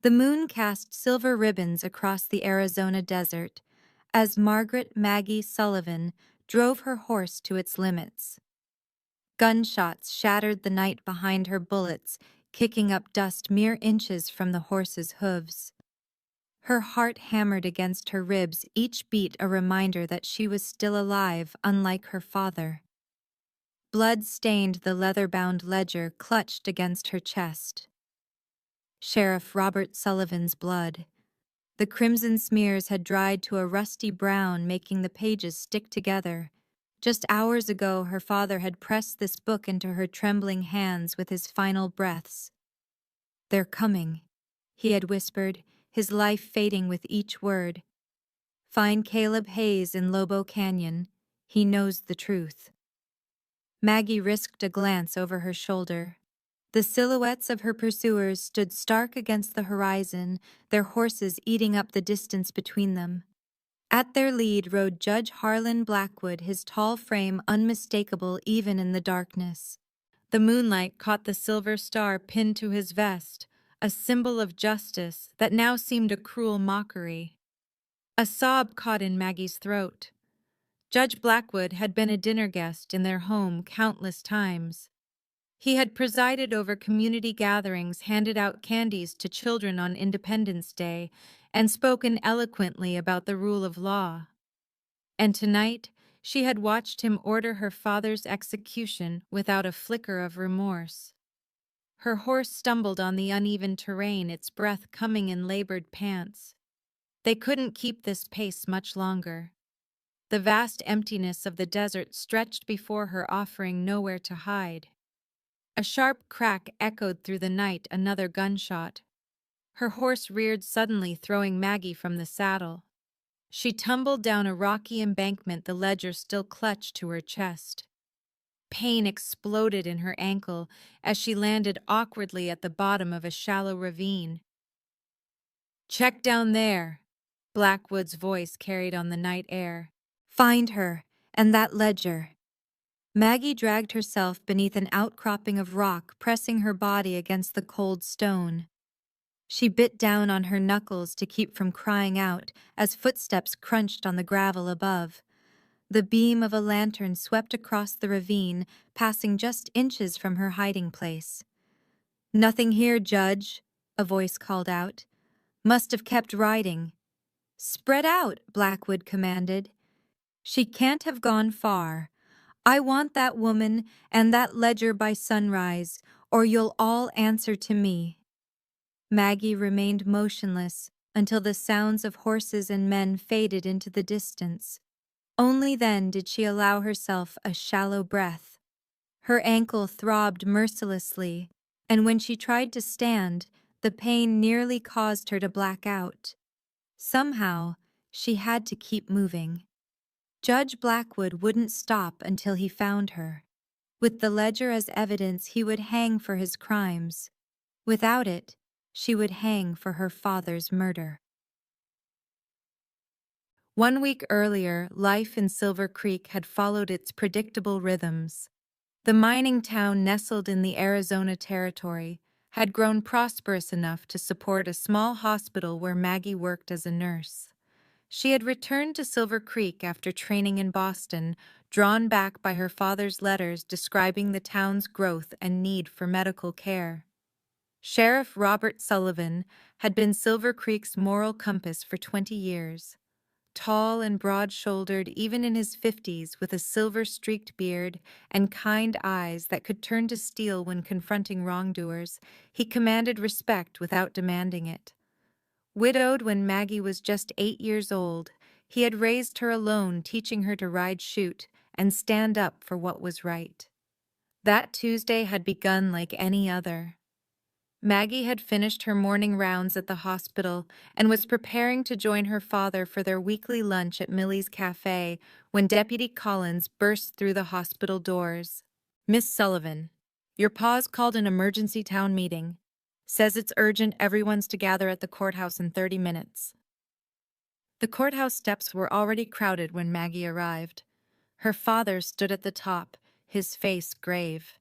The moon cast silver ribbons across the Arizona desert as Margaret Maggie Sullivan drove her horse to its limits. Gunshots shattered the night behind her bullets, kicking up dust mere inches from the horse's hooves. Her heart hammered against her ribs, each beat a reminder that she was still alive, unlike her father. Blood stained the leather-bound ledger clutched against her chest. Sheriff Robert Sullivan's blood. The crimson smears had dried to a rusty brown, making the pages stick together. Just hours ago, her father had pressed this book into her trembling hands with his final breaths. "They're coming," he had whispered, his life fading with each word. "Find Caleb Hayes in Lobo Canyon. He knows the truth." Maggie risked a glance over her shoulder. The silhouettes of her pursuers stood stark against the horizon, their horses eating up the distance between them. At their lead rode Judge Harlan Blackwood, his tall frame unmistakable even in the darkness. The moonlight caught the silver star pinned to his vest, a symbol of justice that now seemed a cruel mockery. A sob caught in Maggie's throat. Judge Blackwood had been a dinner guest in their home countless times. He had presided over community gatherings, handed out candies to children on Independence Day, and spoken eloquently about the rule of law. And tonight, she had watched him order her father's execution without a flicker of remorse. Her horse stumbled on the uneven terrain, its breath coming in labored pants. They couldn't keep this pace much longer. The vast emptiness of the desert stretched before her, offering nowhere to hide. A sharp crack echoed through the night, another gunshot. Her horse reared suddenly, throwing Maggie from the saddle. She tumbled down a rocky embankment, the ledger still clutched to her chest. Pain exploded in her ankle as she landed awkwardly at the bottom of a shallow ravine. "Check down there," Blackwood's voice carried on the night air. "Find her, and that ledger." Maggie dragged herself beneath an outcropping of rock, pressing her body against the cold stone. She bit down on her knuckles to keep from crying out as footsteps crunched on the gravel above. The beam of a lantern swept across the ravine, passing just inches from her hiding place. "Nothing here, Judge," a voice called out. "Must have kept riding." "Spread out," Blackwood commanded. "She can't have gone far. I want that woman and that ledger by sunrise, or you'll all answer to me." Maggie remained motionless until the sounds of horses and men faded into the distance. Only then did she allow herself a shallow breath. Her ankle throbbed mercilessly, and when she tried to stand, the pain nearly caused her to black out. Somehow, she had to keep moving. Judge Blackwood wouldn't stop until he found her. With the ledger as evidence, he would hang for his crimes. Without it, she would hang for her father's murder. 1 week earlier, life in Silver Creek had followed its predictable rhythms. The mining town nestled in the Arizona Territory had grown prosperous enough to support a small hospital where Maggie worked as a nurse. She had returned to Silver Creek after training in Boston, drawn back by her father's letters describing the town's growth and need for medical care. Sheriff Robert Sullivan had been Silver Creek's moral compass for 20 years. Tall and broad-shouldered even in his 50s, with a silver-streaked beard and kind eyes that could turn to steel when confronting wrongdoers, he commanded respect without demanding it. Widowed when Maggie was just 8 years old, he had raised her alone, teaching her to ride chute and stand up for what was right. That Tuesday had begun like any other. Maggie had finished her morning rounds at the hospital and was preparing to join her father for their weekly lunch at Millie's Cafe when Deputy Collins burst through the hospital doors. "Miss Sullivan, your pa's called an emergency town meeting. Says it's urgent, everyone's to gather at the courthouse in 30 minutes. The courthouse steps were already crowded when Maggie arrived. Her father stood at the top, his face grave.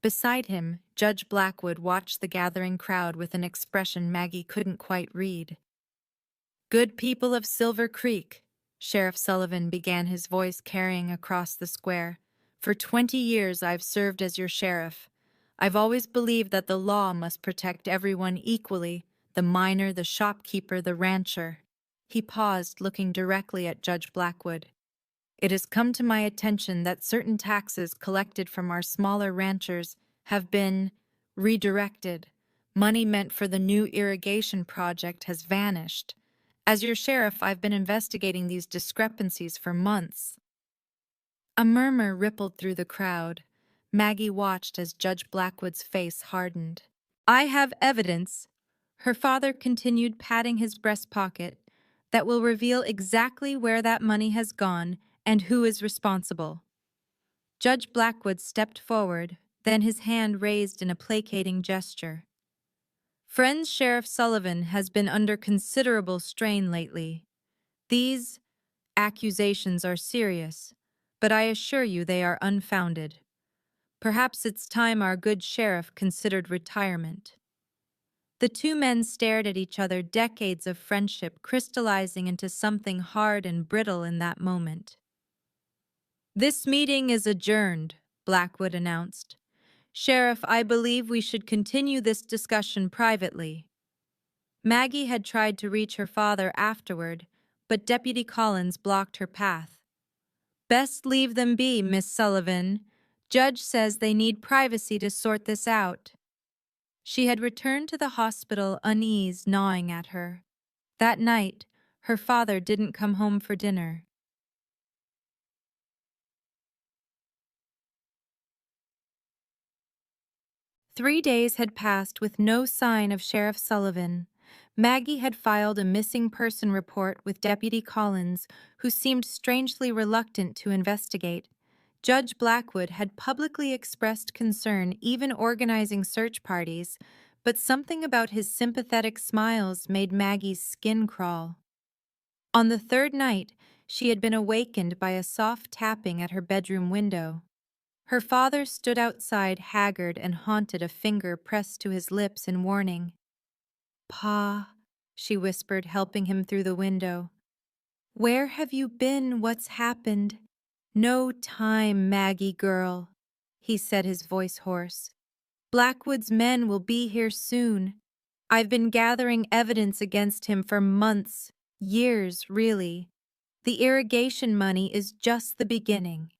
Beside him, Judge Blackwood watched the gathering crowd with an expression Maggie couldn't quite read. "Good people of Silver Creek," Sheriff Sullivan began, his voice carrying across the square. "For 20 years I've served as your sheriff. I've always believed that the law must protect everyone equally, the miner, the shopkeeper, the rancher." He paused, looking directly at Judge Blackwood. "It has come to my attention that certain taxes collected from our smaller ranchers have been redirected. Money meant for the new irrigation project has vanished. As your sheriff, I've been investigating these discrepancies for months." A murmur rippled through the crowd. Maggie watched as Judge Blackwood's face hardened. "I have evidence," her father continued, patting his breast pocket, "that will reveal exactly where that money has gone and who is responsible." Judge Blackwood stepped forward, then his hand raised in a placating gesture. "Friends, Sheriff Sullivan has been under considerable strain lately. These accusations are serious, but I assure you they are unfounded. Perhaps it's time our good sheriff considered retirement." The two men stared at each other, decades of friendship crystallizing into something hard and brittle in that moment. "This meeting is adjourned," Blackwood announced. "Sheriff, I believe we should continue this discussion privately." Maggie had tried to reach her father afterward, but Deputy Collins blocked her path. "Best leave them be, Miss Sullivan. Judge says they need privacy to sort this out." She had returned to the hospital, unease gnawing at her. That night, her father didn't come home for dinner. 3 days had passed with no sign of Sheriff Sullivan. Maggie had filed a missing person report with Deputy Collins, who seemed strangely reluctant to investigate. Judge Blackwood had publicly expressed concern, even organizing search parties, but something about his sympathetic smiles made Maggie's skin crawl. On the third night, she had been awakened by a soft tapping at her bedroom window. Her father stood outside, haggard and haunted, a finger pressed to his lips in warning. "Pa," she whispered, helping him through the window. "Where have you been? What's happened?" "No time, Maggie girl," he said, his voice hoarse. "Blackwood's men will be here soon. I've been gathering evidence against him for months, years, really. The irrigation money is just the beginning."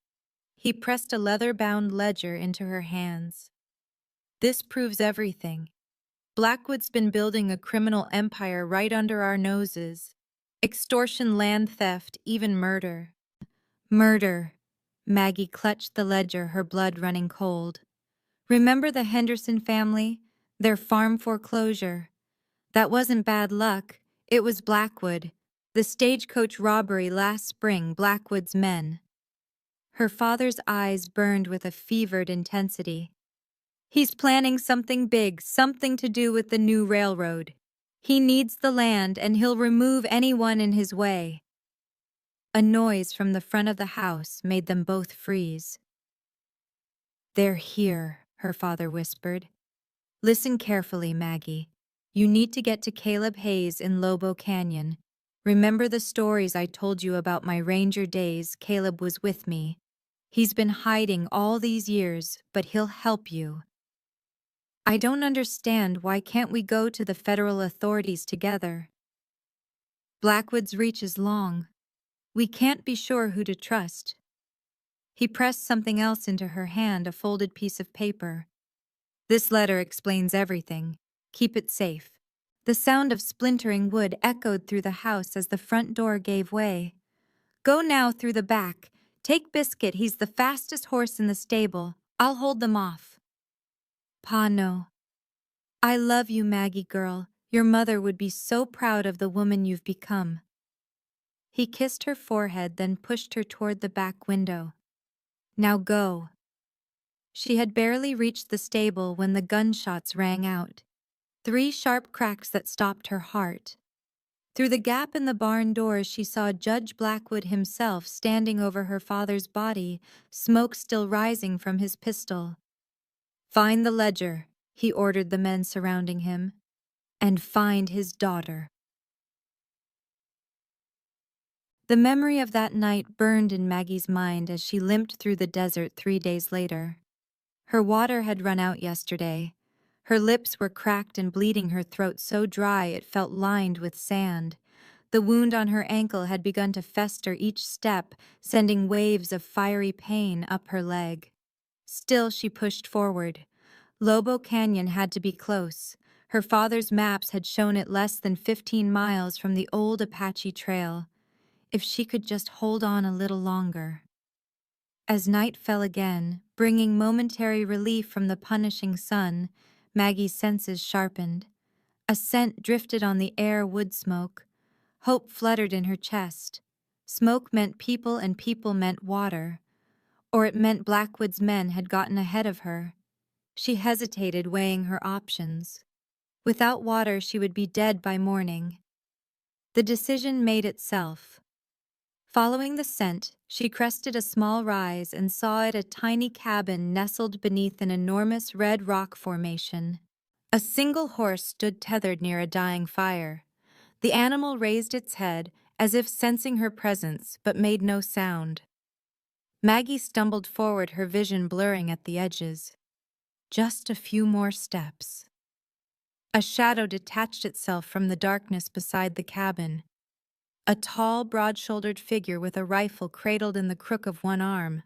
He pressed a leather-bound ledger into her hands. "This proves everything. Blackwood's been building a criminal empire right under our noses. Extortion, land theft, even murder." "Murder." Maggie clutched the ledger, her blood running cold. "Remember the Henderson family? Their farm foreclosure? That wasn't bad luck. It was Blackwood. The stagecoach robbery last spring, Blackwood's men." Her father's eyes burned with a fevered intensity. "He's planning something big, something to do with the new railroad. He needs the land, and he'll remove anyone in his way." A noise from the front of the house made them both freeze. "They're here," her father whispered. "Listen carefully, Maggie. You need to get to Caleb Hayes in Lobo Canyon. Remember the stories I told you about my ranger days? Caleb was with me. He's been hiding all these years, but he'll help you." "I don't understand. Why can't we go to the federal authorities together?" "Blackwood's reach is long. We can't be sure who to trust." He pressed something else into her hand, a folded piece of paper. "This letter explains everything. Keep it safe." The sound of splintering wood echoed through the house as the front door gave way. "Go now through the back. Take Biscuit, he's the fastest horse in the stable. I'll hold them off." "Pa, no. I love you, Maggie girl. Your mother would be so proud of the woman you've become." He kissed her forehead, then pushed her toward the back window. "Now go." She had barely reached the stable when the gunshots rang out. 3 sharp cracks that stopped her heart. Through the gap in the barn doors, she saw Judge Blackwood himself standing over her father's body, smoke still rising from his pistol. "Find the ledger," he ordered the men surrounding him, "and find his daughter." The memory of that night burned in Maggie's mind as she limped through the desert 3 days later. Her water had run out yesterday. Her lips were cracked and bleeding, her throat so dry it felt lined with sand. The wound on her ankle had begun to fester each step, sending waves of fiery pain up her leg. Still she pushed forward. Lobo Canyon had to be close. Her father's maps had shown it less than 15 miles from the old Apache Trail. If she could just hold on a little longer. As night fell again, bringing momentary relief from the punishing sun, Maggie's senses sharpened. A scent drifted on the air, wood smoke. Hope fluttered in her chest. Smoke meant people and people meant water. Or it meant Blackwood's men had gotten ahead of her. She hesitated, weighing her options. Without water, she would be dead by morning. The decision made itself. Following the scent, she crested a small rise and saw it a tiny cabin nestled beneath an enormous red rock formation. A single horse stood tethered near a dying fire. The animal raised its head, as if sensing her presence, but made no sound. Maggie stumbled forward, her vision blurring at the edges. Just a few more steps. A shadow detached itself from the darkness beside the cabin. A tall, broad-shouldered figure with a rifle cradled in the crook of one arm.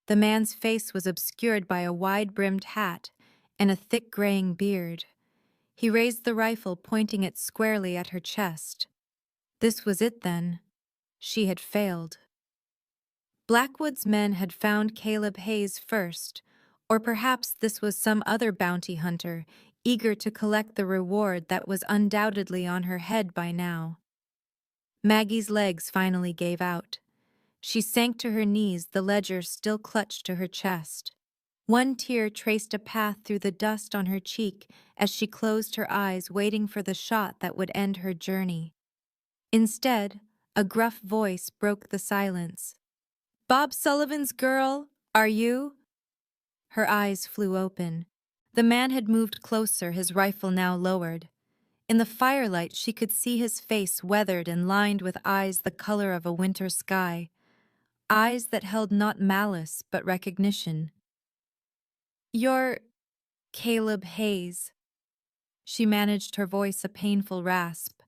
The man's face was obscured by a wide-brimmed hat and a thick graying beard. He raised the rifle, pointing it squarely at her chest. This was it, then. She had failed. Blackwood's men had found Caleb Hayes first, or perhaps this was some other bounty hunter, eager to collect the reward that was undoubtedly on her head by now. Maggie's legs finally gave out. She sank to her knees, the ledger still clutched to her chest. One tear traced a path through the dust on her cheek as she closed her eyes, waiting for the shot that would end her journey. Instead, a gruff voice broke the silence. "Bob Sullivan's girl, are you?" Her eyes flew open. The man had moved closer, his rifle now lowered. In the firelight, she could see his face, weathered and lined with eyes the color of a winter sky. Eyes that held not malice, but recognition. "You're Caleb Hayes." She managed her voice a painful rasp.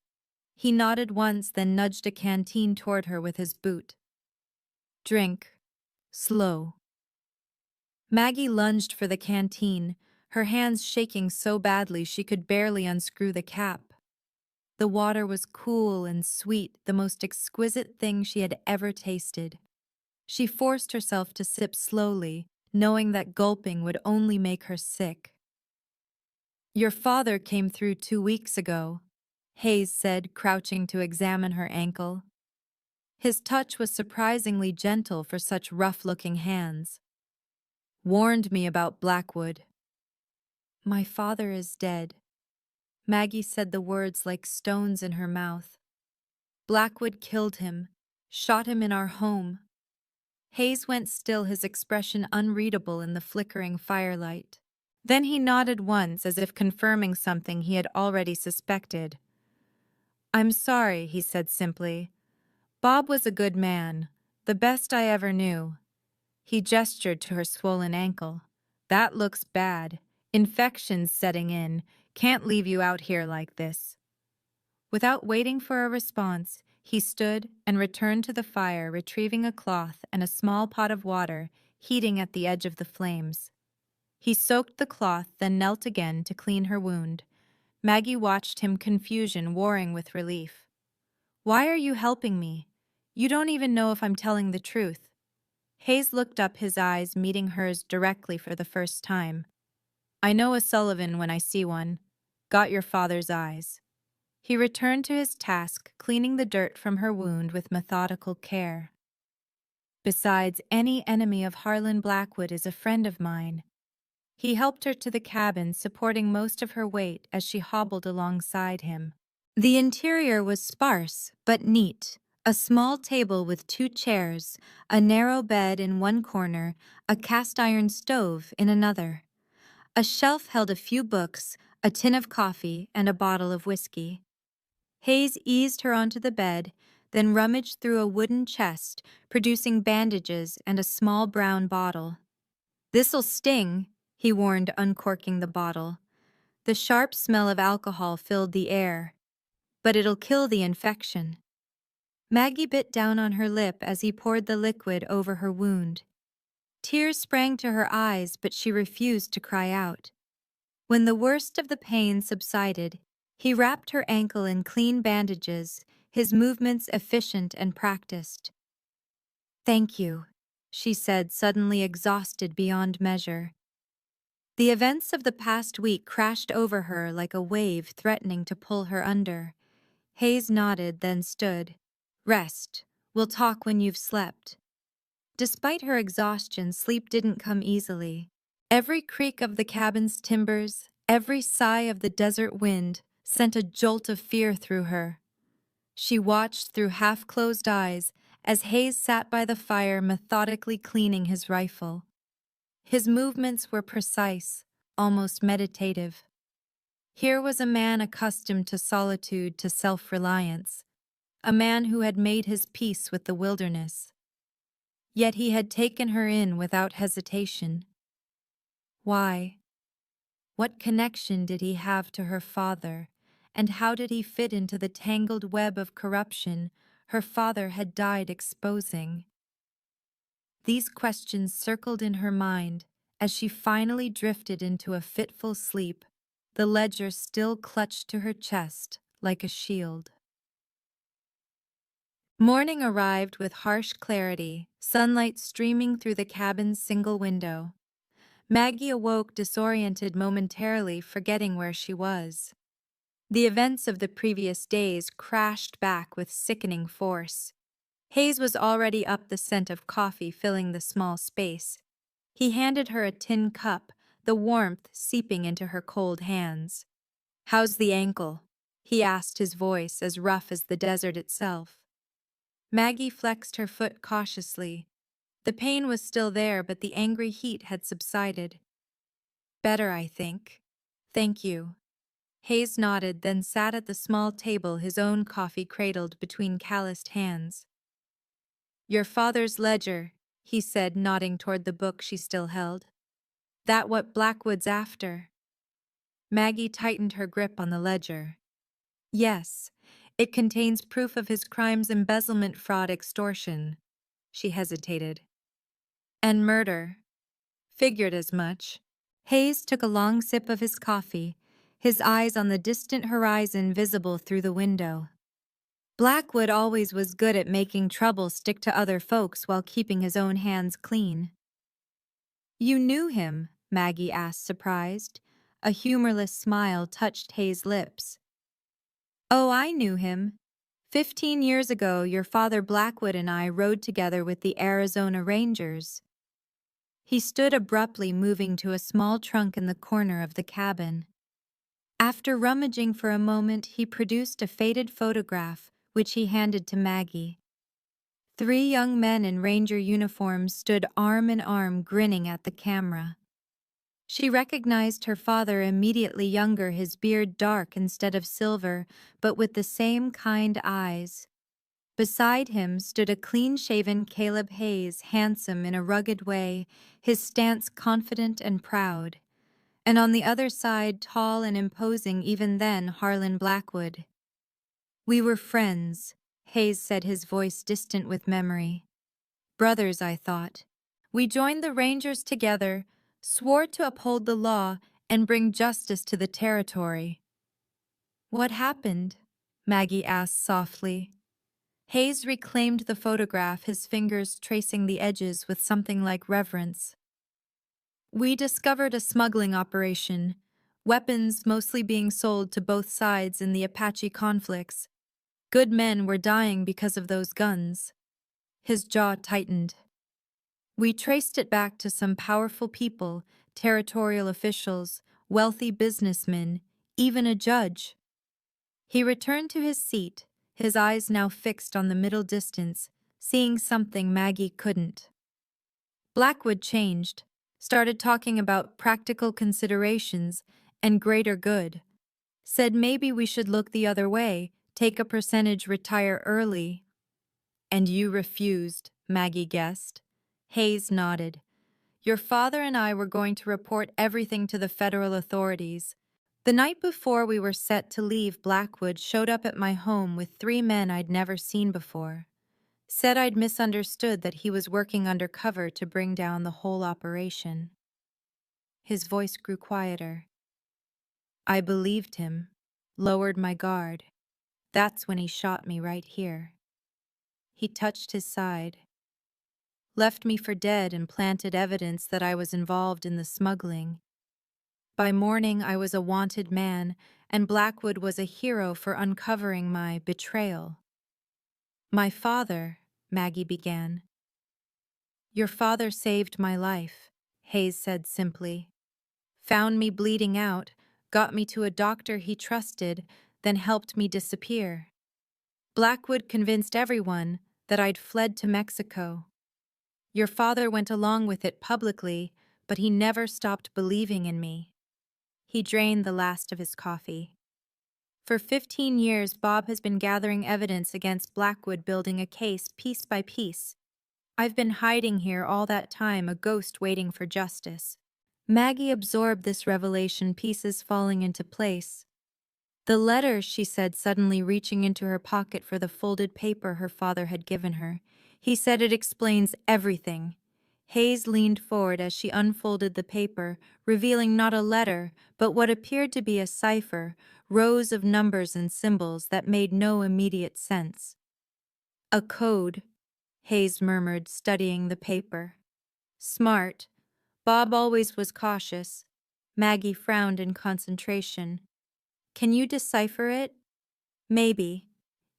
He nodded once, then nudged a canteen toward her with his boot. "Drink. Slow." Maggie lunged for the canteen, her hands shaking so badly she could barely unscrew the cap. The water was cool and sweet, the most exquisite thing she had ever tasted. She forced herself to sip slowly, knowing that gulping would only make her sick. "Your father came through 2 weeks ago," Hayes said, crouching to examine her ankle. His touch was surprisingly gentle for such rough-looking hands. "Warned me about Blackwood." "My father is dead." Maggie said the words like stones in her mouth. "Blackwood killed him, shot him in our home." Hayes went still, his expression unreadable in the flickering firelight. Then he nodded once, as if confirming something he had already suspected. "I'm sorry," he said simply. "Bob was a good man, the best I ever knew." He gestured to her swollen ankle. "That looks bad. Infection's setting in. Can't leave you out here like this." Without waiting for a response, he stood and returned to the fire, retrieving a cloth and a small pot of water, heating at the edge of the flames. He soaked the cloth, then knelt again to clean her wound. Maggie watched him, confusion warring with relief. "Why are you helping me? You don't even know if I'm telling the truth." Hayes looked up, his eyes meeting hers directly for the first time. "I know a Sullivan when I see one. Got your father's eyes." He returned to his task, cleaning the dirt from her wound with methodical care. "Besides, any enemy of Harlan Blackwood is a friend of mine." He helped her to the cabin, supporting most of her weight as she hobbled alongside him. The interior was sparse, but neat. A small table with 2 chairs, a narrow bed in one corner, a cast-iron stove in another. A shelf held a few books, a tin of coffee, and a bottle of whiskey. Hayes eased her onto the bed, then rummaged through a wooden chest, producing bandages and a small brown bottle. "This'll sting," he warned, uncorking the bottle. The sharp smell of alcohol filled the air. "But it'll kill the infection." Maggie bit down on her lip as he poured the liquid over her wound. Tears sprang to her eyes, but she refused to cry out. When the worst of the pain subsided, he wrapped her ankle in clean bandages, his movements efficient and practiced. "Thank you," she said, suddenly exhausted beyond measure. The events of the past week crashed over her like a wave threatening to pull her under. Hayes nodded, then stood. "Rest. We'll talk when you've slept." Despite her exhaustion, sleep didn't come easily. Every creak of the cabin's timbers, every sigh of the desert wind, sent a jolt of fear through her. She watched through half-closed eyes as Hayes sat by the fire methodically cleaning his rifle. His movements were precise, almost meditative. Here was a man accustomed to solitude, to self-reliance, a man who had made his peace with the wilderness. Yet he had taken her in without hesitation. Why? What connection did he have to her father, and how did he fit into the tangled web of corruption her father had died exposing? These questions circled in her mind as she finally drifted into a fitful sleep, the ledger still clutched to her chest like a shield. Morning arrived with harsh clarity, sunlight streaming through the cabin's single window. Maggie awoke disoriented momentarily, forgetting where she was. The events of the previous days crashed back with sickening force. Hayes was already up, the scent of coffee filling the small space. He handed her a tin cup, the warmth seeping into her cold hands. "How's the ankle?" he asked, his voice as rough as the desert itself. Maggie flexed her foot cautiously. The pain was still there, but the angry heat had subsided. "Better, I think. Thank you." Hayes nodded, then sat at the small table, his own coffee cradled between calloused hands. "Your father's ledger," he said, nodding toward the book she still held. "That what Blackwood's after?" Maggie tightened her grip on the ledger. "Yes, it contains proof of his crimes: embezzlement, fraud, extortion." She hesitated. "And murder." "Figured as much." Hayes took a long sip of his coffee, his eyes on the distant horizon visible through the window. Blackwood always was good at making trouble stick to other folks while keeping his own hands clean. "You knew him?" Maggie asked, surprised. A humorless smile touched Hayes' lips. "Oh, I knew him. 15 years ago, your father Blackwood and I rode together with the Arizona Rangers." He stood abruptly, moving to a small trunk in the corner of the cabin. After rummaging for a moment, he produced a faded photograph, which he handed to Maggie. 3 young men in ranger uniforms stood arm in arm, grinning at the camera. She recognized her father immediately, younger, his beard dark instead of silver, but with the same kind eyes. Beside him stood a clean-shaven Caleb Hayes, handsome in a rugged way, his stance confident and proud. And on the other side, tall and imposing even then, Harlan Blackwood. "We were friends," Hayes said, his voice distant with memory. "Brothers, I thought. We joined the Rangers together, swore to uphold the law and bring justice to the territory." "What happened?" Maggie asked softly. Hayes reclaimed the photograph, his fingers tracing the edges with something like reverence. "We discovered a smuggling operation, weapons mostly being sold to both sides in the Apache conflicts. Good men were dying because of those guns." His jaw tightened. "We traced it back to some powerful people, territorial officials, wealthy businessmen, even a judge." He returned to his seat, his eyes now fixed on the middle distance, seeing something Maggie couldn't. "Blackwood changed. Started talking about practical considerations and greater good. Said maybe we should look the other way, take a percentage, retire early. And you refused, Maggie guessed. Hayes nodded. Your father and I were going to report everything to the federal authorities. The night before we were set to leave, Blackwood showed up at my home with 3 men I'd never seen before. Said I'd misunderstood that he was working undercover to bring down the whole operation. His voice grew quieter. I believed him, lowered my guard. That's when he shot me right here. He touched his side, left me for dead, and planted evidence that I was involved in the smuggling. By morning, I was a wanted man, and Blackwood was a hero for uncovering my betrayal. My father, Maggie began. Your father saved my life, Hayes said simply. Found me bleeding out, got me to a doctor he trusted, then helped me disappear. Blackwood convinced everyone that I'd fled to Mexico. Your father went along with it publicly, but he never stopped believing in me. He drained the last of his coffee. For 15 years, Bob has been gathering evidence against Blackwood, building a case piece by piece. I've been hiding here all that time, a ghost waiting for justice. Maggie absorbed this revelation, pieces falling into place. The letter, she said, suddenly reaching into her pocket for the folded paper her father had given her. He said it explains everything. Hayes leaned forward as she unfolded the paper, revealing not a letter, but what appeared to be a cipher, rows of numbers and symbols that made no immediate sense. A code, Hayes murmured, studying the paper. Smart. Bob always was cautious. Maggie frowned in concentration. Can you decipher it? Maybe.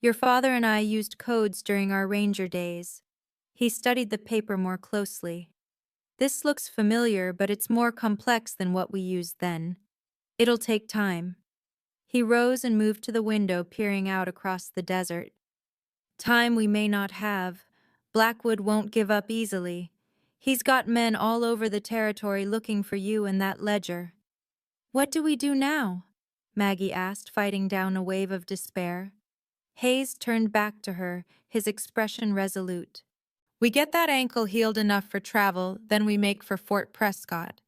Your father and I used codes during our ranger days. He studied the paper more closely. This looks familiar, but it's more complex than what we used then. It'll take time. He rose and moved to the window, peering out across the desert. Time we may not have. Blackwood won't give up easily. He's got men all over the territory looking for you and that ledger. What do we do now? Maggie asked, fighting down a wave of despair. Hayes turned back to her, his expression resolute. We get that ankle healed enough for travel, then we make for Fort Prescott.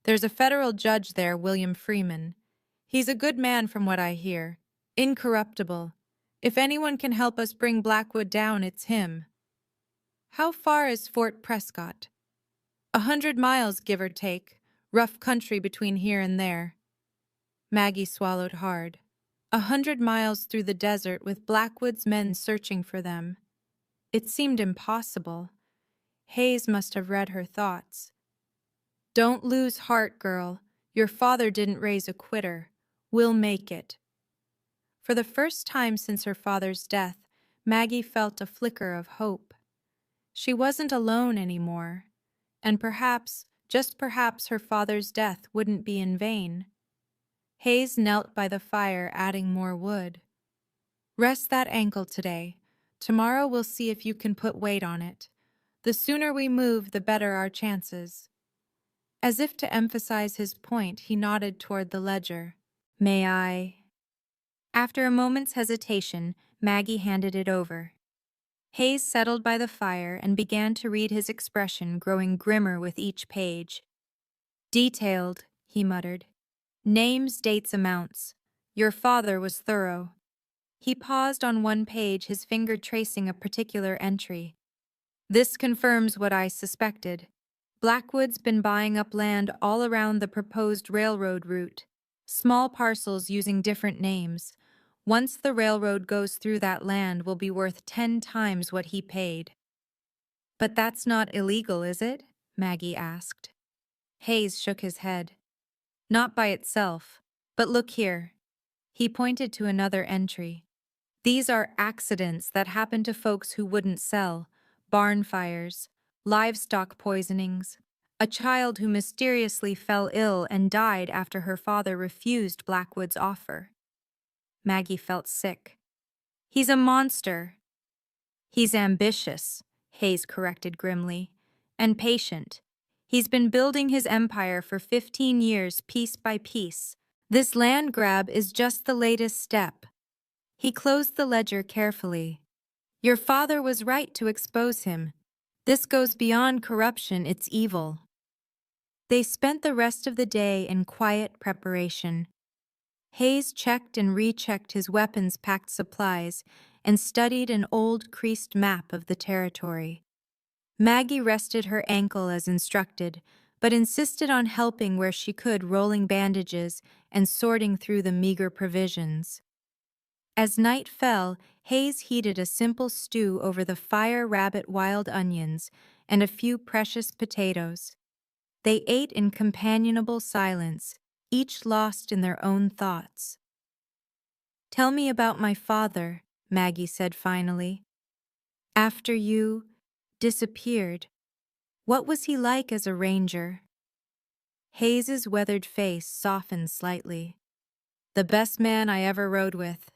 There's a federal judge there, William Freeman. He's a good man from what I hear. Incorruptible. If anyone can help us bring Blackwood down, it's him. How far is Fort Prescott? 100 miles, give or take. Rough country between here and there. Maggie swallowed hard. 100 miles through the desert with Blackwood's men searching for them. It seemed impossible. Hayes must have read her thoughts. Don't lose heart, girl. Your father didn't raise a quitter. We'll make it. For the first time since her father's death, Maggie felt a flicker of hope. She wasn't alone anymore, and perhaps, just perhaps, her father's death wouldn't be in vain. Hayes knelt by the fire, adding more wood. Rest that ankle today. Tomorrow we'll see if you can put weight on it. The sooner we move, the better our chances. As if to emphasize his point, he nodded toward the ledger. May I? After a moment's hesitation, Maggie handed it over. Hayes settled by the fire and began to read, his expression growing grimmer with each page. Detailed, he muttered. Names, dates, amounts. Your father was thorough. He paused on one page, his finger tracing a particular entry. This confirms what I suspected. Blackwood's been buying up land all around the proposed railroad route. Small parcels using different names. Once the railroad goes through, that land will be worth 10 times what he paid. But that's not illegal, is it? Maggie asked. Hayes shook his head. Not by itself. But look here. He pointed to another entry. These are accidents that happen to folks who wouldn't sell. Barn fires, livestock poisonings, a child who mysteriously fell ill and died after her father refused Blackwood's offer. Maggie felt sick. He's a monster. He's ambitious, Hayes corrected grimly, and patient. He's been building his empire for 15 years, piece by piece. This land grab is just the latest step. He closed the ledger carefully. Your father was right to expose him. This goes beyond corruption, it's evil. They spent the rest of the day in quiet preparation. Hayes checked and rechecked his weapons-packed supplies and studied an old creased map of the territory. Maggie rested her ankle as instructed, but insisted on helping where she could, rolling bandages and sorting through the meager provisions. As night fell, Hayes heated a simple stew over the fire-rabbit wild onions and a few precious potatoes. They ate in companionable silence, each lost in their own thoughts. "Tell me about my father," Maggie said finally. "After you disappeared, what was he like as a ranger?" Hayes's weathered face softened slightly. "The best man I ever rode with.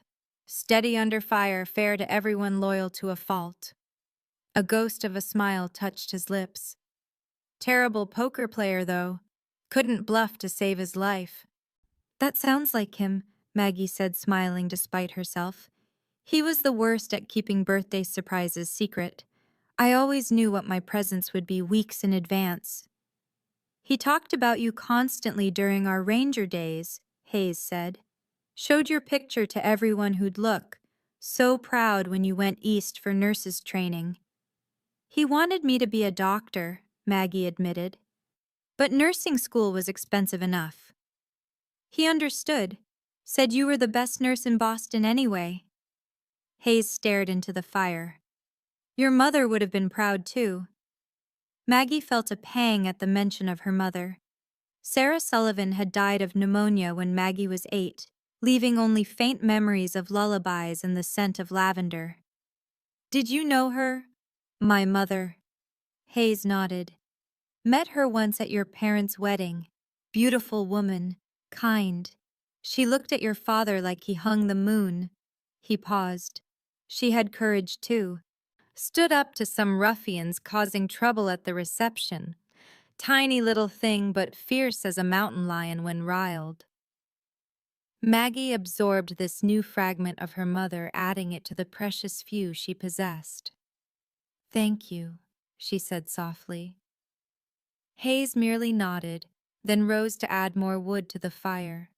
Steady under fire, fair to everyone, loyal to a fault." A ghost of a smile touched his lips. "Terrible poker player, though. Couldn't bluff to save his life." "That sounds like him," Maggie said, smiling despite herself. "He was the worst at keeping birthday surprises secret. I always knew what my presents would be weeks in advance." "He talked about you constantly during our ranger days," Hayes said. "Showed your picture to everyone who'd look. So proud when you went east for nurses training." "He wanted me to be a doctor," Maggie admitted. "But nursing school was expensive enough." "He understood. Said you were the best nurse in Boston anyway." Hayes stared into the fire. "Your mother would have been proud too." Maggie felt a pang at the mention of her mother. Sarah Sullivan had died of pneumonia when Maggie was 8, leaving only faint memories of lullabies and the scent of lavender. "Did you know her?" "My mother." Hayes nodded. "Met her once at your parents' wedding. Beautiful woman, kind. She looked at your father like he hung the moon." He paused. "She had courage too. Stood up to some ruffians causing trouble at the reception. Tiny little thing, but fierce as a mountain lion when riled." Maggie absorbed this new fragment of her mother, adding it to the precious few she possessed. "Thank you," she said softly. Hayes merely nodded, then rose to add more wood to the fire.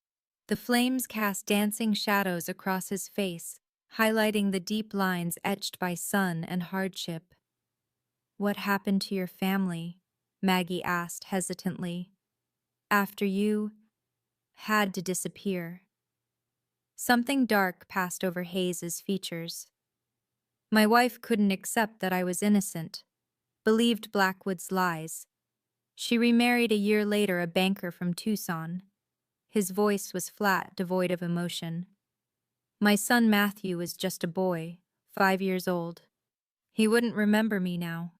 The flames cast dancing shadows across his face, highlighting the deep lines etched by sun and hardship. "What happened to your family?" Maggie asked hesitantly. "After you had to disappear." Something dark passed over Hayes's features. "My wife couldn't accept that I was innocent. Believed Blackwood's lies. She remarried a year later, a banker from Tucson." His voice was flat, devoid of emotion. "My son Matthew was just a boy, 5 years old. He wouldn't remember me now."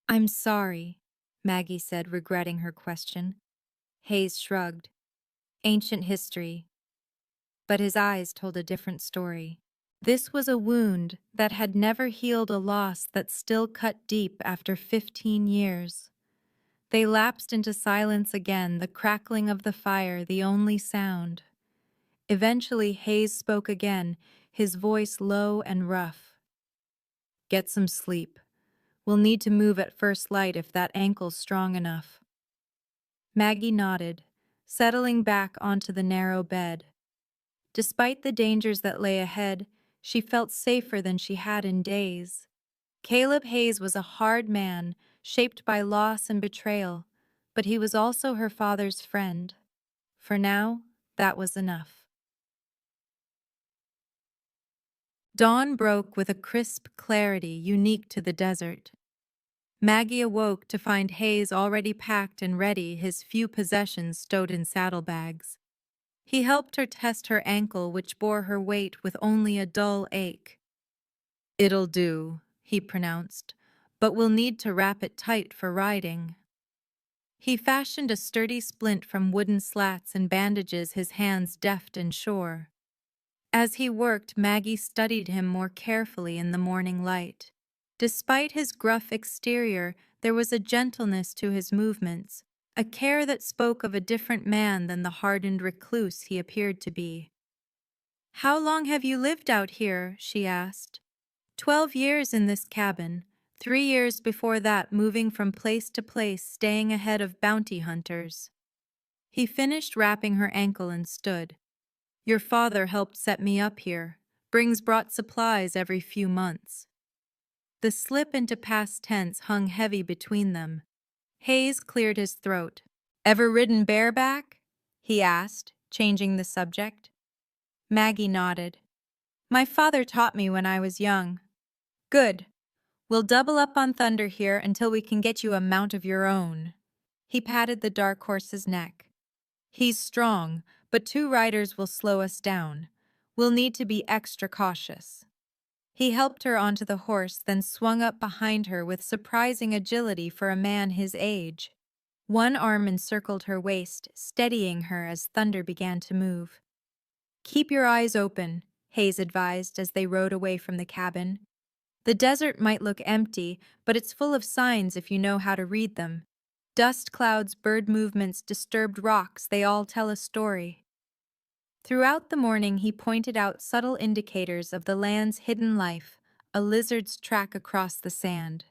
"I'm sorry," Maggie said, regretting her question. Hayes shrugged. "Ancient history." But his eyes told a different story. This was a wound that had never healed, a loss that still cut deep after 15 years. They lapsed into silence again, the crackling of the fire the only sound. Eventually, Hayes spoke again, his voice low and rough. "Get some sleep. We'll need to move at first light if that ankle's strong enough." Maggie nodded, settling back onto the narrow bed. Despite the dangers that lay ahead, she felt safer than she had in days. Caleb Hayes was a hard man, shaped by loss and betrayal, but he was also her father's friend. For now, that was enough. Dawn broke with a crisp clarity unique to the desert. Maggie awoke to find Hayes already packed and ready, his few possessions stowed in saddlebags. He helped her test her ankle, which bore her weight with only a dull ache. "It'll do," he pronounced, "but we'll need to wrap it tight for riding." He fashioned a sturdy splint from wooden slats and bandages, his hands deft and sure. As he worked, Maggie studied him more carefully in the morning light. Despite his gruff exterior, There was a gentleness to his movements, a care that spoke of a different man than the hardened recluse he appeared to be. "How long have you lived out here?" she asked. 12 years in this cabin, 3 years before that moving from place to place, staying ahead of bounty hunters. He finished wrapping her ankle and stood. "Your father helped set me up here, brought supplies every few months." The slip into past tense hung heavy between them. Hayes cleared his throat. "Ever ridden bareback?" he asked, changing the subject. Maggie nodded. "My father taught me when I was young." "Good. We'll double up on Thunder here until we can get you a mount of your own." He patted the dark horse's neck. "He's strong, but 2 riders will slow us down. We'll need to be extra cautious." He helped her onto the horse, then swung up behind her with surprising agility for a man his age. One arm encircled her waist, steadying her as Thunder began to move. "Keep your eyes open," Hayes advised as they rode away from the cabin. "The desert might look empty, but it's full of signs if you know how to read them. Dust clouds, bird movements, disturbed rocks, they all tell a story." Throughout the morning, he pointed out subtle indicators of the land's hidden life, a lizard's track across the sand,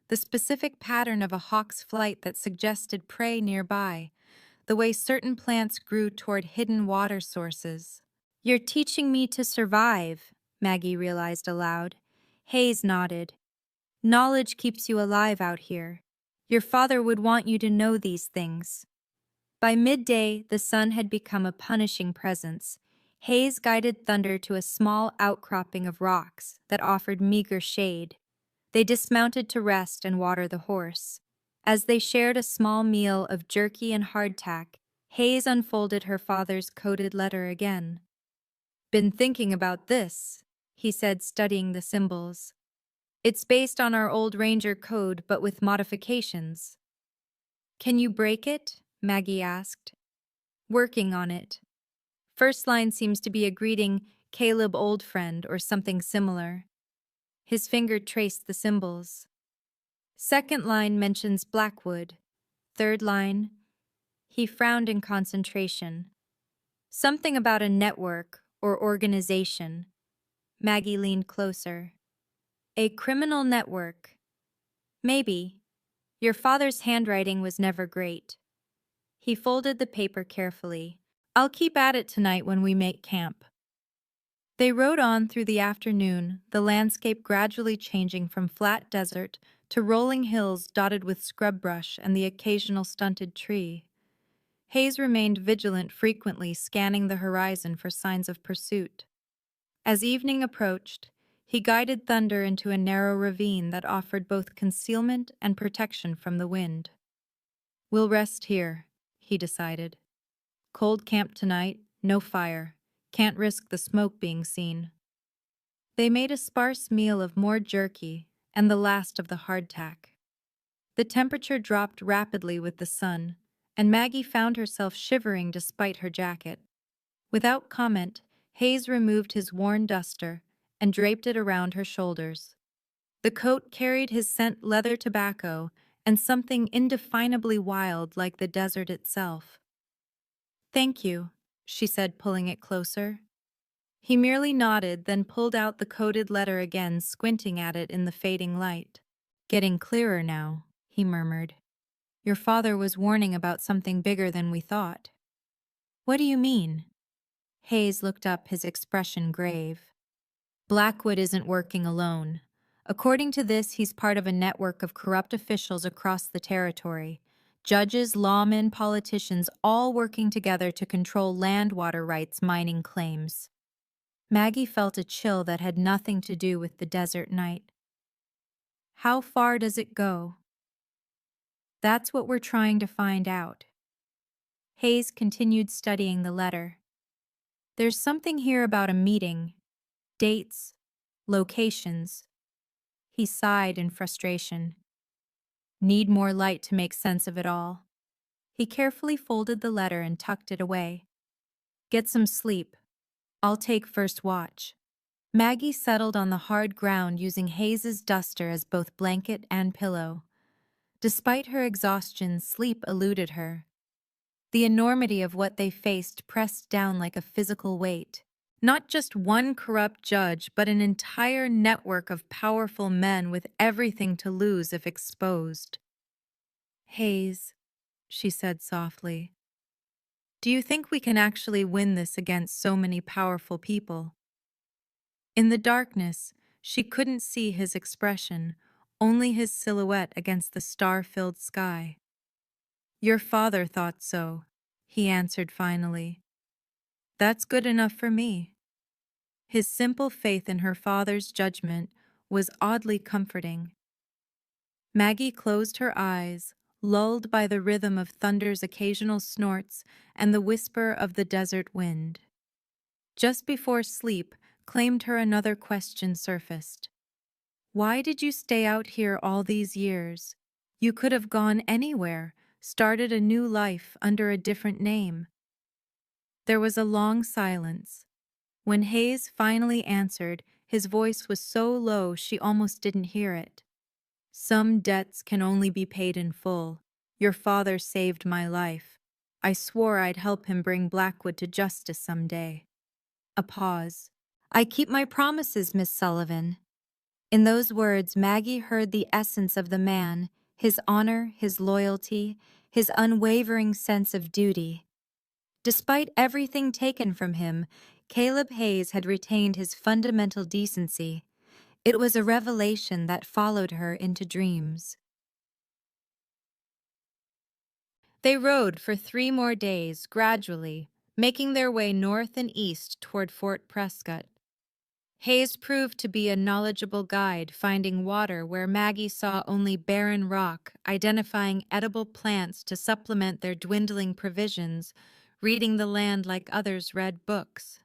the specific pattern of a hawk's flight that suggested prey nearby, the way certain plants grew toward hidden water sources. "You're teaching me to survive," Maggie realized aloud. Hayes nodded. "Knowledge keeps you alive out here. Your father would want you to know these things." By midday, the sun had become a punishing presence. Hayes guided Thunder to a small outcropping of rocks that offered meager shade. They dismounted to rest and water the horse. As they shared a small meal of jerky and hardtack, Hayes unfolded her father's coded letter again. "Been thinking about this," he said, studying the symbols. "It's based on our old Ranger code, but with modifications." "Can you break it?" Maggie asked. "Working on it. First line seems to be a greeting, 'Caleb, old friend,' or something similar." His finger traced the symbols. Second line mentions Blackwood. Third line, he frowned in concentration. Something about a network or organization. Maggie leaned closer. "A criminal network. Maybe. Your father's handwriting was never great." He folded the paper carefully. "I'll keep at it tonight when we make camp." They rode on through the afternoon, the landscape gradually changing from flat desert to rolling hills dotted with scrub brush and the occasional stunted tree. Hayes remained vigilant, frequently scanning the horizon for signs of pursuit. As evening approached, he guided Thunder into a narrow ravine that offered both concealment and protection from the wind. "We'll rest here," he decided. "Cold camp tonight, no fire. Can't risk the smoke being seen." They made a sparse meal of more jerky and the last of the hardtack. The temperature dropped rapidly with the sun, and Maggie found herself shivering despite her jacket. Without comment, Hayes removed his worn duster and draped it around her shoulders. The coat carried his scent leather tobacco and something indefinably wild like the desert itself. "Thank you," she said, pulling it closer. He merely nodded, then pulled out the coded letter again, squinting at it in the fading light. "Getting clearer now," he murmured. "Your father was warning about something bigger than we thought." "What do you mean?" Hayes looked up, his expression grave. "Blackwood isn't working alone. According to this, he's part of a network of corrupt officials across the territory. Judges, lawmen, politicians, all working together to control land, water rights, mining claims." Maggie felt a chill that had nothing to do with the desert night. "How far does it go?" "That's what we're trying to find out." Hayes continued studying the letter. "There's something here about a meeting. Dates, locations." He sighed in frustration. "Need more light to make sense of it all." He carefully folded the letter and tucked it away. "Get some sleep. I'll take first watch." Maggie settled on the hard ground, using Hayes's duster as both blanket and pillow. Despite her exhaustion, sleep eluded her. The enormity of what they faced pressed down like a physical weight. Not just one corrupt judge, but an entire network of powerful men with everything to lose if exposed. "Hayes," she said softly, "do you think we can actually win this against so many powerful people?" In the darkness, she couldn't see his expression, only his silhouette against the star-filled sky. "Your father thought so," he answered finally. "That's good enough for me." His simple faith in her father's judgment was oddly comforting. Maggie closed her eyes, lulled by the rhythm of thunder's occasional snorts and the whisper of the desert wind. Just before sleep, claimed her another question surfaced. "Why did you stay out here all these years? You could have gone anywhere, started a new life under a different name." There was a long silence. When Hayes finally answered, his voice was so low she almost didn't hear it. "Some debts can only be paid in full. Your father saved my life. I swore I'd help him bring Blackwood to justice someday." A pause. "I keep my promises, Miss Sullivan." In those words, Maggie heard the essence of the man, his honor, his loyalty, his unwavering sense of duty. Despite everything taken from him, Caleb Hayes had retained his fundamental decency. It was a revelation that followed her into dreams. They rode for 3 more days, gradually, making their way north and east toward Fort Prescott. Hayes proved to be a knowledgeable guide, finding water where Maggie saw only barren rock, identifying edible plants to supplement their dwindling provisions, reading the land like others read books.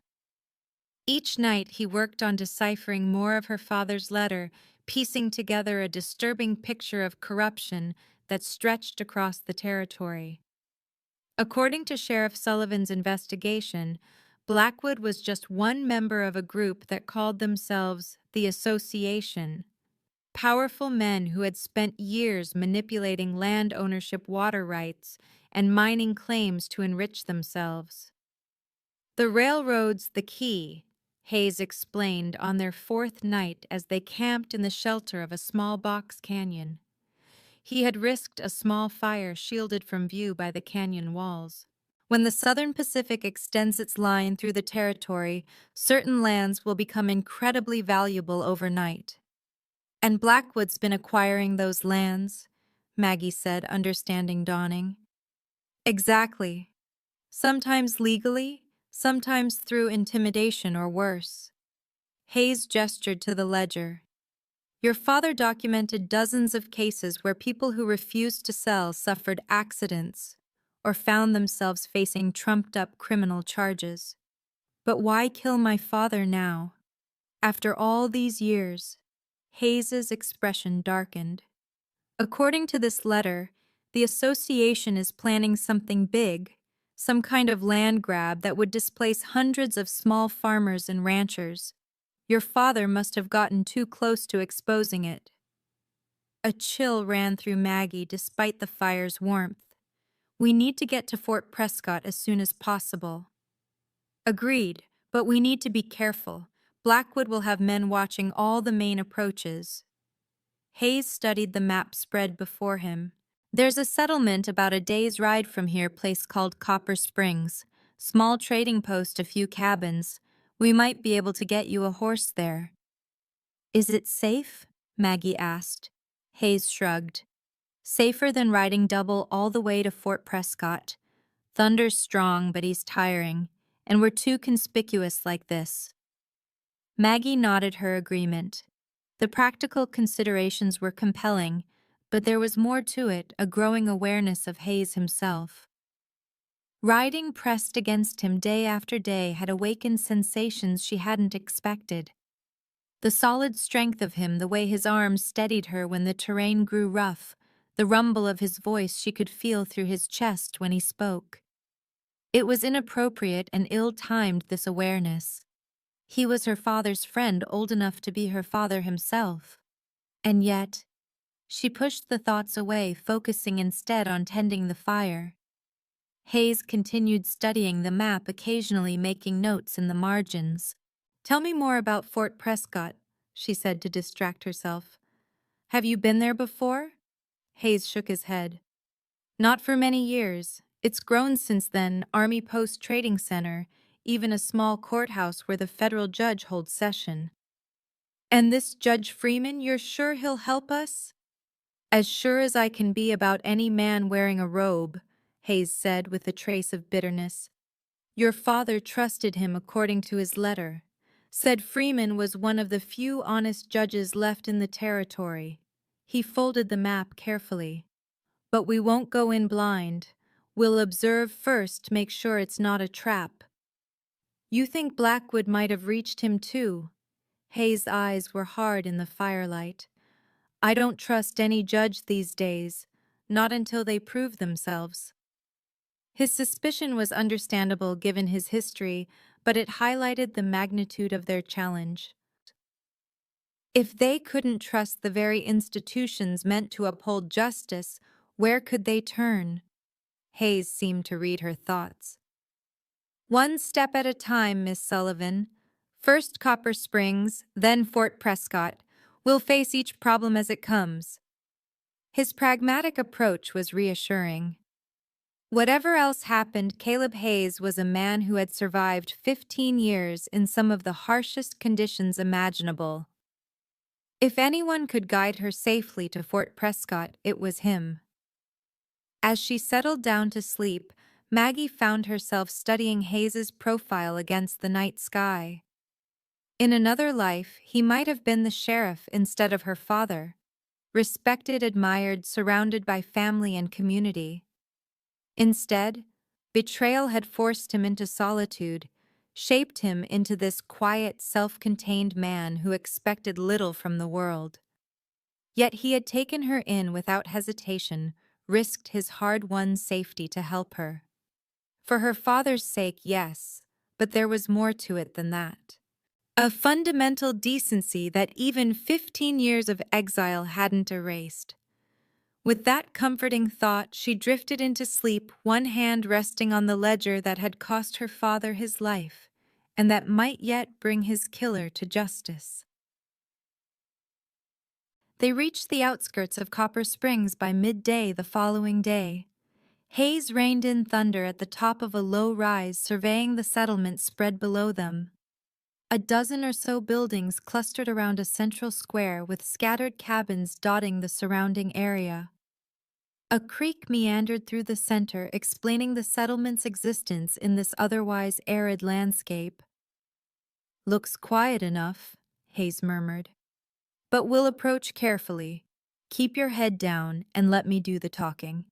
Each night he worked on deciphering more of her father's letter, piecing together a disturbing picture of corruption that stretched across the territory. According to Sheriff Sullivan's investigation, Blackwood was just one member of a group that called themselves the Association. Powerful men who had spent years manipulating land ownership water rights and mining claims to enrich themselves. "The railroad's the key," Hayes explained on their 4th night as they camped in the shelter of a small box canyon. He had risked a small fire shielded from view by the canyon walls. "When the Southern Pacific extends its line through the territory, certain lands will become incredibly valuable overnight." "And Blackwood's been acquiring those lands," Maggie said, understanding dawning. "Exactly. Sometimes legally, sometimes through intimidation or worse." Hayes gestured to the ledger. "Your father documented dozens of cases where people who refused to sell suffered accidents or found themselves facing trumped-up criminal charges. But why kill my father now? After all these years?" Hayes's expression darkened. "According to this letter, the association is planning something big, some kind of land grab that would displace hundreds of small farmers and ranchers. Your father must have gotten too close to exposing it." A chill ran through Maggie despite the fire's warmth. "We need to get to Fort Prescott as soon as possible." "Agreed, but we need to be careful. Blackwood will have men watching all the main approaches." Hayes studied the map spread before him. "There's a settlement about a day's ride from here, place called Copper Springs. Small trading post, a few cabins. We might be able to get you a horse there." "Is it safe?" Maggie asked. Hayes shrugged. "Safer than riding double all the way to Fort Prescott. Thunder's strong, but he's tiring, and we're too conspicuous like this." Maggie nodded her agreement. The practical considerations were compelling, but there was more to it, a growing awareness of Hayes himself. Riding pressed against him day after day had awakened sensations she hadn't expected. The solid strength of him, the way his arms steadied her when the terrain grew rough, the rumble of his voice she could feel through his chest when he spoke. It was inappropriate and ill-timed, this awareness. He was her father's friend, old enough to be her father himself. And yet, She pushed the thoughts away, focusing instead on tending the fire. Hayes continued studying the map, occasionally making notes in the margins. "Tell me more about Fort Prescott," she said to distract herself. "Have you been there before?" Hayes shook his head. "Not for many years. It's grown since then, Army Post Trading Center, even a small courthouse where the federal judge holds session." "And this Judge Freeman, you're sure he'll help us?" "As sure as I can be about any man wearing a robe," Hayes said with a trace of bitterness. "Your father trusted him according to his letter. Said Freeman was one of the few honest judges left in the territory." He folded the map carefully. "But we won't go in blind. We'll observe first, make sure it's not a trap." "You think Blackwood might have reached him too?" Hayes' eyes were hard in the firelight. "I don't trust any judge these days, not until they prove themselves." His suspicion was understandable given his history, but it highlighted the magnitude of their challenge. If they couldn't trust the very institutions meant to uphold justice, where could they turn? Hayes seemed to read her thoughts. "One step at a time, Miss Sullivan. First Copper Springs, then Fort Prescott. We'll face each problem as it comes." His pragmatic approach was reassuring. Whatever else happened, Caleb Hayes was a man who had survived 15 years in some of the harshest conditions imaginable. If anyone could guide her safely to Fort Prescott, it was him. As she settled down to sleep, Maggie found herself studying Hayes's profile against the night sky. In another life, he might have been the sheriff instead of her father, respected, admired, surrounded by family and community. Instead, betrayal had forced him into solitude, shaped him into this quiet, self-contained man who expected little from the world. Yet he had taken her in without hesitation, risked his hard-won safety to help her. For her father's sake, yes, but there was more to it than that. A fundamental decency that even 15 years of exile hadn't erased. With that comforting thought, she drifted into sleep, one hand resting on the ledger that had cost her father his life, and that might yet bring his killer to justice. They reached the outskirts of Copper Springs by midday the following day. Hayes reined in thunder at the top of a low rise, surveying the settlement spread below them. A dozen or so buildings clustered around a central square with scattered cabins dotting the surrounding area. A creek meandered through the center, explaining the settlement's existence in this otherwise arid landscape. "Looks quiet enough," Hayes murmured. "But we'll approach carefully. Keep your head down and let me do the talking."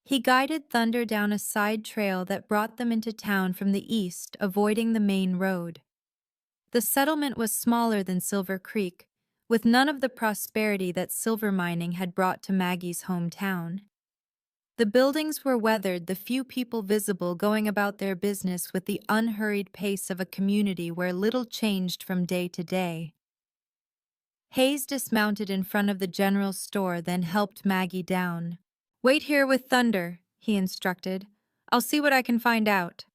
He guided Thunder down a side trail that brought them into town from the east, avoiding the main road. The settlement was smaller than Silver Creek, with none of the prosperity that silver mining had brought to Maggie's hometown. The buildings were weathered, the few people visible going about their business with the unhurried pace of a community where little changed from day to day. Hayes dismounted in front of the general store, then helped Maggie down. "Wait here with Thunder," he instructed. "I'll see what I can find out."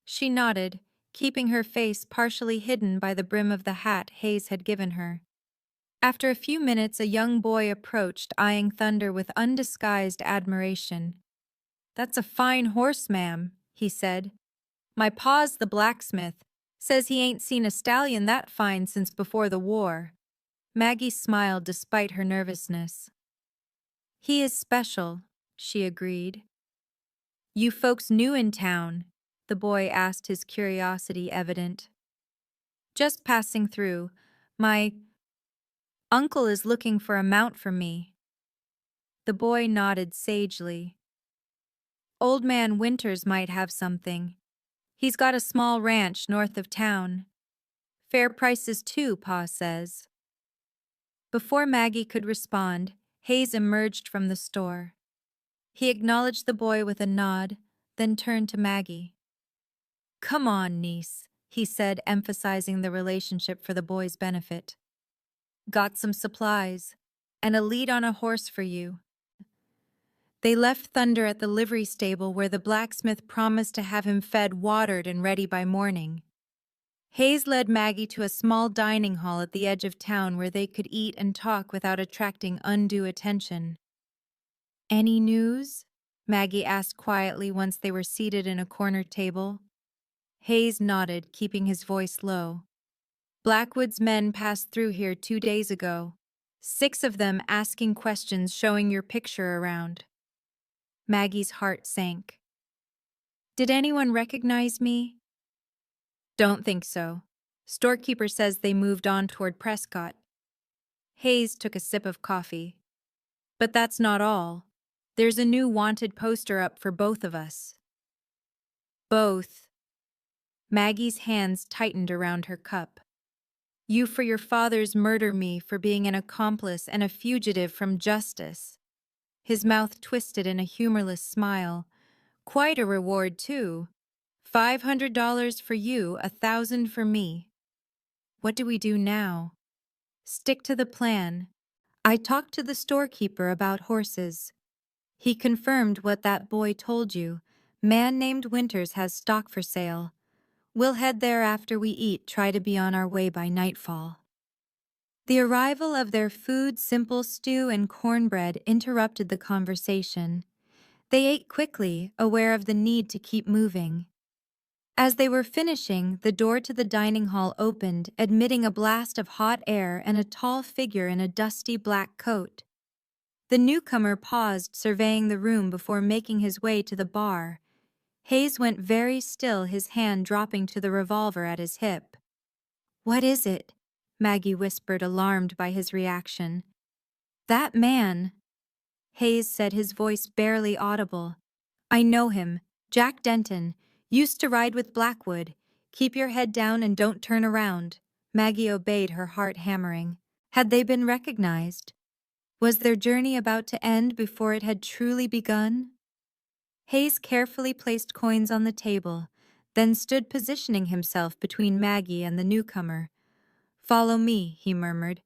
She nodded, keeping her face partially hidden by the brim of the hat Hayes had given her. After a few minutes, a young boy approached, eyeing Thunder with undisguised admiration. "That's a fine horse, ma'am," he said. "My pa's the blacksmith. Says he ain't seen a stallion that fine since before the war." Maggie smiled despite her nervousness. "He is special," she agreed. "You folks new in town?" the boy asked, his curiosity evident. "Just passing through. My uncle is looking for a mount for me." The boy nodded sagely. "Old Man Winters might have something. He's got a small ranch north of town. Fair prices too, Pa says." Before Maggie could respond, Hayes emerged from the store. He acknowledged the boy with a nod, then turned to Maggie. "Come on, niece," he said, emphasizing the relationship for the boy's benefit. "Got some supplies. and a lead on a horse for you." They left Thunder at the livery stable where the blacksmith promised to have him fed, watered, and ready by morning. Hayes led Maggie to a small dining hall at the edge of town where they could eat and talk without attracting undue attention. "Any news?" Maggie asked quietly once they were seated in a corner table. Hayes nodded, keeping his voice low. "Blackwood's men passed through here 2 days ago. 6 of them asking questions, showing your picture around." Maggie's heart sank. "Did anyone recognize me?" "Don't think so. Storekeeper says they moved on toward Prescott." Hayes took a sip of coffee. "But that's not all. There's a new wanted poster up for both of us." "Both?" Maggie's hands tightened around her cup. "You for your father's murder, me for being an accomplice and a fugitive from justice." His mouth twisted in a humorless smile. "Quite a reward, too. $500 for you, 1,000 for me." "What do we do now?" "Stick to the plan. I talked to the storekeeper about horses. He confirmed what that boy told you. Man named Winters has stock for sale. We'll head there after we eat, try to be on our way by nightfall." The arrival of their food, simple stew and cornbread, interrupted the conversation. They ate quickly, aware of the need to keep moving. As they were finishing, the door to the dining hall opened, admitting a blast of hot air and a tall figure in a dusty black coat. The newcomer paused, surveying the room before making his way to the bar. Hayes went very still, his hand dropping to the revolver at his hip. "What is it?" Maggie whispered, alarmed by his reaction. "That man," Hayes said, his voice barely audible. "I know him. Jack Denton. Used to ride with Blackwood. Keep your head down and don't turn around." Maggie obeyed, her heart hammering. Had they been recognized? Was their journey about to end before it had truly begun? Hayes carefully placed coins on the table, then stood positioning himself between Maggie and the newcomer. "Follow me," he murmured.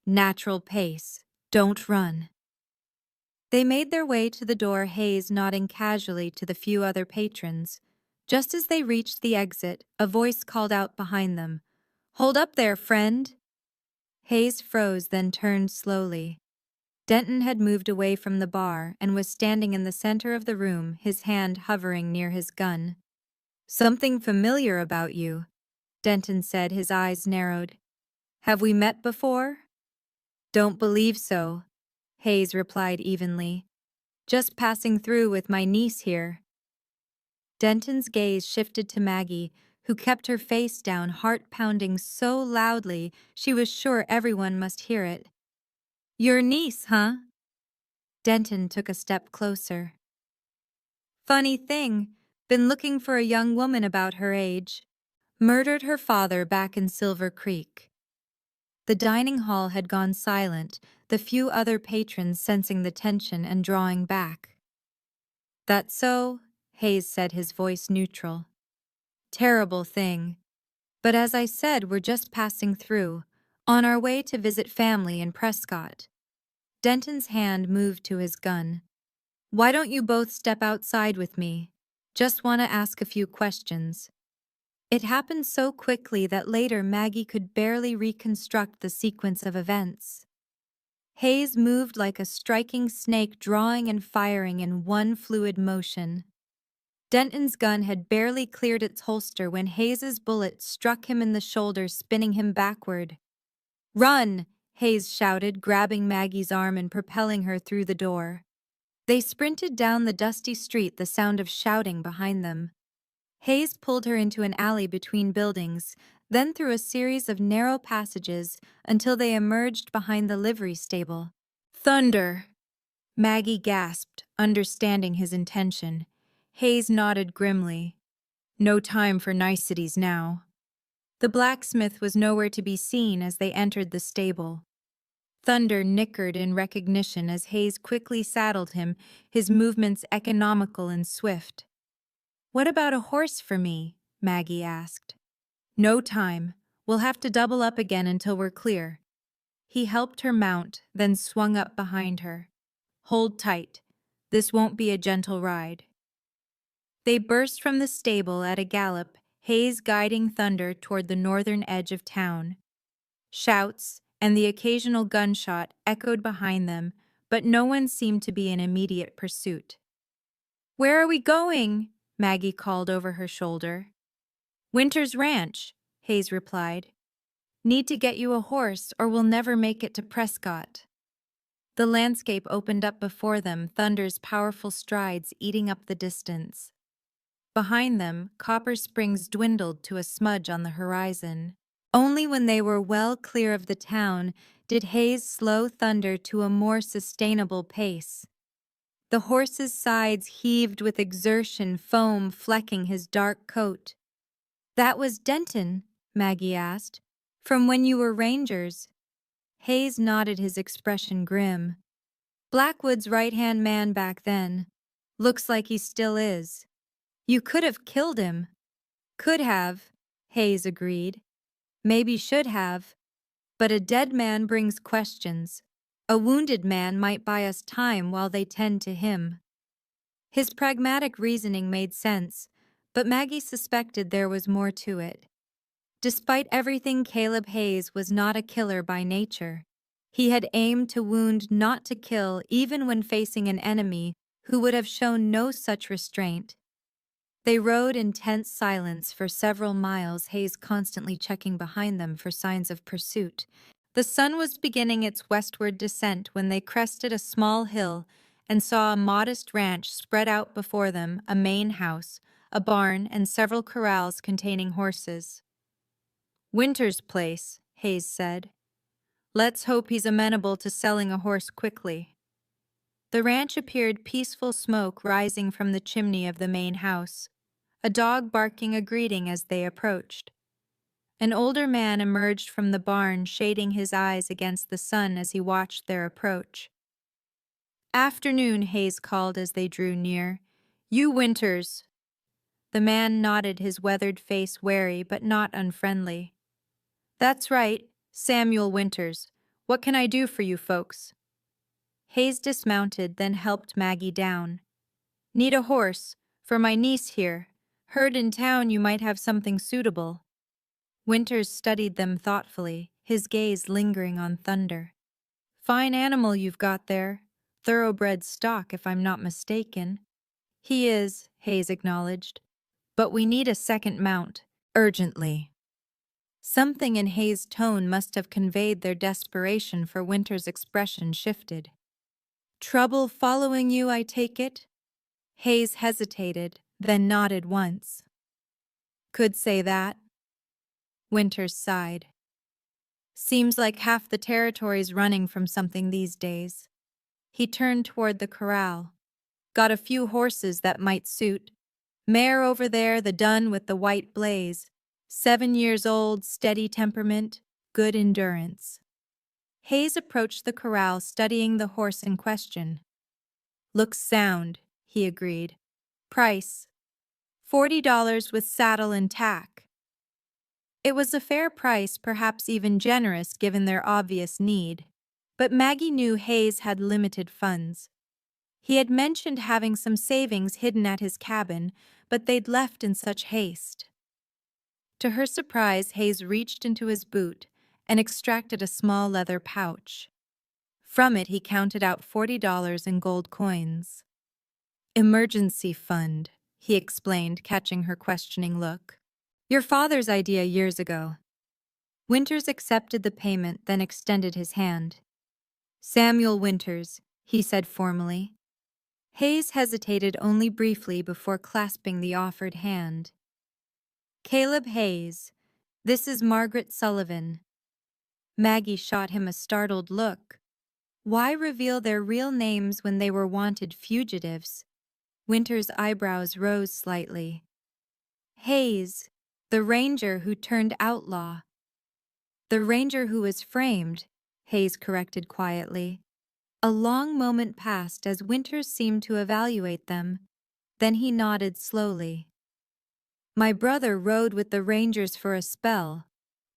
"Natural pace. Don't run." They made their way to the door, Hayes nodding casually to the few other patrons. Just as they reached the exit, a voice called out behind them, "Hold up there, friend!" Hayes froze, then turned slowly. Denton had moved away from the bar and was standing in the center of the room, his hand hovering near his gun. "Something familiar about you," Denton said, his eyes narrowed. "Have we met before?" "Don't believe so," Hayes replied evenly. "Just passing through with my niece here." Denton's gaze shifted to Maggie, who kept her face down, heart pounding so loudly she was sure everyone must hear it. "Your niece, huh?" Denton took a step closer. "Funny thing, been looking for a young woman about her age. Murdered her father back in Silver Creek." The dining hall had gone silent, the few other patrons sensing the tension and drawing back. "That so?" Hayes said, his voice neutral. "Terrible thing. But as I said, we're just passing through, on our way to visit family in Prescott." Denton's hand moved to his gun. "Why don't you both step outside with me? Just want to ask a few questions." It happened so quickly that later Maggie could barely reconstruct the sequence of events. Hayes moved like a striking snake, drawing and firing in one fluid motion. Denton's gun had barely cleared its holster when Hayes's bullet struck him in the shoulder, spinning him backward. "Run!" Hayes shouted, grabbing Maggie's arm and propelling her through the door. They sprinted down the dusty street, the sound of shouting behind them. Hayes pulled her into an alley between buildings, then through a series of narrow passages until they emerged behind the livery stable. "Thunder!" Maggie gasped, understanding his intention. Hayes nodded grimly. "No time for niceties now." The blacksmith was nowhere to be seen as they entered the stable. Thunder nickered in recognition as Hayes quickly saddled him, his movements economical and swift. "What about a horse for me?" Maggie asked. "No time. We'll have to double up again until we're clear." He helped her mount, then swung up behind her. "Hold tight. This won't be a gentle ride." They burst from the stable at a gallop, Hayes guiding Thunder toward the northern edge of town. Shouts and the occasional gunshot echoed behind them, but no one seemed to be in immediate pursuit. "Where are we going?" Maggie called over her shoulder. "Winter's Ranch," Hayes replied. "Need to get you a horse or we'll never make it to Prescott." The landscape opened up before them, Thunder's powerful strides eating up the distance. Behind them, Copper Springs dwindled to a smudge on the horizon. Only when they were well clear of the town did Hayes slow Thunder to a more sustainable pace. The horse's sides heaved with exertion, foam flecking his dark coat. "That was Denton?" Maggie asked. "From when you were rangers?" Hayes nodded, his expression grim. "Blackwood's right-hand man back then. Looks like he still is." "You could have killed him." "Could have," Hayes agreed. "Maybe should have. But a dead man brings questions. A wounded man might buy us time while they tend to him." His pragmatic reasoning made sense, but Maggie suspected there was more to it. Despite everything, Caleb Hayes was not a killer by nature. He had aimed to wound, not to kill, even when facing an enemy who would have shown no such restraint. They rode in tense silence for several miles, Hayes constantly checking behind them for signs of pursuit. The sun was beginning its westward descent when they crested a small hill and saw a modest ranch spread out before them, a main house, a barn, and several corrals containing horses. "Winter's place," Hayes said. "Let's hope he's amenable to selling a horse quickly." The ranch appeared, peaceful smoke rising from the chimney of the main house, a dog barking a greeting as they approached. An older man emerged from the barn, shading his eyes against the sun as he watched their approach. "Afternoon," Hayes called as they drew near. "You Winters." The man nodded, his weathered face wary but not unfriendly. "That's right, Samuel Winters. What can I do for you folks?" Hayes dismounted, then helped Maggie down. "Need a horse, for my niece here. Heard in town you might have something suitable." Winters studied them thoughtfully, his gaze lingering on Thunder. "Fine animal you've got there. Thoroughbred stock, if I'm not mistaken." "He is," Hayes acknowledged. "But we need a second mount, urgently." Something in Hayes' tone must have conveyed their desperation, for Winter's expression shifted. "Trouble following you, I take it?" Hayes hesitated, then nodded once. "Could say that." Winters sighed. "Seems like half the territory's running from something these days." He turned toward the corral. "Got a few horses that might suit. Mare over there, the dun with the white blaze. 7 years old, steady temperament, good endurance." Hayes approached the corral, studying the horse in question. "Looks sound," he agreed. "Price? $40 with saddle and tack." It was a fair price, perhaps even generous given their obvious need. But Maggie knew Hayes had limited funds. He had mentioned having some savings hidden at his cabin, but they'd left in such haste. To her surprise, Hayes reached into his boot and extracted a small leather pouch. From it, he counted out $40 in gold coins. "Emergency fund," he explained, catching her questioning look. "Your father's idea years ago." Winters accepted the payment, then extended his hand. "Samuel Winters," he said formally. Hayes hesitated only briefly before clasping the offered hand. "Caleb Hayes, this is Margaret Sullivan." Maggie shot him a startled look. Why reveal their real names when they were wanted fugitives? Winter's eyebrows rose slightly. "Hayes, the ranger who turned outlaw." "The ranger who was framed," Hayes corrected quietly. A long moment passed as Winters seemed to evaluate them. Then he nodded slowly. "My brother rode with the Rangers for a spell.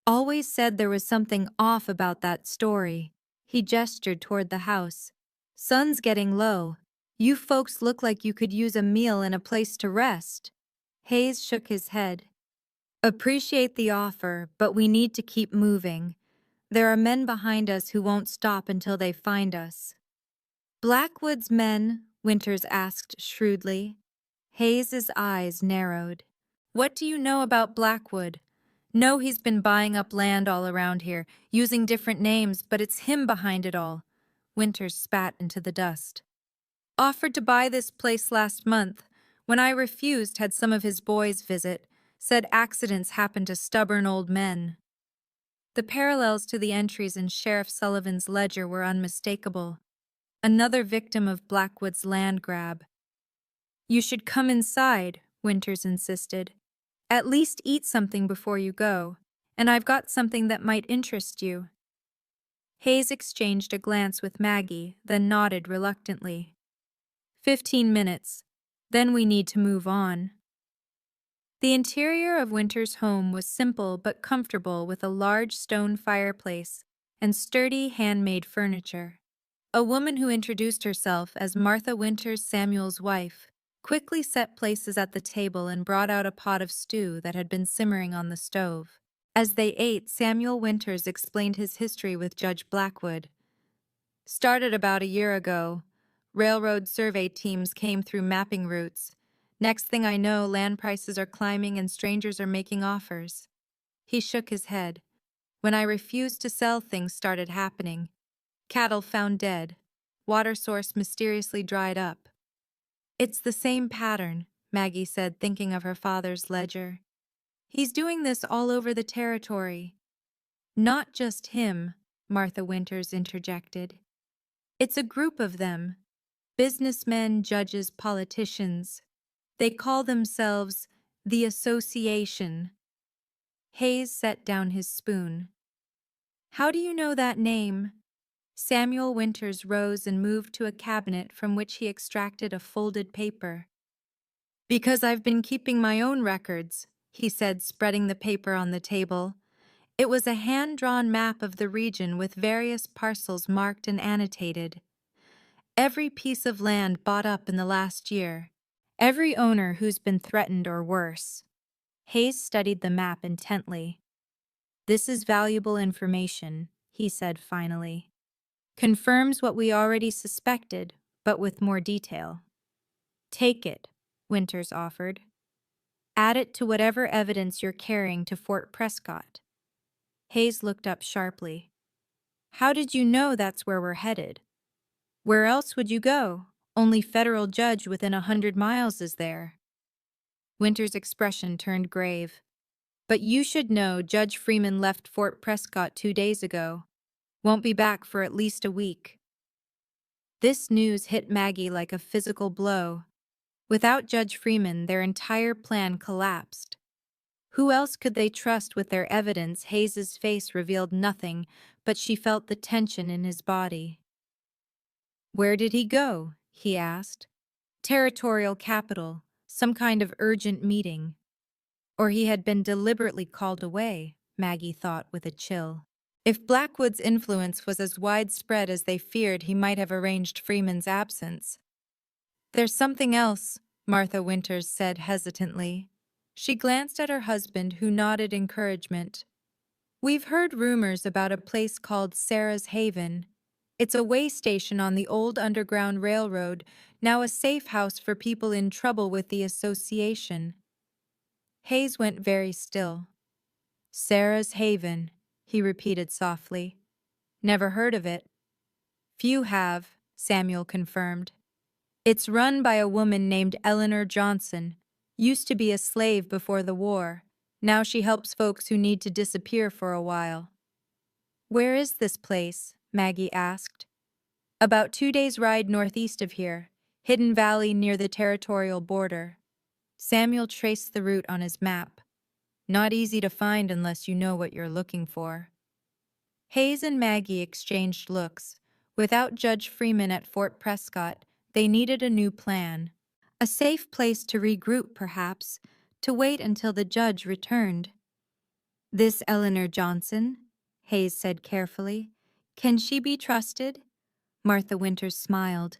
Always said there was something off about that story. He gestured toward the house. Sun's getting low. You folks look like you could use a meal and a place to rest. Hayes shook his head. Appreciate the offer, but we need to keep moving. There are men behind us who won't stop until they find us. Blackwood's men? Winters asked shrewdly. Hayes's eyes narrowed. What do you know about Blackwood? Know he's been buying up land all around here, using different names, but it's him behind it all. Winters spat into the dust. Offered to buy this place last month. When I refused, had some of his boys visit. Said accidents happen to stubborn old men. The parallels to the entries in Sheriff Sullivan's ledger were unmistakable. Another victim of Blackwood's land grab. You should come inside, Winters insisted. At least eat something before you go, and I've got something that might interest you. Hayes exchanged a glance with Maggie, then nodded reluctantly. 15 minutes. Then we need to move on. The interior of Winter's home was simple but comfortable, with a large stone fireplace and sturdy handmade furniture. A woman who introduced herself as Martha Winters, Samuel's wife, quickly set places at the table and brought out a pot of stew that had been simmering on the stove. As they ate, Samuel Winters explained his history with Judge Blackwood. Started about a year ago. Railroad survey teams came through mapping routes. Next thing I know, land prices are climbing and strangers are making offers. He shook his head. When I refused to sell, things started happening. Cattle found dead. Water source mysteriously dried up. It's the same pattern, Maggie said, thinking of her father's ledger. He's doing this all over the territory. Not just him, Martha Winters interjected. It's a group of them. Businessmen, judges, politicians. They call themselves the Association. Hayes set down his spoon. How do you know that name? Samuel Winters rose and moved to a cabinet from which he extracted a folded paper. Because I've been keeping my own records, he said, spreading the paper on the table. It was a hand-drawn map of the region with various parcels marked and annotated. Every piece of land bought up in the last year. Every owner who's been threatened or worse. Hayes studied the map intently. This is valuable information, he said finally. Confirms what we already suspected, but with more detail. Take it, Winters offered. Add it to whatever evidence you're carrying to Fort Prescott. Hayes looked up sharply. How did you know that's where we're headed? Where else would you go? Only federal judge within 100 miles is there. Winter's expression turned grave. But you should know Judge Freeman left Fort Prescott 2 days ago. Won't be back for at least a week. This news hit Maggie like a physical blow. Without Judge Freeman, their entire plan collapsed. Who else could they trust with their evidence? Hayes's face revealed nothing, but she felt the tension in his body. Where did he go? He asked. Territorial capital, some kind of urgent meeting. Or he had been deliberately called away, Maggie thought with a chill. If Blackwood's influence was as widespread as they feared, he might have arranged Freeman's absence. There's something else, Martha Winters said hesitantly. She glanced at her husband, who nodded encouragement. We've heard rumors about a place called Sarah's Haven. It's a way station on the old Underground Railroad, now a safe house for people in trouble with the association. Hayes went very still. Sarah's Haven, he repeated softly. Never heard of it. Few have, Samuel confirmed. It's run by a woman named Eleanor Johnson. Used to be a slave before the war. Now she helps folks who need to disappear for a while. Where is this place? Maggie asked. About 2 days' ride northeast of here, Hidden Valley near the territorial border. Samuel traced the route on his map. Not easy to find unless you know what you're looking for. Hayes and Maggie exchanged looks. Without Judge Freeman at Fort Prescott, they needed a new plan. A safe place to regroup, perhaps, to wait until the judge returned. This Eleanor Johnson, Hayes said carefully. Can she be trusted? Martha Winters smiled.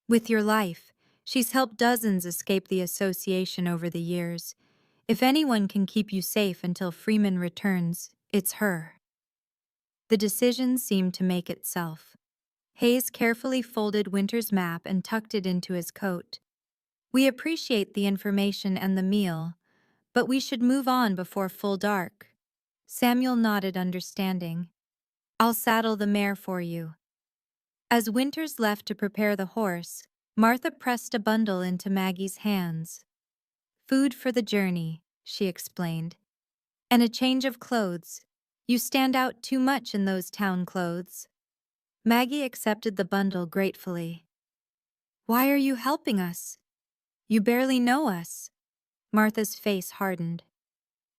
With your life, she's helped dozens escape the association over the years. If anyone can keep you safe until Freeman returns, it's her. The decision seemed to make itself. Hayes carefully folded Winter's map and tucked it into his coat. We appreciate the information and the meal, but we should move on before full dark. Samuel nodded understanding. I'll saddle the mare for you. As Winters left to prepare the horse, Martha pressed a bundle into Maggie's hands. Food for the journey, she explained. And a change of clothes. You stand out too much in those town clothes. Maggie accepted the bundle gratefully. Why are you helping us? You barely know us. Martha's face hardened.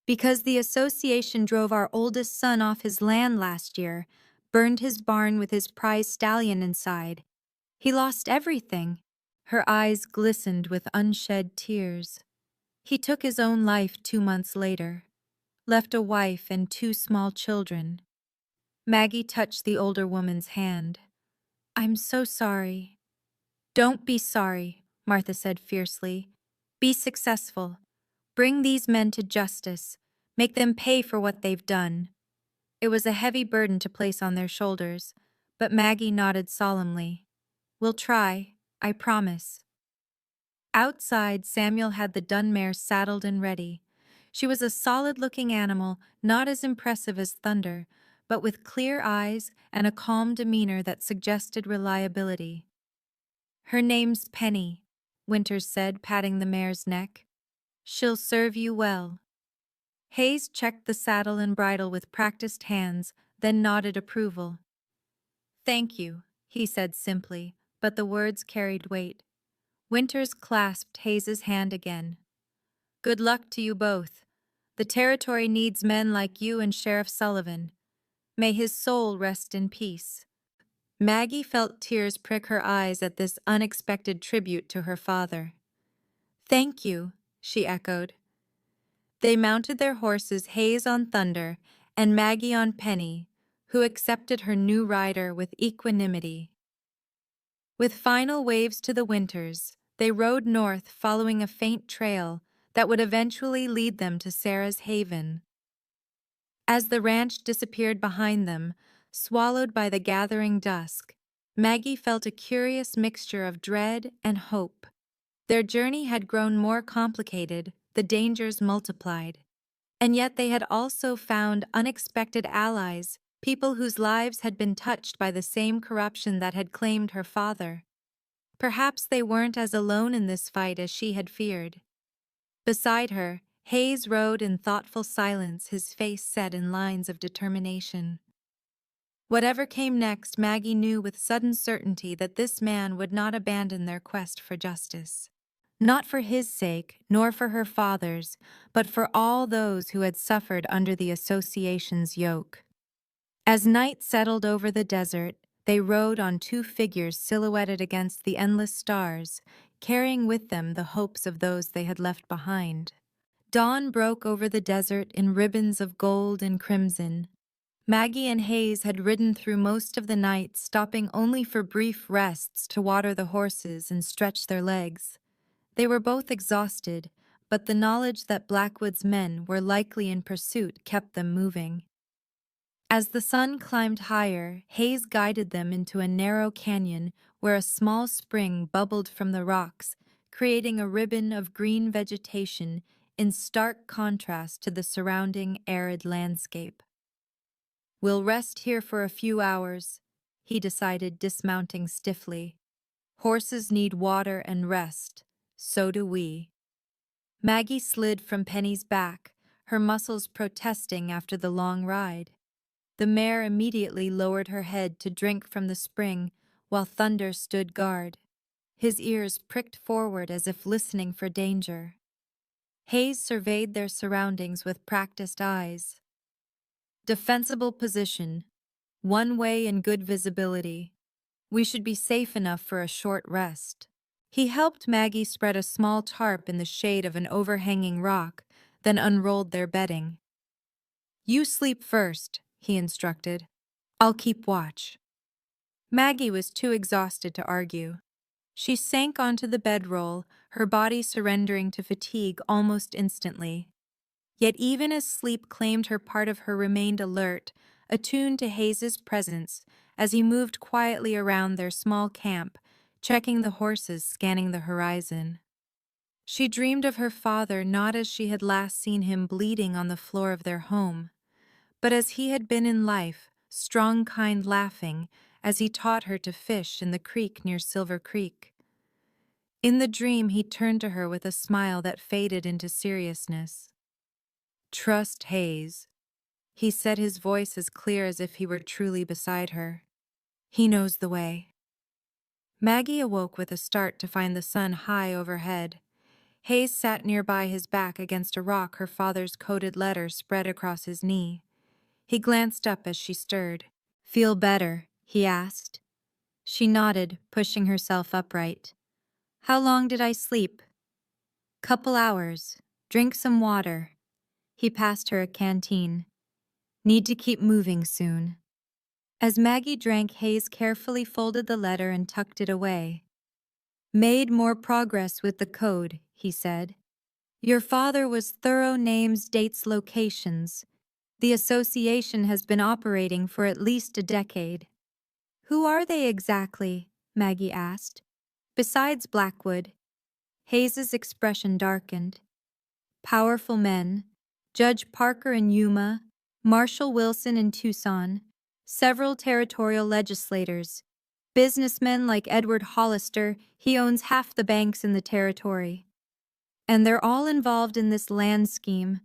Because the association drove our oldest son off his land last year, burned his barn with his prize stallion inside. He lost everything. Her eyes glistened with unshed tears. He took his own life 2 months later, left a wife and 2 small children. Maggie touched the older woman's hand. I'm so sorry. Don't be sorry, Martha said fiercely. Be successful. Bring these men to justice. Make them pay for what they've done. It was a heavy burden to place on their shoulders, but Maggie nodded solemnly. We'll try, I promise. Outside, Samuel had the dun mare saddled and ready. She was a solid-looking animal, not as impressive as Thunder, but with clear eyes and a calm demeanor that suggested reliability. Her name's Penny, Winters said, patting the mare's neck. She'll serve you well. Hayes checked the saddle and bridle with practiced hands, then nodded approval. Thank you, he said simply, but the words carried weight. Winters clasped Hayes's hand again. Good luck to you both. The territory needs men like you and Sheriff Sullivan. May his soul rest in peace. Maggie felt tears prick her eyes at this unexpected tribute to her father. Thank you, she echoed. They mounted their horses, Hayes on Thunder and Maggie on Penny, who accepted her new rider with equanimity. With final waves to the Winters, they rode north following a faint trail that would eventually lead them to Sarah's Haven. As the ranch disappeared behind them, swallowed by the gathering dusk, Maggie felt a curious mixture of dread and hope. Their journey had grown more complicated, the dangers multiplied. And yet they had also found unexpected allies, people whose lives had been touched by the same corruption that had claimed her father. Perhaps they weren't as alone in this fight as she had feared. Beside her, Hayes rode in thoughtful silence, his face set in lines of determination. Whatever came next, Maggie knew with sudden certainty that this man would not abandon their quest for justice. Not for his sake, nor for her father's, but for all those who had suffered under the association's yoke. As night settled over the desert, they rode on 2 figures silhouetted against the endless stars, carrying with them the hopes of those they had left behind. Dawn broke over the desert in ribbons of gold and crimson. Maggie and Hayes had ridden through most of the night, stopping only for brief rests to water the horses and stretch their legs. They were both exhausted, but the knowledge that Blackwood's men were likely in pursuit kept them moving. As the sun climbed higher, Hayes guided them into a narrow canyon where a small spring bubbled from the rocks, creating a ribbon of green vegetation in stark contrast to the surrounding arid landscape. We'll rest here for a few hours, he decided, dismounting stiffly. Horses need water and rest. So do we. Maggie slid from Penny's back, her muscles protesting after the long ride. The mare immediately lowered her head to drink from the spring, while Thunder stood guard. His ears pricked forward as if listening for danger. Hayes surveyed their surroundings with practiced eyes. Defensible position, one way and good visibility. We should be safe enough for a short rest. He helped Maggie spread a small tarp in the shade of an overhanging rock, then unrolled their bedding. You sleep first, he instructed. I'll keep watch. Maggie was too exhausted to argue. She sank onto the bedroll, her body surrendering to fatigue almost instantly. Yet even as sleep claimed her, part of her remained alert, attuned to Hayes's presence as he moved quietly around their small camp, checking the horses, scanning the horizon. She dreamed of her father not as she had last seen him bleeding on the floor of their home, but as he had been in life, strong, kind, laughing, as he taught her to fish in the creek near Silver Creek. In the dream, he turned to her with a smile that faded into seriousness. Trust Hayes, he said, his voice as clear as if he were truly beside her. He knows the way. Maggie awoke with a start to find the sun high overhead. Hayes sat nearby, his back against a rock, her father's coded letter spread across his knee. He glanced up as she stirred. Feel better? He asked. She nodded, pushing herself upright. How long did I sleep? Couple hours. Drink some water. He passed her a canteen. Need to keep moving soon. As Maggie drank, Hayes carefully folded the letter and tucked it away. Made more progress with the code, he said. Your father was thorough, names, dates, locations. The association has been operating for at least a decade. Who are they exactly? Maggie asked. Besides Blackwood. Hayes's expression darkened. Powerful men. Judge Parker in Yuma, Marshall Wilson in Tucson, several territorial legislators, businessmen like Edward Hollister, he owns half the banks in the territory. And they're all involved in this land scheme.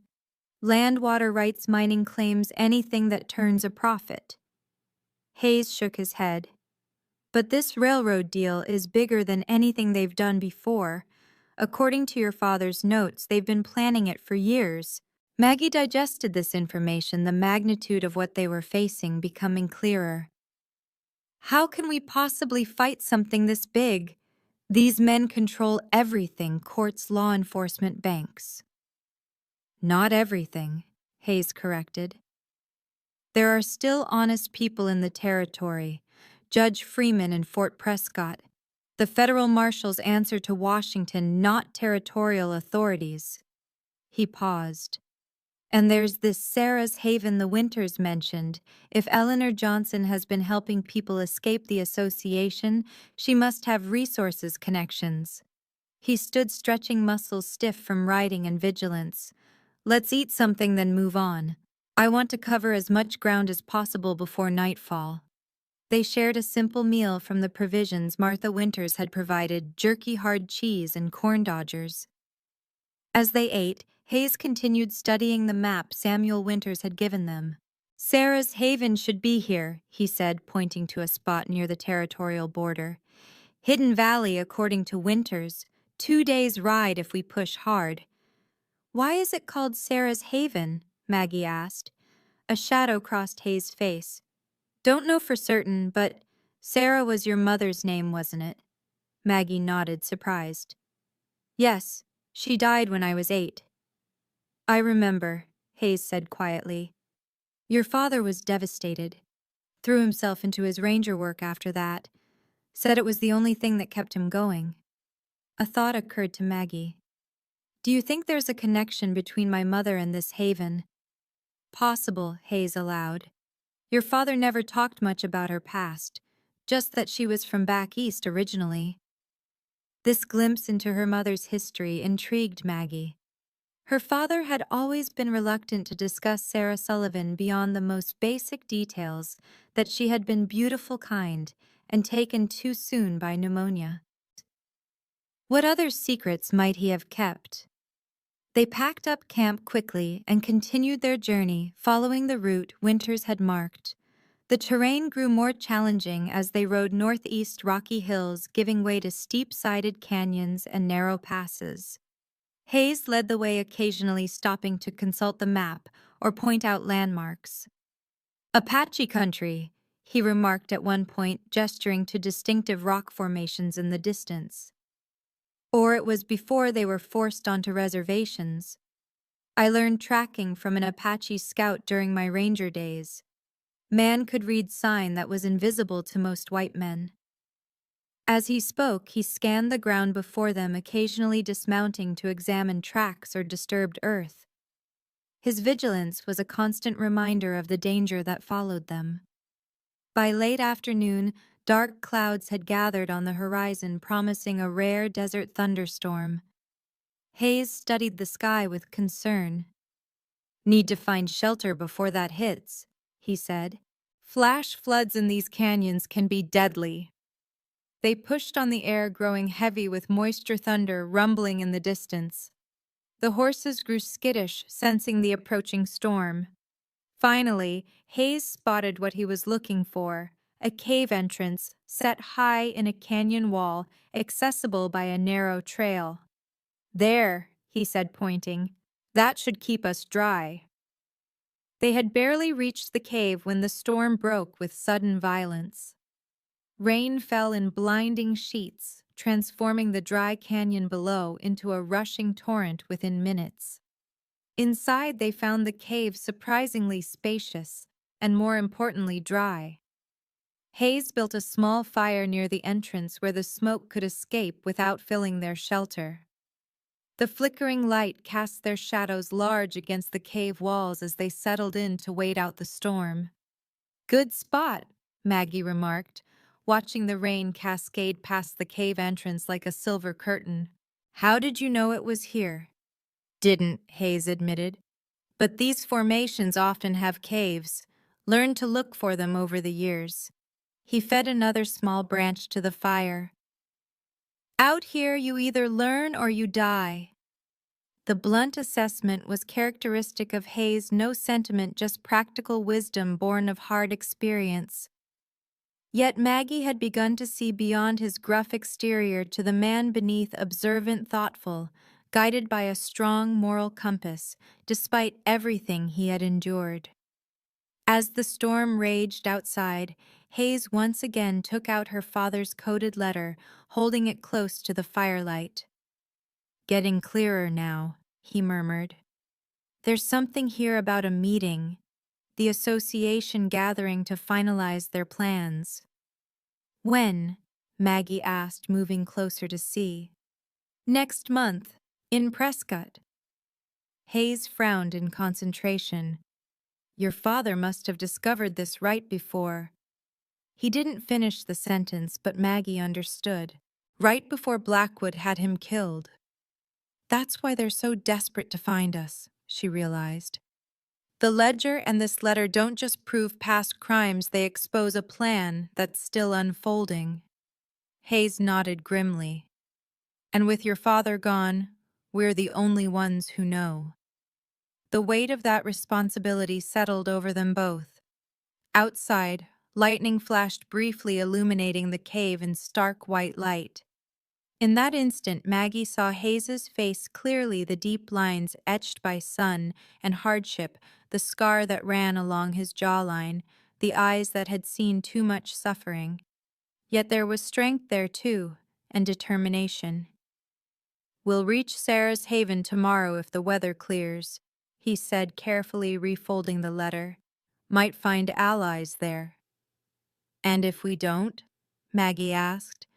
Land, water rights, mining claims, anything that turns a profit. Hayes shook his head. But this railroad deal is bigger than anything they've done before. According to your father's notes, they've been planning it for years. Maggie digested this information, the magnitude of what they were facing becoming clearer. How can we possibly fight something this big? These men control everything: courts, law enforcement, banks. Not everything, Hayes corrected. There are still honest people in the territory. Judge Freeman in Fort Prescott. The federal marshals answer to Washington, not territorial authorities. He paused. And there's this Sarah's Haven the Winters mentioned. If Eleanor Johnson has been helping people escape the association, she must have resources connections. He stood, stretching muscles stiff from riding and vigilance. Let's eat something, then move on. I want to cover as much ground as possible before nightfall. They shared a simple meal from the provisions Martha Winters had provided: jerky, hard cheese, and corn dodgers. As they ate, Hayes continued studying the map Samuel Winters had given them. Sarah's Haven should be here, he said, pointing to a spot near the territorial border. Hidden Valley, according to Winters. 2 days' ride if we push hard. Why is it called Sarah's Haven? Maggie asked. A shadow crossed Hayes' face. Don't know for certain, but Sarah was your mother's name, wasn't it? Maggie nodded, surprised. Yes, she died when I was 8. I remember, Hayes said quietly. Your father was devastated. Threw himself into his ranger work after that. Said it was the only thing that kept him going. A thought occurred to Maggie. Do you think there's a connection between my mother and this haven? Possible, Hayes allowed. Your father never talked much about her past, just that she was from back east originally. This glimpse into her mother's history intrigued Maggie. Her father had always been reluctant to discuss Sarah Sullivan beyond the most basic details: that she had been beautiful, kind, and taken too soon by pneumonia. What other secrets might he have kept? They packed up camp quickly and continued their journey, following the route Winters had marked. The terrain grew more challenging as they rode northeast, rocky hills giving way to steep-sided canyons and narrow passes. Hayes led the way, occasionally stopping to consult the map or point out landmarks. Apache country, he remarked at one point, gesturing to distinctive rock formations in the distance. Or it was before they were forced onto reservations. I learned tracking from an Apache scout during my ranger days. Man could read sign that was invisible to most white men. As he spoke, he scanned the ground before them, occasionally dismounting to examine tracks or disturbed earth. His vigilance was a constant reminder of the danger that followed them. By late afternoon, dark clouds had gathered on the horizon, promising a rare desert thunderstorm. Hayes studied the sky with concern. "Need to find shelter before that hits," he said. "Flash floods in these canyons can be deadly." They pushed on the air, growing heavy with moisture, thunder rumbling in the distance. The horses grew skittish, sensing the approaching storm. Finally, Hayes spotted what he was looking for, a cave entrance set high in a canyon wall, accessible by a narrow trail. "There," he said, pointing. "That should keep us dry." They had barely reached the cave when the storm broke with sudden violence. Rain fell in blinding sheets, transforming the dry canyon below into a rushing torrent within minutes. Inside, they found the cave surprisingly spacious, and more importantly, dry. Hayes built a small fire near the entrance where the smoke could escape without filling their shelter. The flickering light cast their shadows large against the cave walls as they settled in to wait out the storm. "Good spot," Maggie remarked, watching the rain cascade past the cave entrance like a silver curtain. "How did you know it was here?" "Didn't," Hayes admitted. "But these formations often have caves. Learned to look for them over the years." He fed another small branch to the fire. "Out here you either learn or you die." The blunt assessment was characteristic of Hayes, no sentiment, just practical wisdom born of hard experience. Yet Maggie had begun to see beyond his gruff exterior to the man beneath, observant, thoughtful, guided by a strong moral compass, despite everything he had endured. As the storm raged outside, Hayes once again took out her father's coded letter, holding it close to the firelight. "Getting clearer now," he murmured. "There's something here about a meeting, the association gathering to finalize their plans." "When?" Maggie asked, moving closer to see. "Next month, in Prescott." Hayes frowned in concentration. "Your father must have discovered this right before." He didn't finish the sentence, but Maggie understood. "Right before Blackwood had him killed." "That's why they're so desperate to find us," she realized. "The ledger and this letter don't just prove past crimes, they expose a plan that's still unfolding." Hayes nodded grimly. "And with your father gone, we're the only ones who know." The weight of that responsibility settled over them both. Outside, lightning flashed briefly, illuminating the cave in stark white light. In that instant, Maggie saw Hayes's face clearly, the deep lines etched by sun and hardship, the scar that ran along his jawline, the eyes that had seen too much suffering. Yet there was strength there too, and determination. "We'll reach Sarah's Haven tomorrow if the weather clears," he said, carefully refolding the letter. "Might find allies there." "And if we don't?" Maggie asked.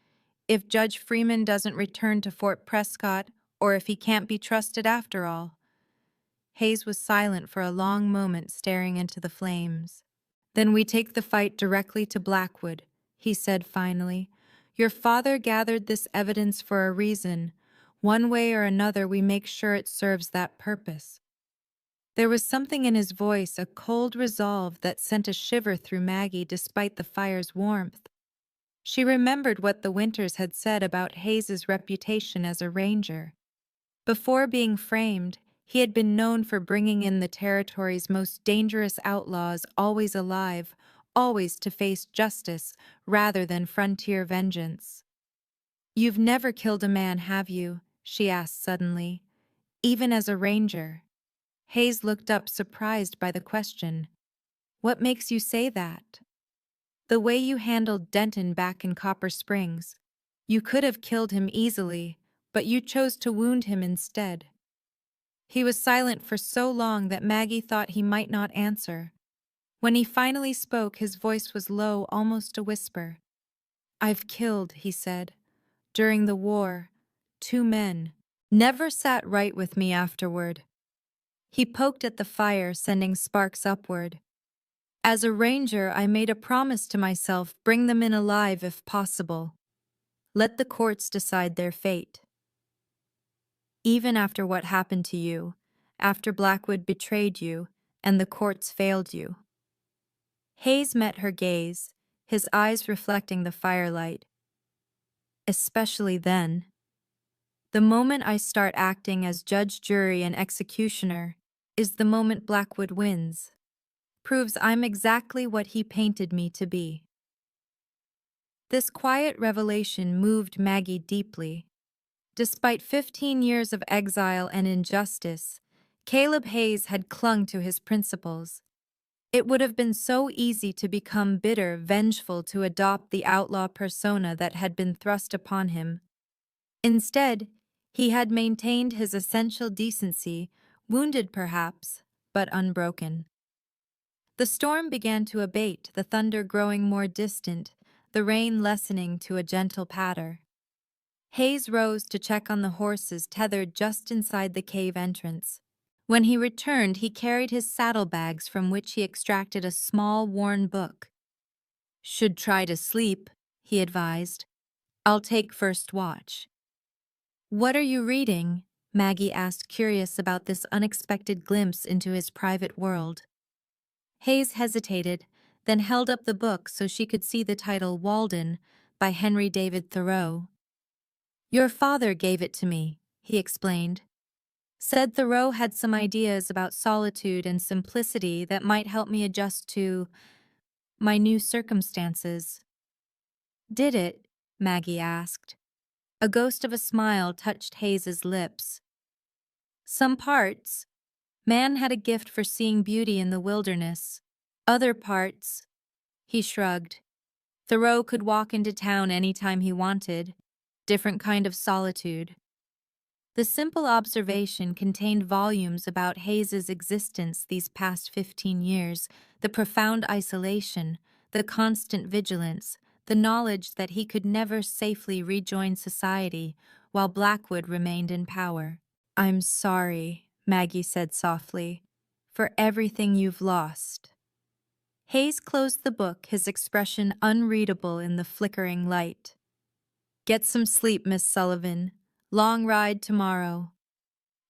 "If Judge Freeman doesn't return to Fort Prescott, or if he can't be trusted after all?" Hayes was silent for a long moment, staring into the flames. "Then we take the fight directly to Blackwood," he said finally. "Your father gathered this evidence for a reason. One way or another, we make sure it serves that purpose." There was something in his voice, a cold resolve that sent a shiver through Maggie despite the fire's warmth. She remembered what the Winters had said about Hayes's reputation as a ranger. Before being framed, he had been known for bringing in the territory's most dangerous outlaws, always alive, always to face justice rather than frontier vengeance. "You've never killed a man, have you?" she asked suddenly. "Even as a ranger?" Hayes looked up, surprised by the question. "What makes you say that?" "The way you handled Denton back in Copper Springs. You could have killed him easily, but you chose to wound him instead." He was silent for so long that Maggie thought he might not answer. When he finally spoke, his voice was low, almost a whisper. "I've killed," he said, "during the war, 2 men. Never sat right with me afterward." He poked at the fire, sending sparks upward. "As a ranger, I made a promise to myself, bring them in alive if possible. Let the courts decide their fate. Even after what happened to you, after Blackwood betrayed you, and the courts failed you." Hayes met her gaze, his eyes reflecting the firelight. "Especially then. The moment I start acting as judge, jury, and executioner is the moment Blackwood wins. Proves I'm exactly what he painted me to be." This quiet revelation moved Maggie deeply. Despite 15 years of exile and injustice, Caleb Hayes had clung to his principles. It would have been so easy to become bitter, vengeful, to adopt the outlaw persona that had been thrust upon him. Instead, he had maintained his essential decency, wounded perhaps, but unbroken. The storm began to abate, the thunder growing more distant, the rain lessening to a gentle patter. Hayes rose to check on the horses tethered just inside the cave entrance. When he returned, he carried his saddlebags from which he extracted a small, worn book. "Should try to sleep," he advised. "I'll take first watch." "What are you reading?" Maggie asked, curious about this unexpected glimpse into his private world. Hayes hesitated, then held up the book so she could see the title Walden by Henry David Thoreau. "Your father gave it to me," he explained. "Said Thoreau had some ideas about solitude and simplicity that might help me adjust to my new circumstances." "Did it?" Maggie asked. A ghost of a smile touched Hayes's lips. "Some parts. Man had a gift for seeing beauty in the wilderness. Other parts," he shrugged. "Thoreau could walk into town any time he wanted. Different kind of solitude." The simple observation contained volumes about Hayes's existence these past 15 years, the profound isolation, the constant vigilance, the knowledge that he could never safely rejoin society while Blackwood remained in power. "I'm sorry," Maggie said softly, "for everything you've lost." Hayes closed the book, his expression unreadable in the flickering light. "Get some sleep, Miss Sullivan. Long ride tomorrow."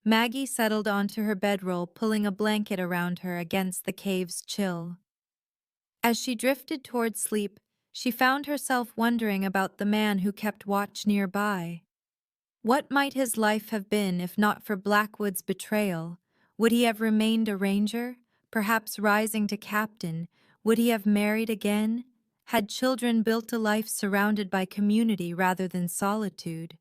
Maggie settled onto her bedroll, pulling a blanket around her against the cave's chill. As she drifted toward sleep, she found herself wondering about the man who kept watch nearby. What might his life have been if not for Blackwood's betrayal? Would he have remained a ranger, perhaps rising to captain? Would he have married again? Had children, built a life surrounded by community rather than solitude?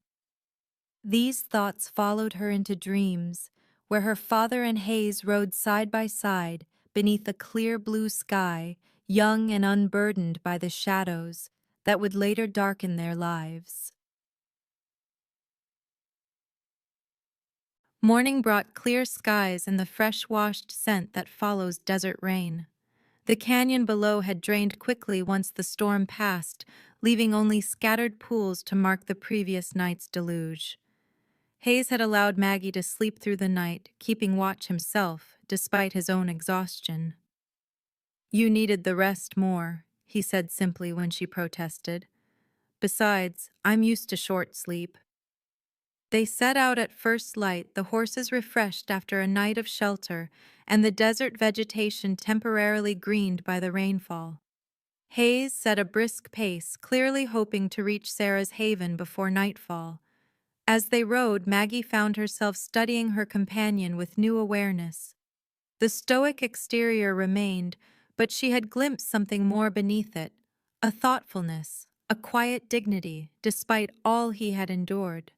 These thoughts followed her into dreams, where her father and Hayes rode side by side beneath a clear blue sky, young and unburdened by the shadows that would later darken their lives. Morning brought clear skies and the fresh-washed scent that follows desert rain. The canyon below had drained quickly once the storm passed, leaving only scattered pools to mark the previous night's deluge. Hayes had allowed Maggie to sleep through the night, keeping watch himself, despite his own exhaustion. "You needed the rest more," he said simply when she protested. "Besides, I'm used to short sleep." They set out at first light, the horses refreshed after a night of shelter, and the desert vegetation temporarily greened by the rainfall. Hayes set a brisk pace, clearly hoping to reach Sarah's haven before nightfall. As they rode, Maggie found herself studying her companion with new awareness. The stoic exterior remained, but she had glimpsed something more beneath it, a thoughtfulness, a quiet dignity, despite all he had endured.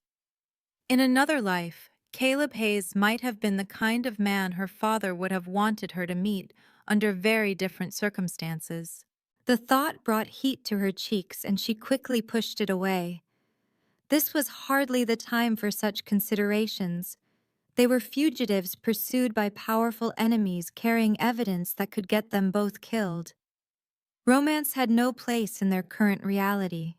In another life, Caleb Hayes might have been the kind of man her father would have wanted her to meet under very different circumstances. The thought brought heat to her cheeks, and she quickly pushed it away. This was hardly the time for such considerations. They were fugitives pursued by powerful enemies carrying evidence that could get them both killed. Romance had no place in their current reality,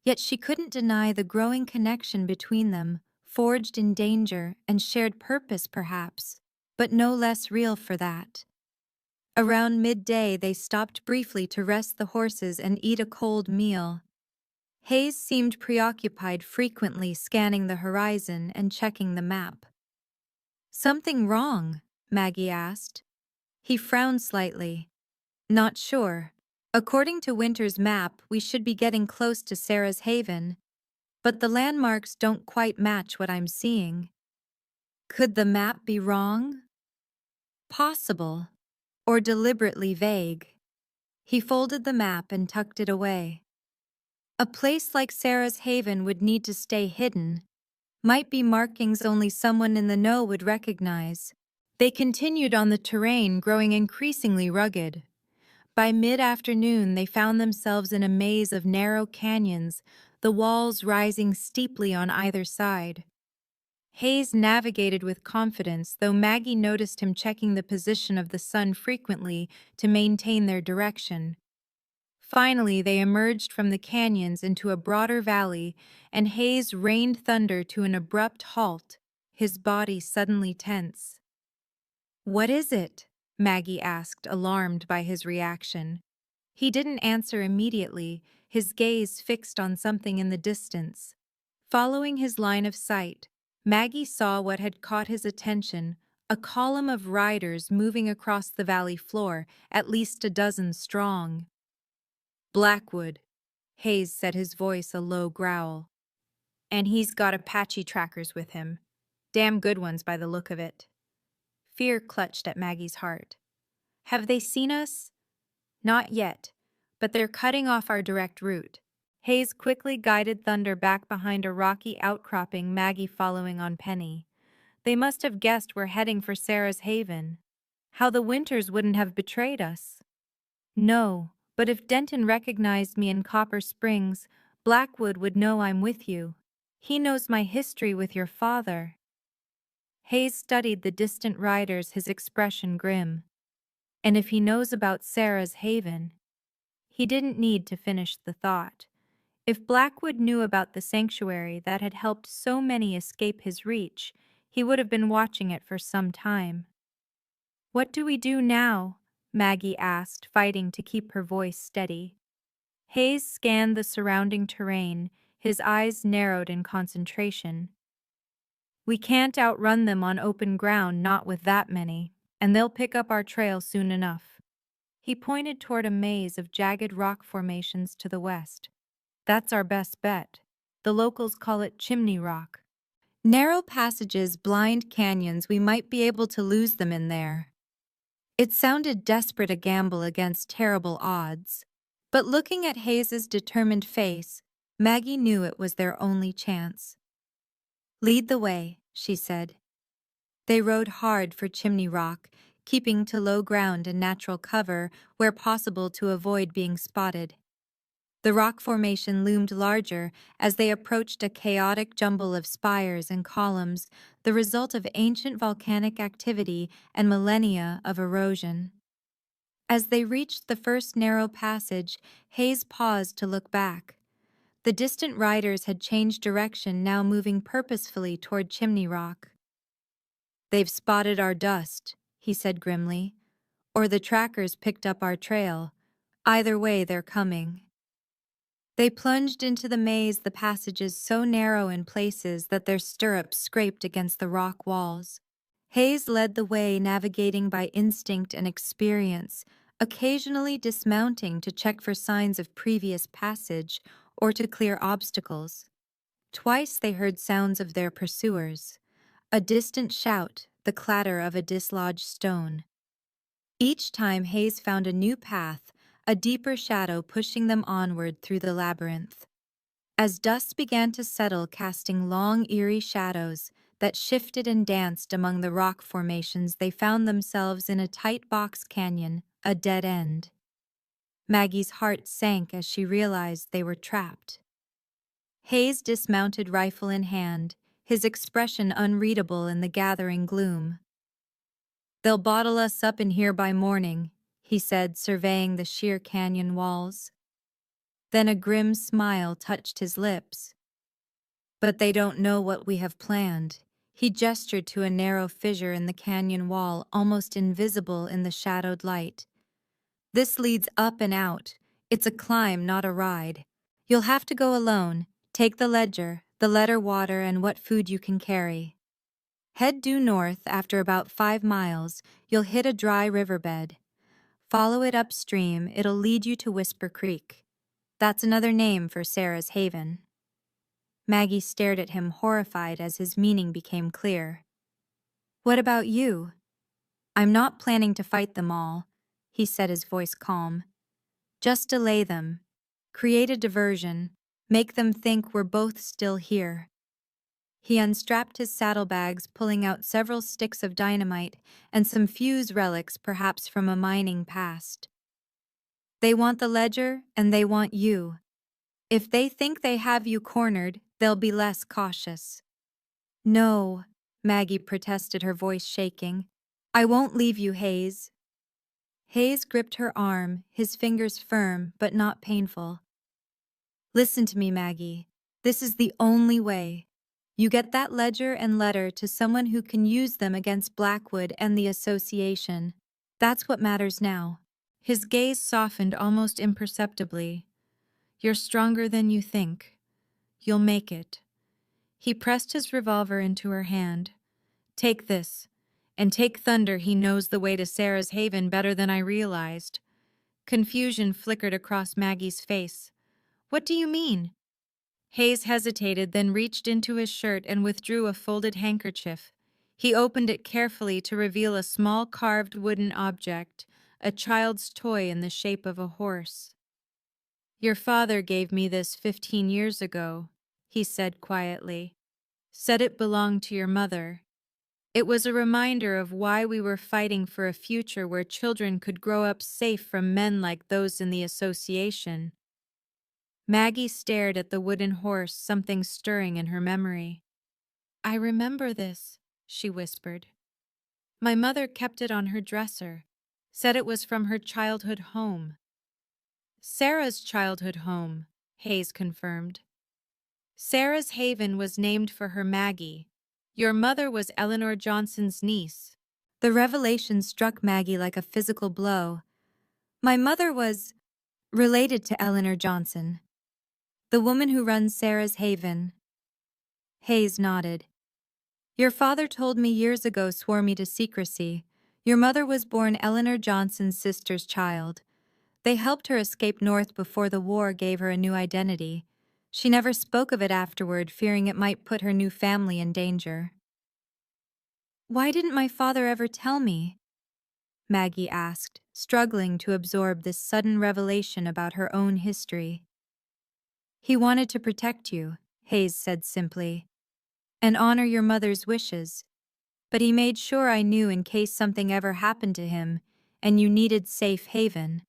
yet she couldn't deny the growing connection between them, forged in danger and shared purpose perhaps, but no less real for that. Around midday they stopped briefly to rest the horses and eat a cold meal. Hayes seemed preoccupied, frequently scanning the horizon and checking the map. "Something wrong?" Maggie asked. He frowned slightly. "Not sure. According to Winter's map, we should be getting close to Sarah's Haven, but the landmarks don't quite match what I'm seeing." "Could the map be wrong?" "Possible. Or deliberately vague." He folded the map and tucked it away. "A place like Sarah's Haven would need to stay hidden. Might be markings only someone in the know would recognize." They continued on the terrain, growing increasingly rugged. By mid-afternoon, they found themselves in a maze of narrow canyons, the walls rising steeply on either side. Hayes navigated with confidence, though Maggie noticed him checking the position of the sun frequently to maintain their direction. Finally, they emerged from the canyons into a broader valley, and Hayes rained thunder to an abrupt halt, his body suddenly tense. "What is it?" Maggie asked, alarmed by his reaction. He didn't answer immediately, his gaze fixed on something in the distance. Following his line of sight, Maggie saw what had caught his attention, a column of riders moving across the valley floor, at least a dozen strong. "Blackwood," Hayes said, his voice a low growl. "And he's got Apache trackers with him. Damn good ones by the look of it." Fear clutched at Maggie's heart. "Have they seen us?" "Not yet, but they're cutting off our direct route." Hayes quickly guided Thunder back behind a rocky outcropping, Maggie following on Penny. "They must have guessed we're heading for Sarah's Haven. How the Winters wouldn't have betrayed us." "No, but if Denton recognized me in Copper Springs, Blackwood would know I'm with you. He knows my history with your father." Hayes studied the distant riders, his expression grim. "And if he knows about Sarah's Haven—" He didn't need to finish the thought. If Blackwood knew about the sanctuary that had helped so many escape his reach, he would have been watching it for some time. "What do we do now?" Maggie asked, fighting to keep her voice steady. Hayes scanned the surrounding terrain, his eyes narrowed in concentration. "We can't outrun them on open ground, not with that many, and they'll pick up our trail soon enough." He pointed toward a maze of jagged rock formations to the west. "That's our best bet. The locals call it Chimney Rock. Narrow passages, blind canyons, we might be able to lose them in there." It sounded desperate, a gamble against terrible odds. But looking at Hayes's determined face, Maggie knew it was their only chance. "Lead the way," she said. They rode hard for Chimney Rock, keeping to low ground and natural cover where possible to avoid being spotted. The rock formation loomed larger as they approached, a chaotic jumble of spires and columns, the result of ancient volcanic activity and millennia of erosion. As they reached the first narrow passage, Hayes paused to look back. The distant riders had changed direction, now moving purposefully toward Chimney Rock. "They've spotted our dust," he said grimly. "Or the trackers picked up our trail. Either way, they're coming." They plunged into the maze, the passages so narrow in places that their stirrups scraped against the rock walls. Hayes led the way, navigating by instinct and experience, occasionally dismounting to check for signs of previous passage or to clear obstacles. Twice they heard sounds of their pursuers, a distant shout, the clatter of a dislodged stone. Each time Hayes found a new path, a deeper shadow pushing them onward through the labyrinth. As dusk began to settle, casting long, eerie shadows that shifted and danced among the rock formations, they found themselves in a tight box canyon, a dead end. Maggie's heart sank as she realized they were trapped. Hayes dismounted, rifle in hand, his expression unreadable in the gathering gloom. "They'll bottle us up in here by morning," he said, surveying the sheer canyon walls. Then a grim smile touched his lips. "But they don't know what we have planned." He gestured to a narrow fissure in the canyon wall, almost invisible in the shadowed light. "This leads up and out. It's a climb, not a ride. You'll have to go alone. Take the ledger, the letter water, and what food you can carry. Head due north. After about 5 miles, you'll hit a dry riverbed. Follow it upstream, it'll lead you to Whisper Creek. That's another name for Sarah's Haven." Maggie stared at him, horrified as his meaning became clear. "What about you?" "I'm not planning to fight them all," he said, his voice calm. "Just delay them. Create a diversion. Make them think we're both still here." He unstrapped his saddlebags, pulling out several sticks of dynamite and some fuse relics, perhaps from a mining past. "They want the ledger, and they want you. If they think they have you cornered, they'll be less cautious." "No," Maggie protested, her voice shaking. "I won't leave you, Hayes." Hayes gripped her arm, his fingers firm but not painful. "Listen to me, Maggie. This is the only way. You get that ledger and letter to someone who can use them against Blackwood and the association. That's what matters now." His gaze softened almost imperceptibly. "You're stronger than you think. You'll make it." He pressed his revolver into her hand. "Take this, and take Thunder. He knows the way to Sarah's Haven better than I realized." Confusion flickered across Maggie's face. "What do you mean?" Hayes hesitated, then reached into his shirt and withdrew a folded handkerchief. He opened it carefully to reveal a small carved wooden object, a child's toy in the shape of a horse. "Your father gave me this 15 years ago," he said quietly. "Said it belonged to your mother. It was a reminder of why we were fighting for a future where children could grow up safe from men like those in the association." Maggie stared at the wooden horse, something stirring in her memory. "I remember this," she whispered. "My mother kept it on her dresser, said it was from her childhood home." "Sarah's childhood home," Hayes confirmed. "Sarah's Haven was named for her Maggie. Your mother was Eleanor Johnson's niece." The revelation struck Maggie like a physical blow. "My mother was related to Eleanor Johnson, the woman who runs Sarah's Haven." Hayes nodded. "Your father told me years ago, swore me to secrecy. Your mother was born Eleanor Johnson's sister's child. They helped her escape north before the war gave her a new identity. She never spoke of it afterward, fearing it might put her new family in danger." "Why didn't my father ever tell me?" Maggie asked, struggling to absorb this sudden revelation about her own history. "He wanted to protect you," Hayes said simply, "and honor your mother's wishes. But he made sure I knew in case something ever happened to him and you needed safe haven."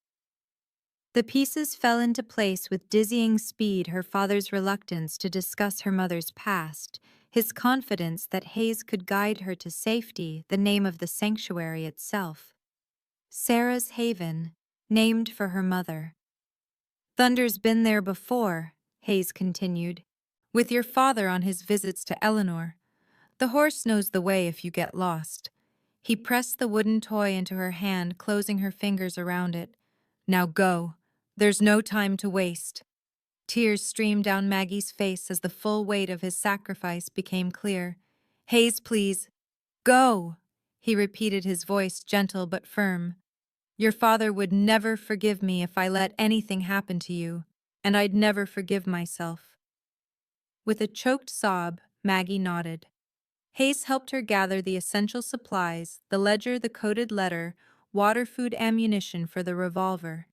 The pieces fell into place with dizzying speed: her father's reluctance to discuss her mother's past, his confidence that Hayes could guide her to safety, the name of the sanctuary itself. Sarah's Haven, named for her mother. "Thunder's been there before," Hayes continued, "with your father on his visits to Eleanor. The horse knows the way if you get lost." He pressed the wooden toy into her hand, closing her fingers around it. "Now go. There's no time to waste." Tears streamed down Maggie's face as the full weight of his sacrifice became clear. "Hayes, please. Go," he repeated, his voice gentle but firm. "Your father would never forgive me if I let anything happen to you, and I'd never forgive myself." With a choked sob, Maggie nodded. Hayes helped her gather the essential supplies: the ledger, the coded letter, water, food, ammunition for the revolver.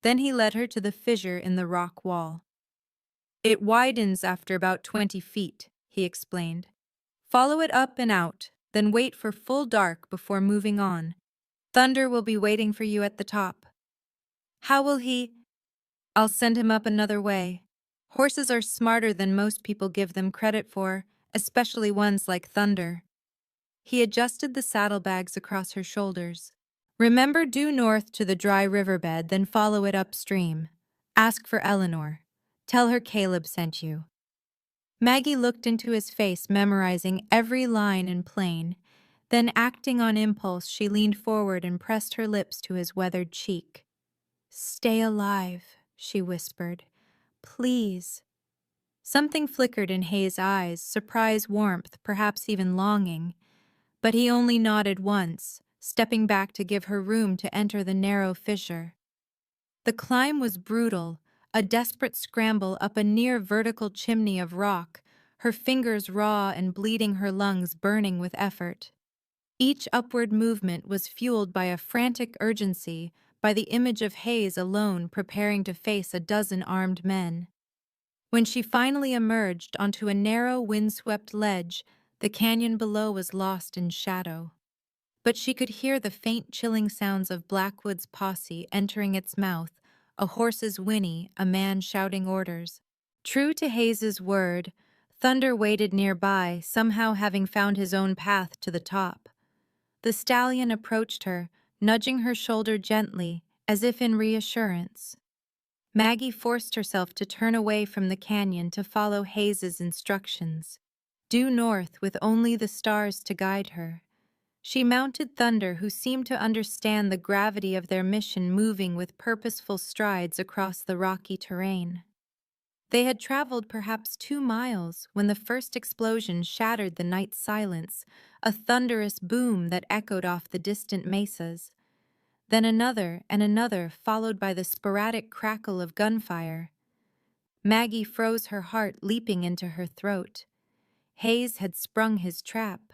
Then he led her to the fissure in the rock wall. "It widens after about 20 feet, he explained. "Follow it up and out, then wait for full dark before moving on. Thunder will be waiting for you at the top." "How will he—" "I'll send him up another way. Horses are smarter than most people give them credit for, especially ones like thunder. He adjusted the saddlebags across her shoulders. Remember, due north to the dry riverbed, then follow it upstream. Ask for Eleanor. Tell her Caleb sent you. Maggie looked into his face, memorizing every line in plain. Then, acting on impulse, she leaned forward and pressed her lips to his weathered cheek. "Stay alive," she whispered. "Please." Something flickered in Hayes' eyes, surprise, warmth, perhaps even longing. But he only nodded once, stepping back to give her room to enter the narrow fissure. The climb was brutal, a desperate scramble up a near vertical chimney of rock, her fingers raw and bleeding, her lungs burning with effort. Each upward movement was fueled by a frantic urgency, by the image of Hayes alone preparing to face a dozen armed men. When she finally emerged onto a narrow, windswept ledge, the canyon below was lost in shadow. But she could hear the faint, chilling sounds of Blackwood's posse entering its mouth, a horse's whinny, a man shouting orders. True to Hayes's word, Thunder waited nearby, somehow having found his own path to the top. The stallion approached her, nudging her shoulder gently, as if in reassurance. Maggie forced herself to turn away from the canyon to follow Hayes's instructions. Due north with only the stars to guide her. She mounted Thunder, who seemed to understand the gravity of their mission, moving with purposeful strides across the rocky terrain. They had traveled perhaps 2 miles when the first explosion shattered the night silence, a thunderous boom that echoed off the distant mesas. Then another and another, followed by the sporadic crackle of gunfire. Maggie froze, her heart leaping into her throat. Hayes had sprung his trap.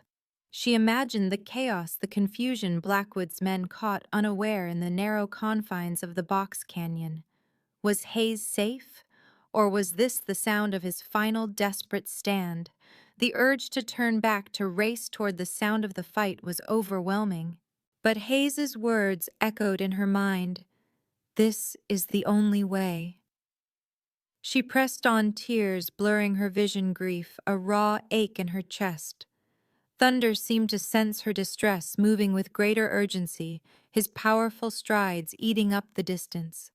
She imagined the chaos, the confusion, Blackwood's men caught unaware in the narrow confines of the box canyon. Was Hayes safe? Or was this the sound of his final desperate stand? The urge to turn back, to race toward the sound of the fight, was overwhelming. But Hayes's words echoed in her mind. This is the only way. She pressed on, tears blurring her vision, grief, a raw ache in her chest. Thunder seemed to sense her distress, moving with greater urgency, his powerful strides eating up the distance.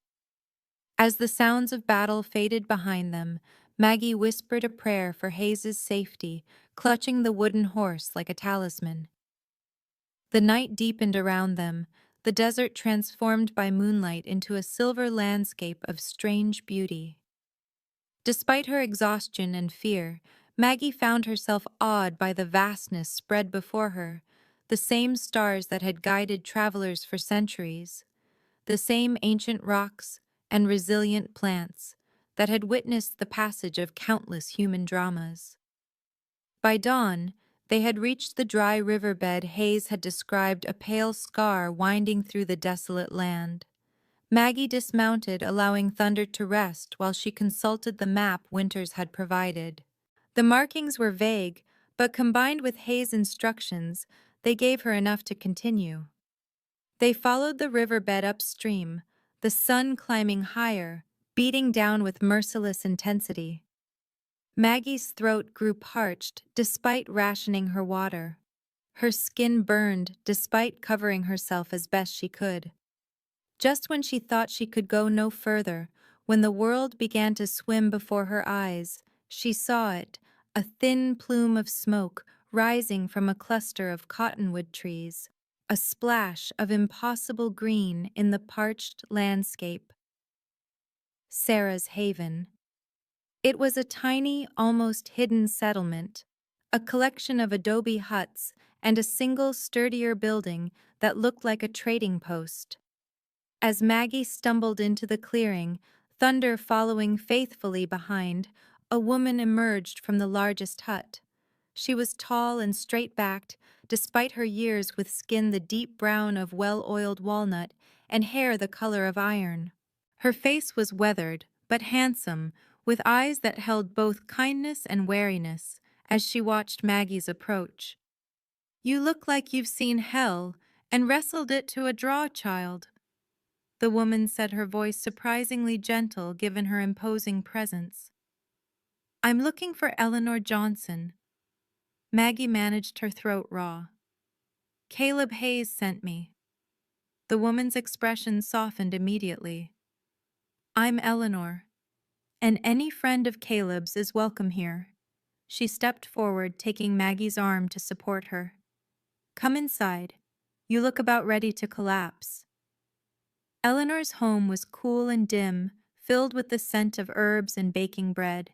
As the sounds of battle faded behind them, Maggie whispered a prayer for Hayes's safety, clutching the wooden horse like a talisman. The night deepened around them, the desert transformed by moonlight into a silver landscape of strange beauty. Despite her exhaustion and fear, Maggie found herself awed by the vastness spread before her, the same stars that had guided travelers for centuries, the same ancient rocks and resilient plants that had witnessed the passage of countless human dramas. By dawn, they had reached the dry riverbed Hayes had described, a pale scar winding through the desolate land. Maggie dismounted, allowing Thunder to rest while she consulted the map Winters had provided. The markings were vague, but combined with Hayes' instructions, they gave her enough to continue. They followed the riverbed upstream, the sun climbing higher, beating down with merciless intensity. Maggie's throat grew parched despite rationing her water. Her skin burned despite covering herself as best she could. Just when she thought she could go no further, when the world began to swim before her eyes, she saw it, a thin plume of smoke rising from a cluster of cottonwood trees, a splash of impossible green in the parched landscape. Sarah's Haven. It was a tiny, almost hidden settlement, a collection of adobe huts and a single sturdier building that looked like a trading post. As Maggie stumbled into the clearing, Thunder following faithfully behind, a woman emerged from the largest hut. She was tall and straight-backed, despite her years, with skin the deep brown of well-oiled walnut and hair the color of iron. Her face was weathered, but handsome, with eyes that held both kindness and wariness as she watched Maggie's approach. "You look like you've seen hell and wrestled it to a draw, child," the woman said, her voice surprisingly gentle given her imposing presence. "I'm looking for Eleanor Johnson." Maggie managed her throat raw. Caleb Hayes sent me. The woman's expression softened immediately. I'm Eleanor, and any friend of Caleb's is welcome here. She stepped forward, taking Maggie's arm to support her. Come inside. You look about ready to collapse. Eleanor's home was cool and dim, filled with the scent of herbs and baking bread.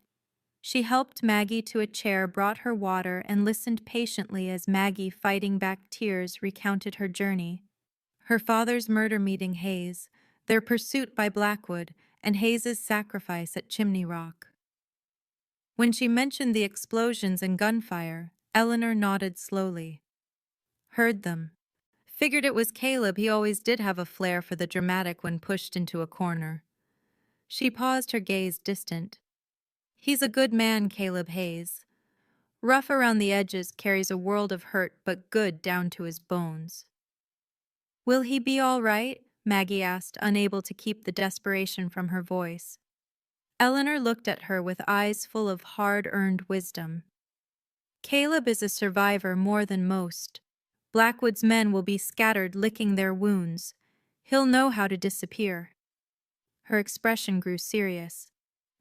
She helped Maggie to a chair, brought her water, and listened patiently as Maggie, fighting back tears, recounted her journey. Her father's murder meeting Hayes, their pursuit by Blackwood, and Hayes's sacrifice at Chimney Rock. When she mentioned the explosions and gunfire, Eleanor nodded slowly. Heard them. Figured it was Caleb. He always did have a flair for the dramatic when pushed into a corner. She paused, her gaze distant. He's a good man, Caleb Hayes. Rough around the edges, carries a world of hurt, but good down to his bones. Will he be all right? Maggie asked, unable to keep the desperation from her voice. Eleanor looked at her with eyes full of hard-earned wisdom. Caleb is a survivor more than most. Blackwood's men will be scattered, licking their wounds. He'll know how to disappear. Her expression grew serious.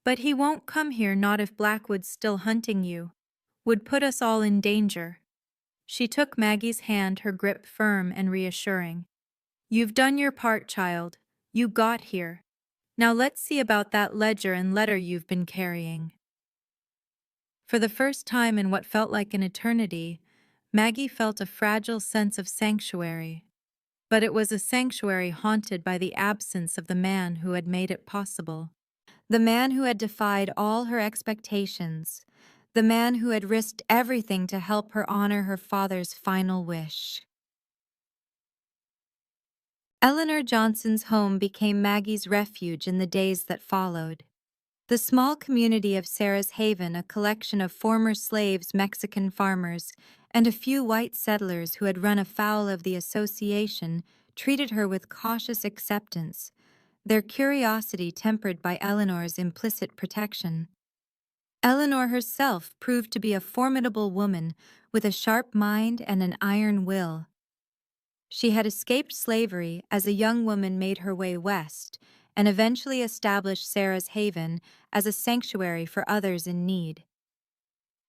But he won't come here, not if Blackwood's still hunting you. Would put us all in danger. She took Maggie's hand, her grip firm and reassuring. You've done your part, child. You got here. Now let's see about that ledger and letter you've been carrying. For the first time in what felt like an eternity, Maggie felt a fragile sense of sanctuary. But it was a sanctuary haunted by the absence of the man who had made it possible. The man who had defied all her expectations. The man who had risked everything to help her honor her father's final wish. Eleanor Johnson's home became Maggie's refuge in the days that followed. The small community of Sarah's Haven, a collection of former slaves, Mexican farmers, and a few white settlers who had run afoul of the association, treated her with cautious acceptance, their curiosity tempered by Eleanor's implicit protection. Eleanor herself proved to be a formidable woman with a sharp mind and an iron will. She had escaped slavery as a young woman, made her way west, and eventually established Sarah's Haven as a sanctuary for others in need.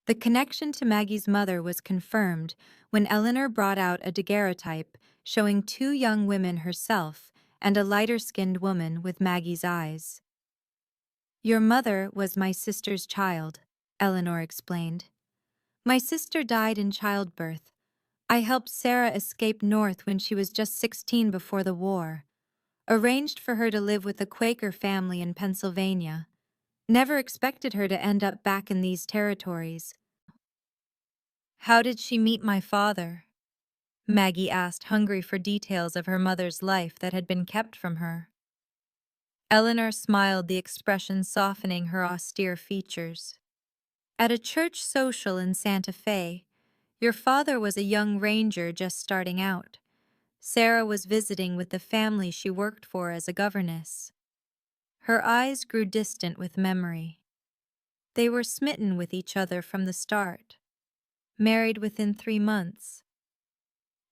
The connection to Maggie's mother was confirmed when Eleanor brought out a daguerreotype showing two young women, herself and a lighter-skinned woman with Maggie's eyes. Your mother was my sister's child, Eleanor explained. My sister died in childbirth. I helped Sarah escape north when she was just 16 before the war. Arranged for her to live with a Quaker family in Pennsylvania. Never expected her to end up back in these territories. How did she meet my father? Maggie asked, hungry for details of her mother's life that had been kept from her. Eleanor smiled, the expression softening her austere features. At a church social in Santa Fe, your father was a young ranger just starting out. Sarah was visiting with the family she worked for as a governess. Her eyes grew distant with memory. They were smitten with each other from the start. Married within 3 months.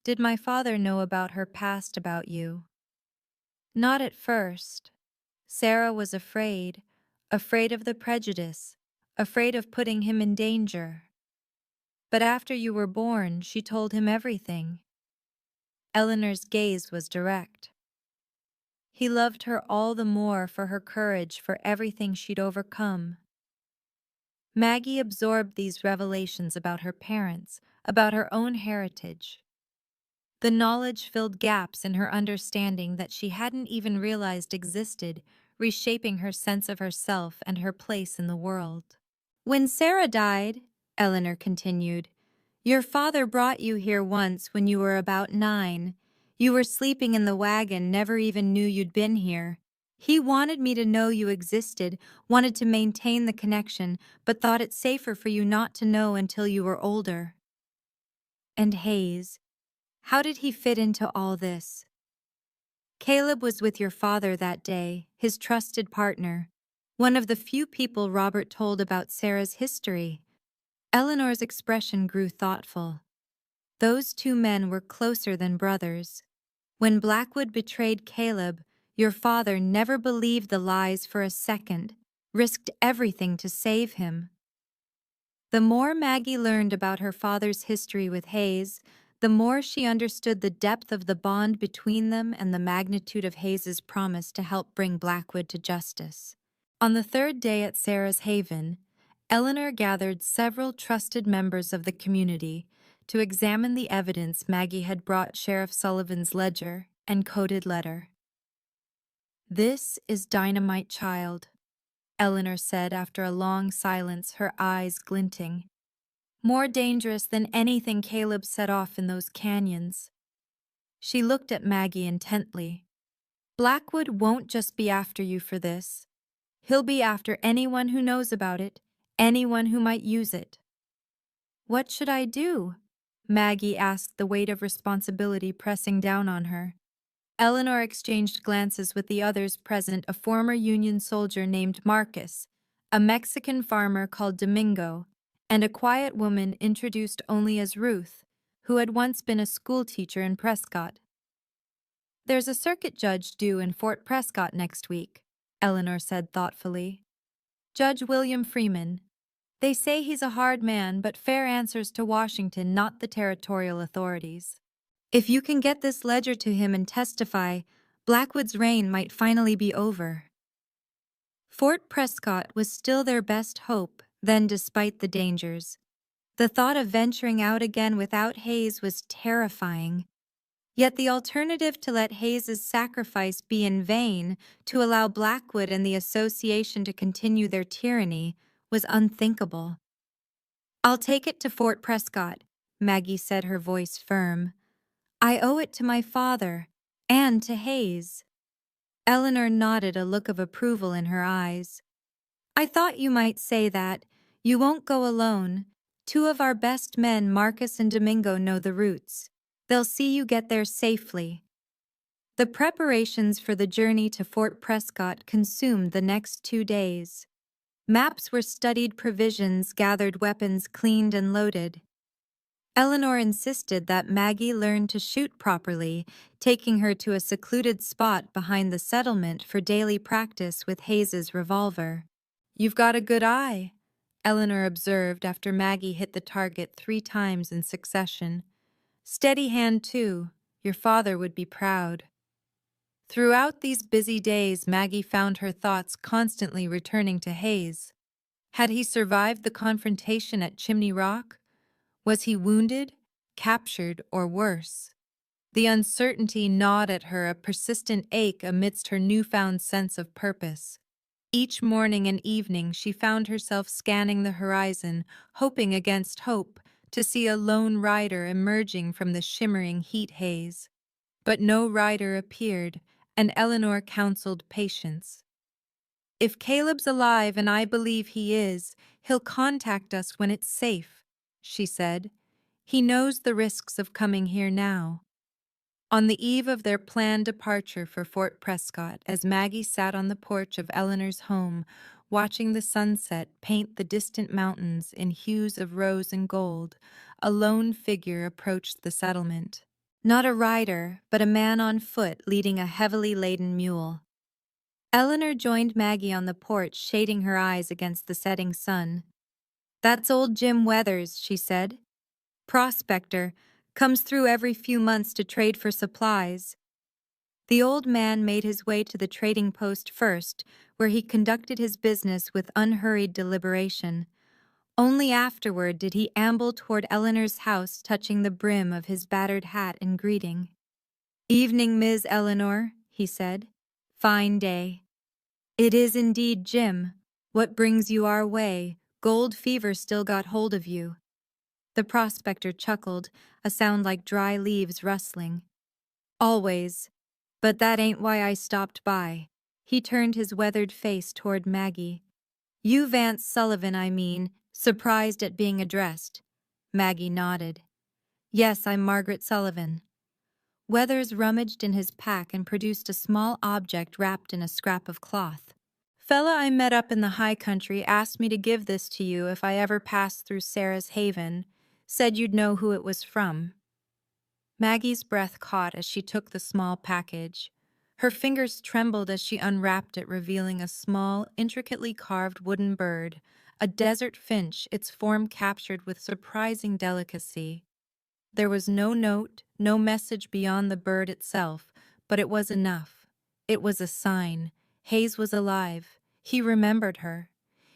Did my father know about her past, about you? Not at first. Sarah was afraid of the prejudice, afraid of putting him in danger. But after you were born, she told him everything. Eleanor's gaze was direct. He loved her all the more for her courage, for everything she'd overcome. Maggie absorbed these revelations about her parents, about her own heritage. The knowledge filled gaps in her understanding that she hadn't even realized existed, reshaping her sense of herself and her place in the world. When Sarah died, Eleanor continued, your father brought you here once when you were about 9. You were sleeping in the wagon, never even knew you'd been here. He wanted me to know you existed, wanted to maintain the connection, but thought it safer for you not to know until you were older. And Hayes, how did he fit into all this? Caleb was with your father that day, his trusted partner, one of the few people Robert told about Sarah's history. Eleanor's expression grew thoughtful. Those two men were closer than brothers. When Blackwood betrayed Caleb, your father never believed the lies for a second, risked everything to save him. The more Maggie learned about her father's history with Hayes, the more she understood the depth of the bond between them and the magnitude of Hayes's promise to help bring Blackwood to justice. On the third day at Sarah's Haven, Eleanor gathered several trusted members of the community to examine the evidence Maggie had brought Sheriff Sullivan's ledger and coded letter. "This is dynamite, child," Eleanor said after a long silence, her eyes glinting. "More dangerous than anything Caleb set off in those canyons." She looked at Maggie intently. "Blackwood won't just be after you for this. He'll be after anyone who knows about it, anyone who might use it." "What should I do?" Maggie asked, the weight of responsibility pressing down on her. Eleanor exchanged glances with the others present, a former Union soldier named Marcus, a Mexican farmer called Domingo, and a quiet woman introduced only as Ruth, who had once been a schoolteacher in Prescott. "There's a circuit judge due in Fort Prescott next week," Eleanor said thoughtfully. "Judge William Freeman. They say he's a hard man, but fair answers to Washington, not the territorial authorities. If you can get this ledger to him and testify, Blackwood's reign might finally be over." Fort Prescott was still their best hope, then, despite the dangers. The thought of venturing out again without Hayes was terrifying. Yet the alternative, to let Hayes's sacrifice be in vain, to allow Blackwood and the association to continue their tyranny, was unthinkable. "I'll take it to Fort Prescott," Maggie said, her voice firm. "I owe it to my father, and to Hayes." Eleanor nodded, a look of approval in her eyes. "I thought you might say that. You won't go alone. Two of our best men, Marcus and Domingo, know the routes. They'll see you get there safely." The preparations for the journey to Fort Prescott consumed the next 2 days. Maps were studied, provisions gathered, weapons cleaned and loaded. Eleanor insisted that Maggie learn to shoot properly, taking her to a secluded spot behind the settlement for daily practice with Hayes's revolver. "You've got a good eye," Eleanor observed after Maggie hit the target 3 times in succession. "Steady hand, too. Your father would be proud." Throughout these busy days, Maggie found her thoughts constantly returning to Hayes. Had he survived the confrontation at Chimney Rock? Was he wounded, captured, or worse? The uncertainty gnawed at her, a persistent ache amidst her newfound sense of purpose. Each morning and evening she found herself scanning the horizon, hoping against hope to see a lone rider emerging from the shimmering heat haze. But no rider appeared, and Eleanor counseled patience. "If Caleb's alive, and I believe he is, he'll contact us when it's safe," she said. "He knows the risks of coming here now." On the eve of their planned departure for Fort Prescott, as Maggie sat on the porch of Eleanor's home, watching the sunset paint the distant mountains in hues of rose and gold, a lone figure approached the settlement. Not a rider, but a man on foot leading a heavily laden mule. Eleanor joined Maggie on the porch, shading her eyes against the setting sun. "That's old Jim Weathers," she said. "Prospector, comes through every few months to trade for supplies." The old man made his way to the trading post first, where he conducted his business with unhurried deliberation. Only afterward did he amble toward Eleanor's house, touching the brim of his battered hat in greeting. "Evening, Ms. Eleanor," he said. "Fine day." "It is indeed, Jim. What brings you our way? Gold fever still got hold of you." The prospector chuckled, a sound like dry leaves rustling. "Always. But that ain't why I stopped by." He turned his weathered face toward Maggie. "You Vance Sullivan, I mean," surprised at being addressed. Maggie nodded. "Yes, I'm Margaret Sullivan." Weathers rummaged in his pack and produced a small object wrapped in a scrap of cloth. Fella I met up in the high country asked me to give this to you if I ever passed through Sarah's haven. Said you'd know who it was from. Maggie's breath caught as she took the small package. Her fingers trembled as she unwrapped it, revealing a small, intricately carved wooden bird, a desert finch, its form captured with surprising delicacy. There was no note, no message beyond the bird itself, but it was enough. It was a sign. Hayes was alive. He remembered her.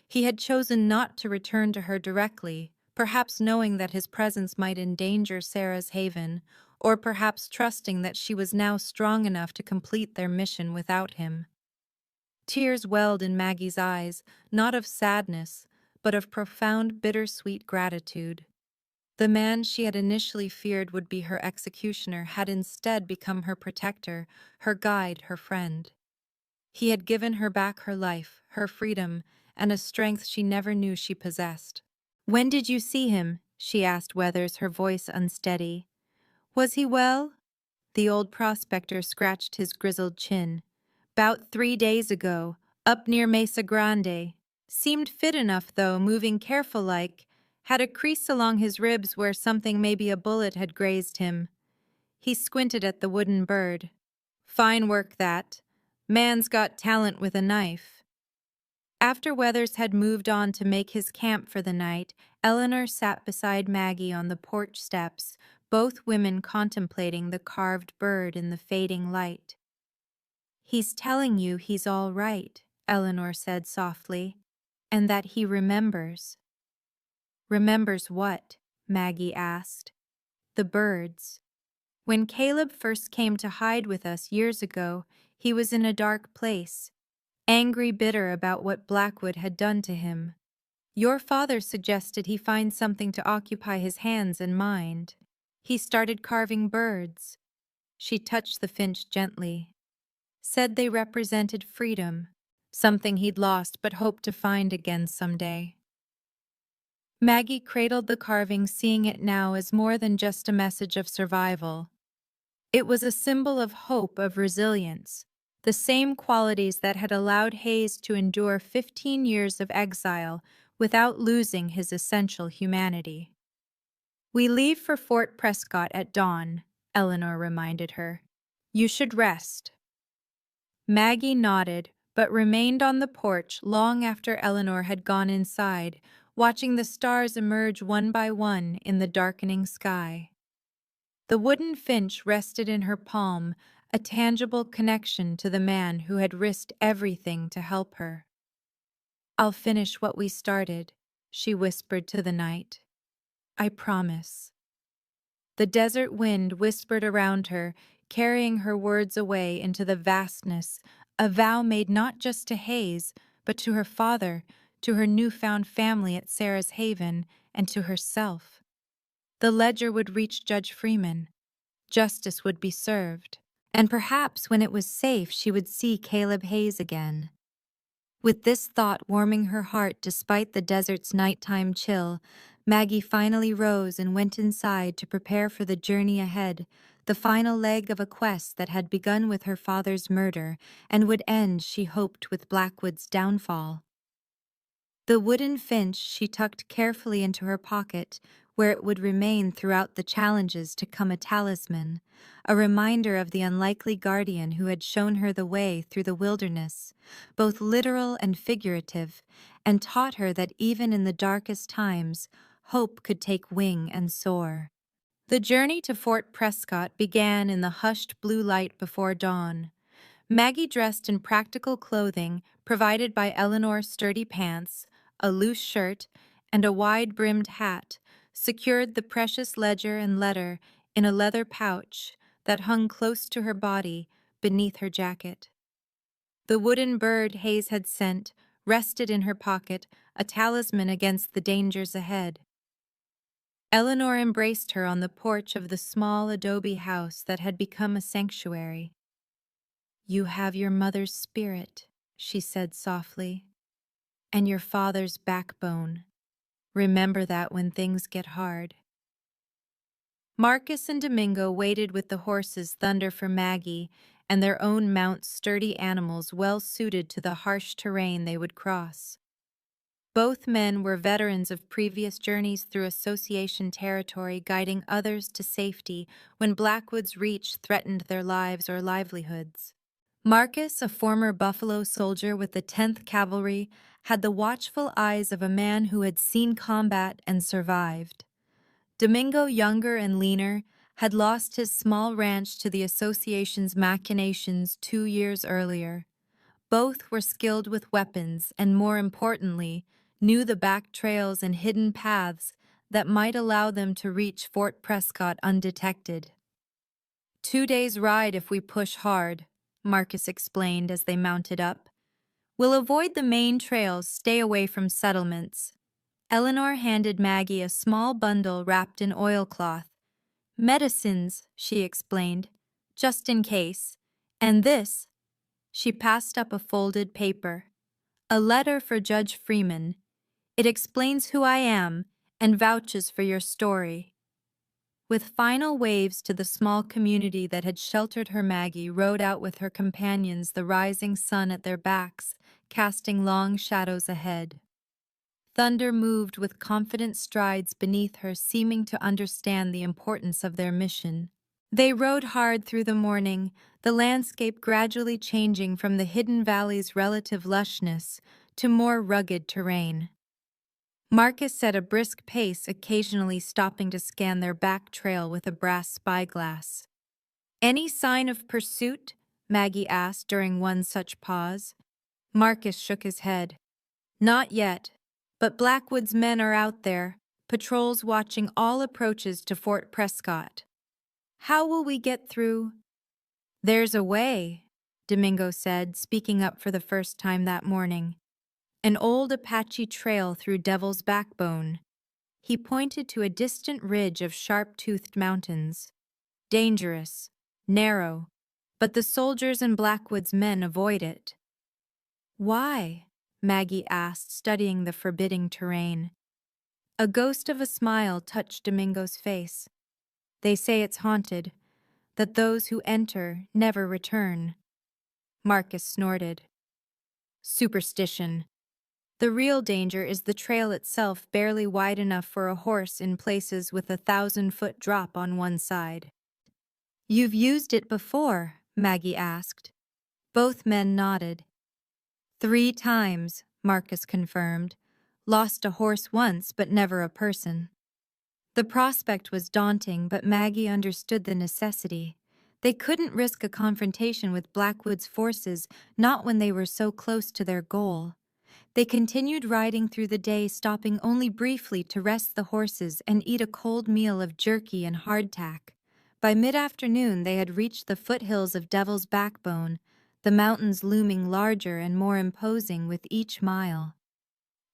He had chosen not to return to her directly, perhaps knowing that his presence might endanger Sarah's haven, or perhaps trusting that she was now strong enough to complete their mission without him. Tears welled in Maggie's eyes, not of sadness, but of profound bittersweet gratitude. The man she had initially feared would be her executioner had instead become her protector, her guide, her friend. He had given her back her life, her freedom, and a strength she never knew she possessed. "When did you see him?" she asked Weathers, her voice unsteady. "Was he well?" The old prospector scratched his grizzled chin. "'Bout 3 days ago, up near Mesa Grande. Seemed fit enough, though, moving careful-like. Had a crease along his ribs where something, maybe a bullet, had grazed him." He squinted at the wooden bird. "Fine work, that. Man's got talent with a knife." After Weathers had moved on to make his camp for the night, Eleanor sat beside Maggie on the porch steps, both women contemplating the carved bird in the fading light. "He's telling you he's all right," Eleanor said softly, "and that he remembers." "Remembers what?" Maggie asked. "The birds. When Caleb first came to hide with us years ago, he was in a dark place, angry, bitter about what Blackwood had done to him. Your father suggested he find something to occupy his hands and mind. He started carving birds." She touched the finch gently. "Said they represented freedom, something he'd lost but hoped to find again someday." Maggie cradled the carving, seeing it now as more than just a message of survival. It was a symbol of hope, of resilience, the same qualities that had allowed Hayes to endure 15 years of exile without losing his essential humanity. "We leave for Fort Prescott at dawn," Eleanor reminded her. "You should rest." Maggie nodded, but remained on the porch long after Eleanor had gone inside, watching the stars emerge one by one in the darkening sky. The wooden finch rested in her palm, a tangible connection to the man who had risked everything to help her. "I'll finish what we started," she whispered to the night. "I promise." The desert wind whispered around her, carrying her words away into the vastness, a vow made not just to Hayes, but to her father, to her newfound family at Sarah's Haven, and to herself. The ledger would reach Judge Freeman. Justice would be served. And perhaps when it was safe, she would see Caleb Hayes again. With this thought warming her heart despite the desert's nighttime chill, Maggie finally rose and went inside to prepare for the journey ahead, the final leg of a quest that had begun with her father's murder and would end, she hoped, with Blackwood's downfall. The wooden finch she tucked carefully into her pocket, where it would remain throughout the challenges to come, a talisman, a reminder of the unlikely guardian who had shown her the way through the wilderness, both literal and figurative, and taught her that even in the darkest times, hope could take wing and soar. The journey to Fort Prescott began in the hushed blue light before dawn. Maggie, dressed in practical clothing provided by Eleanor's sturdy pants, a loose shirt, and a wide-brimmed hat, secured the precious ledger and letter in a leather pouch that hung close to her body beneath her jacket. The wooden bird Hayes had sent rested in her pocket, a talisman against the dangers ahead. Eleanor embraced her on the porch of the small adobe house that had become a sanctuary. "You have your mother's spirit," she said softly, "and your father's backbone. Remember that when things get hard." Marcus and Domingo waited with the horses' thunder for Maggie, and their own mounts sturdy animals well suited to the harsh terrain they would cross. Both men were veterans of previous journeys through association territory, guiding others to safety when Blackwood's reach threatened their lives or livelihoods. Marcus, a former Buffalo soldier with the 10th Cavalry, had the watchful eyes of a man who had seen combat and survived. Domingo, younger and leaner, had lost his small ranch to the association's machinations 2 years earlier. Both were skilled with weapons and, more importantly, knew the back trails and hidden paths that might allow them to reach Fort Prescott undetected. 2 days' ride if we push hard, Marcus explained as they mounted up. We'll avoid the main trails, stay away from settlements. Eleanor handed Maggie a small bundle wrapped in oilcloth. Medicines, she explained, just in case. And this, she passed up a folded paper. A letter for Judge Freeman. It explains who I am and vouches for your story. With final waves to the small community that had sheltered her, Maggie rode out with her companions, the rising sun at their backs, casting long shadows ahead. Thunder moved with confident strides beneath her, seeming to understand the importance of their mission. They rode hard through the morning, the landscape gradually changing from the hidden valley's relative lushness to more rugged terrain. Marcus set a brisk pace, occasionally stopping to scan their back trail with a brass spyglass. "Any sign of pursuit?" Maggie asked during one such pause. Marcus shook his head. "Not yet, but Blackwood's men are out there, patrols watching all approaches to Fort Prescott." "How will we get through?" "There's a way," Domingo said, speaking up for the first time that morning. "An old Apache trail through Devil's Backbone." He pointed to a distant ridge of sharp-toothed mountains. "Dangerous, narrow, but the soldiers and Blackwood's men avoid it." "Why?" Maggie asked, studying the forbidding terrain. A ghost of a smile touched Domingo's face. "They say it's haunted, that those who enter never return." Marcus snorted. "Superstition. The real danger is the trail itself, barely wide enough for a horse in places with a 1,000-foot drop on one side." "You've used it before?" Maggie asked. Both men nodded. "3 times, Marcus confirmed. Lost a horse once, but never a person." The prospect was daunting, but Maggie understood the necessity. They couldn't risk a confrontation with Blackwood's forces, not when they were so close to their goal. They continued riding through the day, stopping only briefly to rest the horses and eat a cold meal of jerky and hardtack. By mid-afternoon, they had reached the foothills of Devil's Backbone, the mountains looming larger and more imposing with each mile.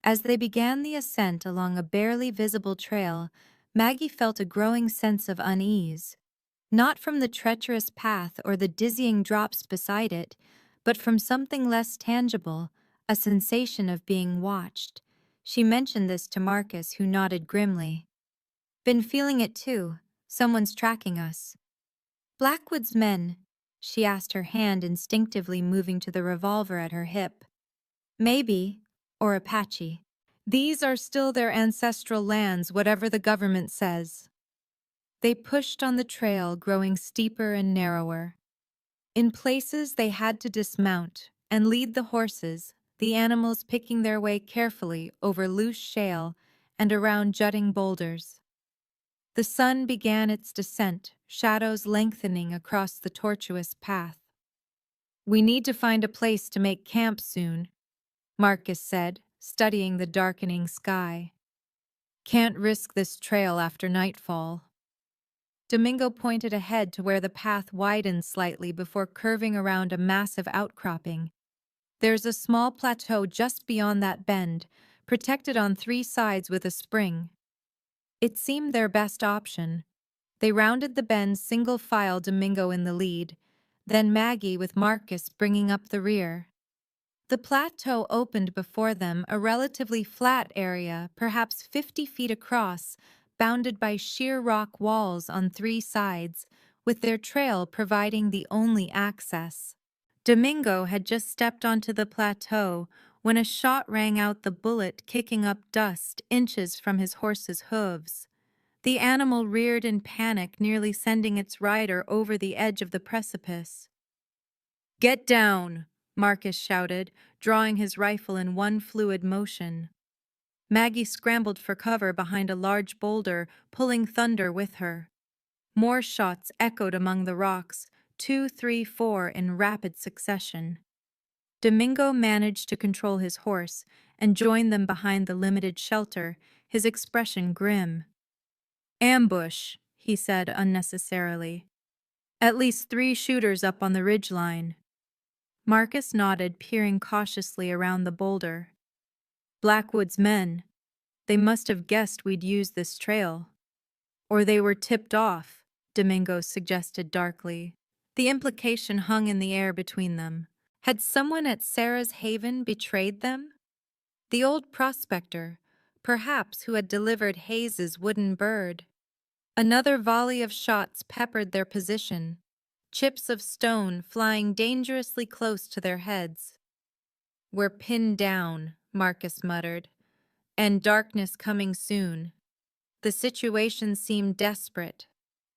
As they began the ascent along a barely visible trail, Maggie felt a growing sense of unease. Not from the treacherous path or the dizzying drops beside it, but from something less tangible, a sensation of being watched. She mentioned this to Marcus, who nodded grimly. "Been feeling it too. Someone's tracking us." "Blackwood's men?" She asked, her hand instinctively moving to the revolver at her hip. "Maybe, or Apache. These are still their ancestral lands, whatever the government says." They pushed on the trail, growing steeper and narrower. In places they had to dismount and lead the horses, the animals picking their way carefully over loose shale and around jutting boulders. The sun began its descent, shadows lengthening across the tortuous path. "We need to find a place to make camp soon," Marcus said, studying the darkening sky. "Can't risk this trail after nightfall." Domingo pointed ahead to where the path widened slightly before curving around a massive outcropping. "There's a small plateau just beyond that bend, protected on 3 sides with a spring." It seemed their best option. They rounded the bend single file, Domingo in the lead, then Maggie with Marcus bringing up the rear. The plateau opened before them, a relatively flat area, perhaps 50 feet across, bounded by sheer rock walls on 3 sides, with their trail providing the only access. Domingo had just stepped onto the plateau when a shot rang out, the bullet kicking up dust inches from his horse's hooves. The animal reared in panic, nearly sending its rider over the edge of the precipice. "Get down!" Marcus shouted, drawing his rifle in one fluid motion. Maggie scrambled for cover behind a large boulder, pulling thunder with her. More shots echoed among the rocks, 2, 3, 4 in rapid succession. Domingo managed to control his horse and join them behind the limited shelter, his expression grim. "Ambush," he said unnecessarily. "At least 3 shooters up on the ridgeline." Marcus nodded, peering cautiously around the boulder. "Blackwood's men. They must have guessed we'd use this trail. Or they were tipped off," Domingo suggested darkly. The implication hung in the air between them. Had someone at Sarah's Haven betrayed them? The old prospector, perhaps, who had delivered Hayes's wooden bird. Another volley of shots peppered their position, chips of stone flying dangerously close to their heads. "We're pinned down," Marcus muttered, "and darkness coming soon." The situation seemed desperate.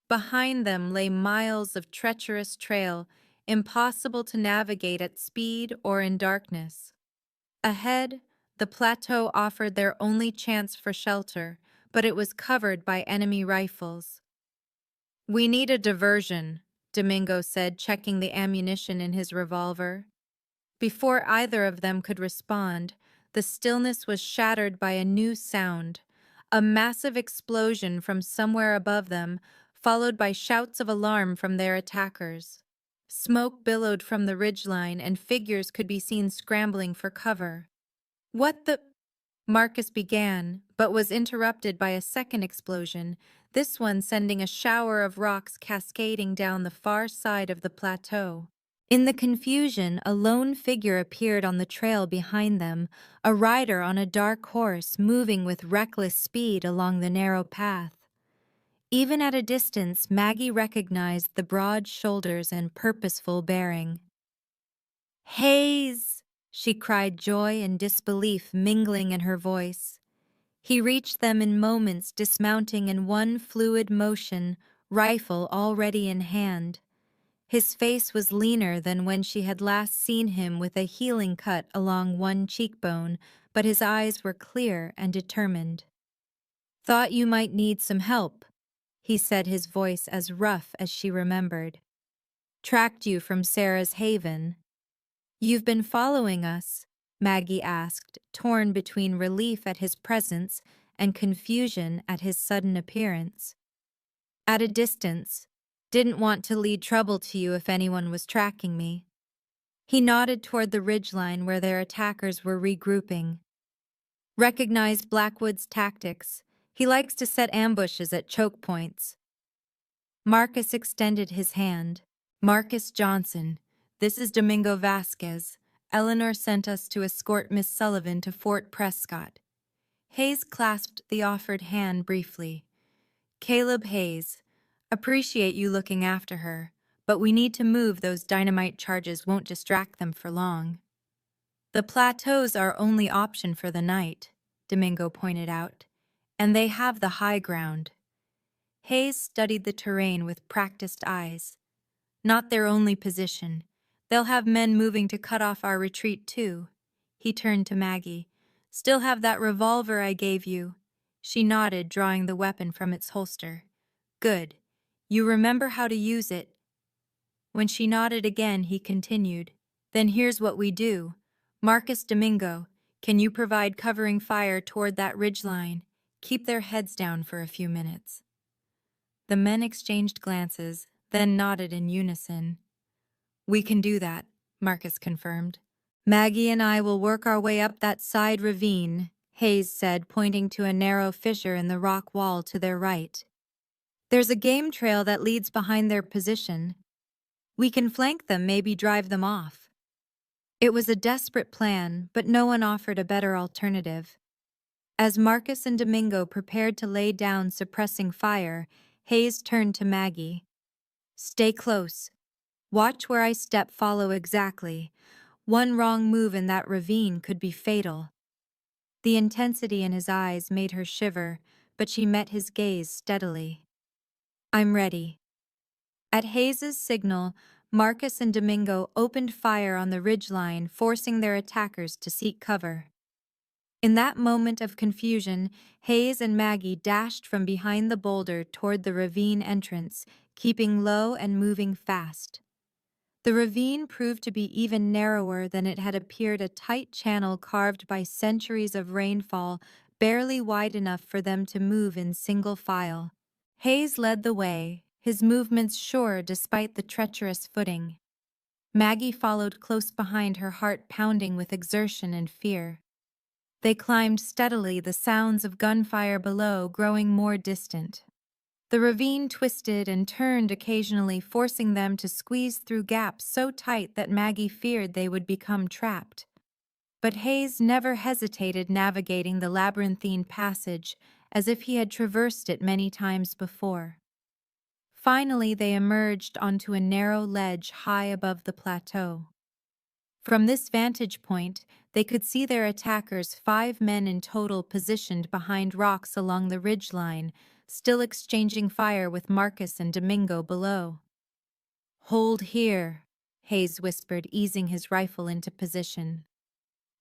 Behind them lay miles of treacherous trail, impossible to navigate at speed or in darkness. Ahead, the plateau offered their only chance for shelter, but it was covered by enemy rifles. "We need a diversion," Domingo said, checking the ammunition in his revolver. Before either of them could respond, the stillness was shattered by a new sound, a massive explosion from somewhere above them, followed by shouts of alarm from their attackers. Smoke billowed from the ridgeline, and figures could be seen scrambling for cover. "What the—" Marcus began, but was interrupted by a second explosion, this one sending a shower of rocks cascading down the far side of the plateau. In the confusion, a lone figure appeared on the trail behind them, a rider on a dark horse moving with reckless speed along the narrow path. Even at a distance, Maggie recognized the broad shoulders and purposeful bearing. "Hayes!" she cried, joy and disbelief mingling in her voice. He reached them in moments, dismounting in one fluid motion, rifle already in hand. His face was leaner than when she had last seen him, with a healing cut along one cheekbone, but his eyes were clear and determined. "Thought you might need some help," he said, his voice as rough as she remembered. "Tracked you from Sarah's Haven." "You've been following us?" Maggie asked, torn between relief at his presence and confusion at his sudden appearance. "At a distance. Didn't want to lead trouble to you if anyone was tracking me." He nodded toward the ridgeline where their attackers were regrouping. "Recognized Blackwood's tactics. He likes to set ambushes at choke points." Marcus extended his hand. "Marcus Johnson, this is Domingo Vasquez. Eleanor sent us to escort Miss Sullivan to Fort Prescott." Hayes clasped the offered hand briefly. "Caleb Hayes. Appreciate you looking after her, but we need to move. Those dynamite charges won't distract them for long." "The plateau's our only option for the night," Domingo pointed out, "and they have the high ground." Hayes studied the terrain with practiced eyes. "Not their only position. They'll have men moving to cut off our retreat too." He turned to Maggie. "Still have that revolver I gave you?" She nodded, drawing the weapon from its holster. "Good. You remember how to use it?" When she nodded again, he continued, "Then here's what we do. Marcus, Domingo, can you provide covering fire toward that ridgeline? Keep their heads down for a few minutes." The men exchanged glances, then nodded in unison. "We can do that," Marcus confirmed. "Maggie and I will work our way up that side ravine," Hayes said, pointing to a narrow fissure in the rock wall to their right. "There's a game trail that leads behind their position. We can flank them, maybe drive them off." It was a desperate plan, but no one offered a better alternative. As Marcus and Domingo prepared to lay down suppressing fire, Hayes turned to Maggie. Stay close. Watch where I step, follow exactly. One wrong move in that ravine could be fatal. The intensity in his eyes made her shiver, but she met his gaze steadily. I'm ready. At Hayes's signal, Marcus and Domingo opened fire on the ridgeline, forcing their attackers to seek cover. In that moment of confusion, Hayes and Maggie dashed from behind the boulder toward the ravine entrance, keeping low and moving fast. The ravine proved to be even narrower than it had appeared, a tight channel carved by centuries of rainfall, barely wide enough for them to move in single file. Hayes led the way, his movements sure despite the treacherous footing. Maggie followed close behind, her heart pounding with exertion and fear. They climbed steadily, the sounds of gunfire below growing more distant. The ravine twisted and turned occasionally, forcing them to squeeze through gaps so tight that Maggie feared they would become trapped. But Hayes never hesitated, navigating the labyrinthine passage as if he had traversed it many times before. Finally, they emerged onto a narrow ledge high above the plateau. From this vantage point, they could see their attackers, 5 men in total, positioned behind rocks along the ridgeline, still exchanging fire with Marcus and Domingo below. Hold here, Hayes whispered, easing his rifle into position.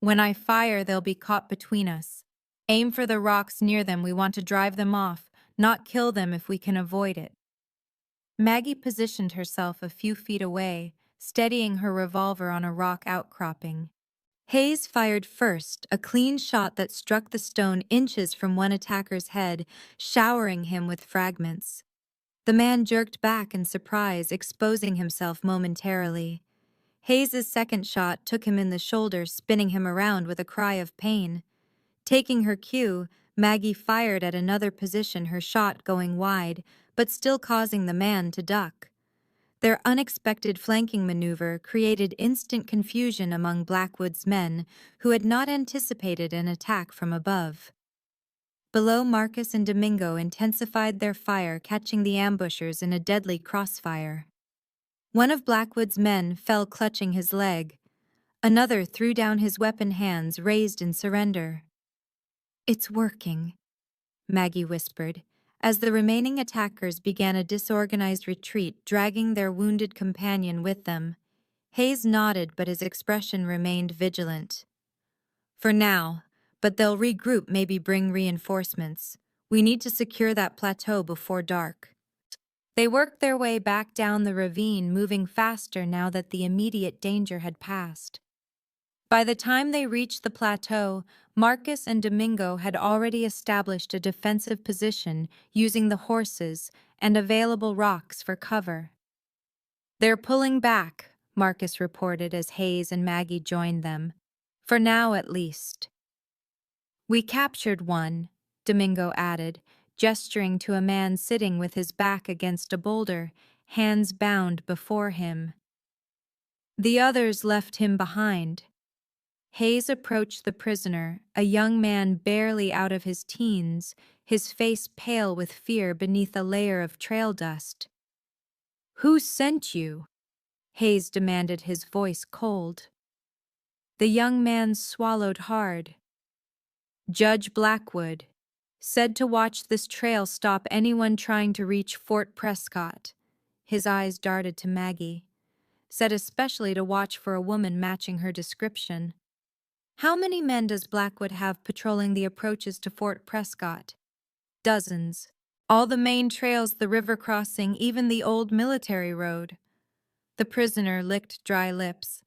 When I fire, they'll be caught between us. Aim for the rocks near them. We want to drive them off, not kill them if we can avoid it. Maggie positioned herself a few feet away, steadying her revolver on a rock outcropping. Hayes fired first, a clean shot that struck the stone inches from one attacker's head, showering him with fragments. The man jerked back in surprise, exposing himself momentarily. Hayes's second shot took him in the shoulder, spinning him around with a cry of pain. Taking her cue, Maggie fired at another position, her shot going wide, but still causing the man to duck. Their unexpected flanking maneuver created instant confusion among Blackwood's men, who had not anticipated an attack from above. Below, Marcus and Domingo intensified their fire, catching the ambushers in a deadly crossfire. One of Blackwood's men fell clutching his leg. Another threw down his weapon, hands raised in surrender. It's working, Maggie whispered, as the remaining attackers began a disorganized retreat, dragging their wounded companion with them. Hayes nodded, but his expression remained vigilant. For now, but they'll regroup, maybe bring reinforcements. We need to secure that plateau before dark. They worked their way back down the ravine, moving faster now that the immediate danger had passed. By the time they reached the plateau, Marcus and Domingo had already established a defensive position using the horses and available rocks for cover. They're pulling back, Marcus reported as Hayes and Maggie joined them. For now, at least. We captured one, Domingo added, gesturing to a man sitting with his back against a boulder, hands bound before him. The others left him behind. Hayes approached the prisoner, a young man barely out of his teens, his face pale with fear beneath a layer of trail dust. "Who sent you?" Hayes demanded, his voice cold. The young man swallowed hard. "Judge Blackwood. Said to watch this trail, stop anyone trying to reach Fort Prescott." His eyes darted to Maggie. "Said especially to watch for a woman matching her description." "How many men does Blackwood have patrolling the approaches to Fort Prescott?" "Dozens. All the main trails, the river crossing, even the old military road." The prisoner licked dry lips.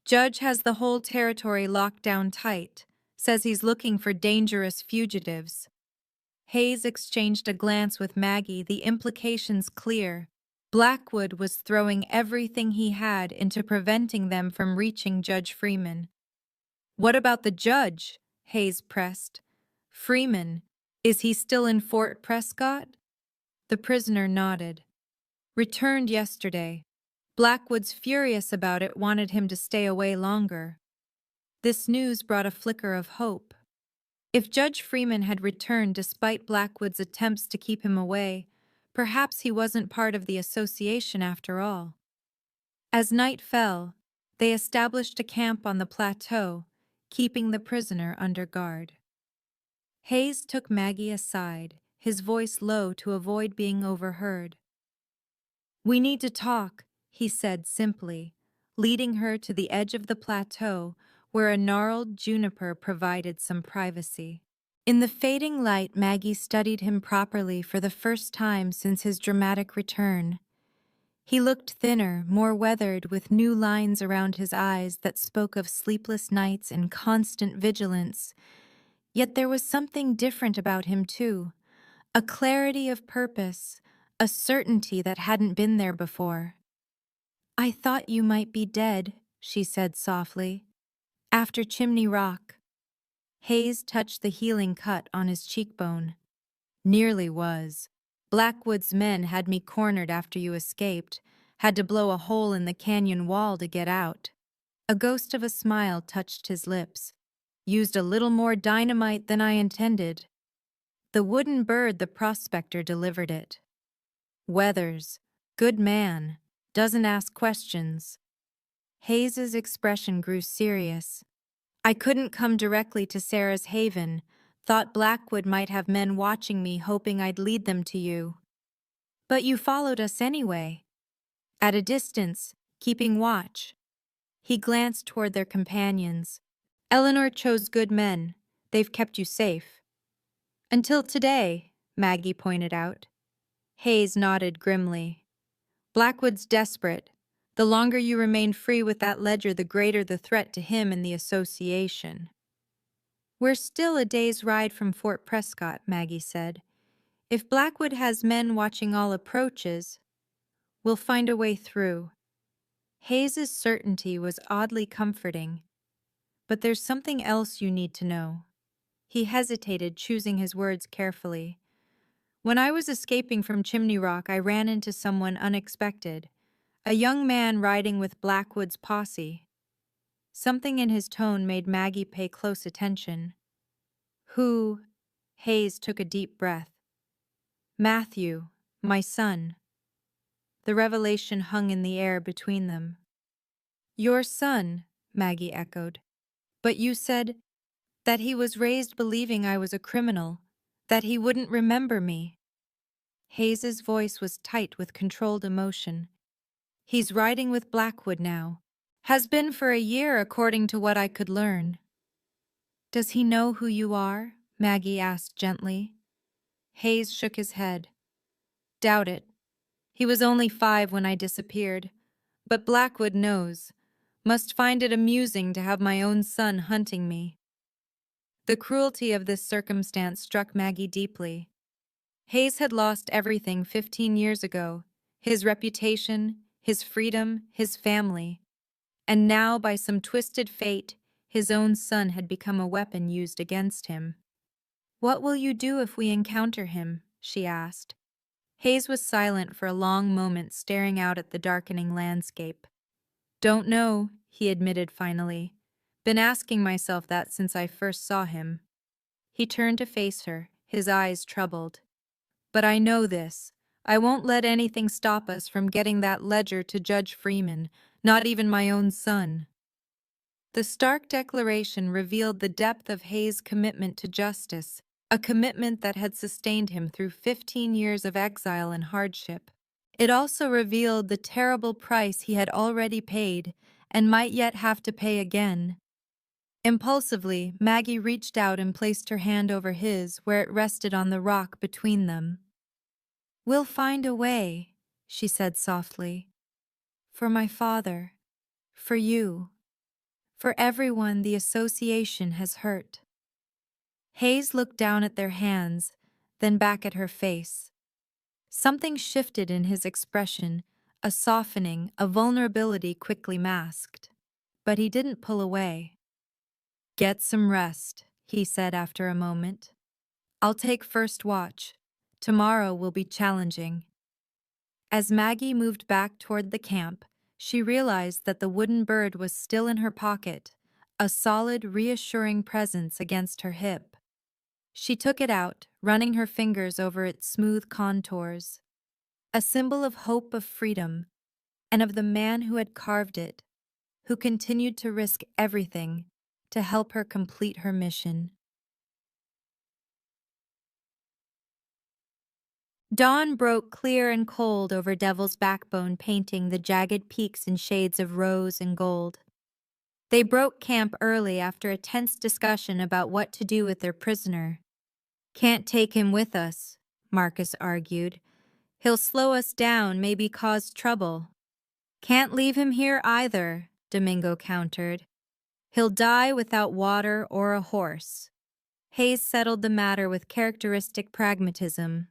"Judge has the whole territory locked down tight. Says he's looking for dangerous fugitives." Hayes exchanged a glance with Maggie, the implications clear. Blackwood was throwing everything he had into preventing them from reaching Judge Freeman. "What about the judge?" Hayes pressed. "Freeman, is he still in Fort Prescott?" The prisoner nodded. "Returned yesterday. Blackwood's furious about it, wanted him to stay away longer." This news brought a flicker of hope. If Judge Freeman had returned despite Blackwood's attempts to keep him away, Perhaps he wasn't part of the association after all. As night fell, they established a camp on the plateau, keeping the prisoner under guard. Hayes took Maggie aside, his voice low to avoid being overheard. "We need to talk," he said simply, leading her to the edge of the plateau where a gnarled juniper provided some privacy. In the fading light, Maggie studied him properly for the first time since his dramatic return. He looked thinner, more weathered, with new lines around his eyes that spoke of sleepless nights and constant vigilance. Yet there was something different about him, too. A clarity of purpose, a certainty that hadn't been there before. "I thought you might be dead," she said softly. "After Chimney Rock." Hayes touched the healing cut on his cheekbone. "Nearly was. Blackwood's men had me cornered after you escaped. Had to blow a hole in the canyon wall to get out." A ghost of a smile touched his lips. "Used a little more dynamite than I intended." The wooden bird the prospector delivered it. "Weathers. Good man. Doesn't ask questions." Hayes's expression grew serious. "I couldn't come directly to Sarah's Haven. Thought Blackwood might have men watching me, hoping I'd lead them to you." "But you followed us anyway." "At a distance, keeping watch." He glanced toward their companions. "Eleanor chose good men. They've kept you safe." "Until today," Maggie pointed out. Hayes nodded grimly. "Blackwood's desperate. The longer you remain free with that ledger, the greater the threat to him and the association." "We're still a day's ride from Fort Prescott," Maggie said. "If Blackwood has men watching all approaches, we'll find a way through." Hayes's certainty was oddly comforting. "But there's something else you need to know." He hesitated, choosing his words carefully. "When I was escaping from Chimney Rock, I ran into someone unexpected. A young man riding with Blackwood's posse." Something in his tone made Maggie pay close attention. "Who?" Hayes took a deep breath. "Matthew, my son." The revelation hung in the air between them. "Your son," Maggie echoed. "But you said that he was raised believing I was a criminal, that he wouldn't remember me." Hayes's voice was tight with controlled emotion. "He's riding with Blackwood now. Has been for a year, according to what I could learn." "Does he know who you are?" Maggie asked gently. Hayes shook his head. "Doubt it. He was only 5 when I disappeared. But Blackwood knows. Must find it amusing to have my own son hunting me." The cruelty of this circumstance struck Maggie deeply. Hayes had lost everything 15 years ago: his reputation, his freedom, his family. And now, by some twisted fate, his own son had become a weapon used against him. "What will you do if we encounter him?" she asked. Hayes was silent for a long moment, staring out at the darkening landscape. "Don't know," he admitted finally. "Been asking myself that since I first saw him." He turned to face her, his eyes troubled. "But I know this. I won't let anything stop us from getting that ledger to Judge Freeman, not even my own son." The stark declaration revealed the depth of Hayes' commitment to justice, a commitment that had sustained him through 15 years of exile and hardship. It also revealed the terrible price he had already paid and might yet have to pay again. Impulsively, Maggie reached out and placed her hand over his, where it rested on the rock between them. "We'll find a way," she said softly. "For my father, for you, for everyone the association has hurt." Hayes looked down at their hands, then back at her face. Something shifted in his expression, a softening, a vulnerability quickly masked. But he didn't pull away. "Get some rest," he said after a moment. "I'll take first watch. Tomorrow will be challenging." As Maggie moved back toward the camp, she realized that the wooden bird was still in her pocket, a solid, reassuring presence against her hip. She took it out, running her fingers over its smooth contours. a symbol of hope of freedom and of the man who had carved it, who continued to risk everything to help her complete her mission. Dawn broke clear and cold over Devil's Backbone, painting the jagged peaks in shades of rose and gold. They broke camp early after a tense discussion about what to do with their prisoner. "Can't take him with us," Marcus argued. "He'll slow us down, maybe cause trouble." "Can't leave him here either," Domingo countered. "He'll die without water or a horse." Hayes settled the matter with characteristic pragmatism.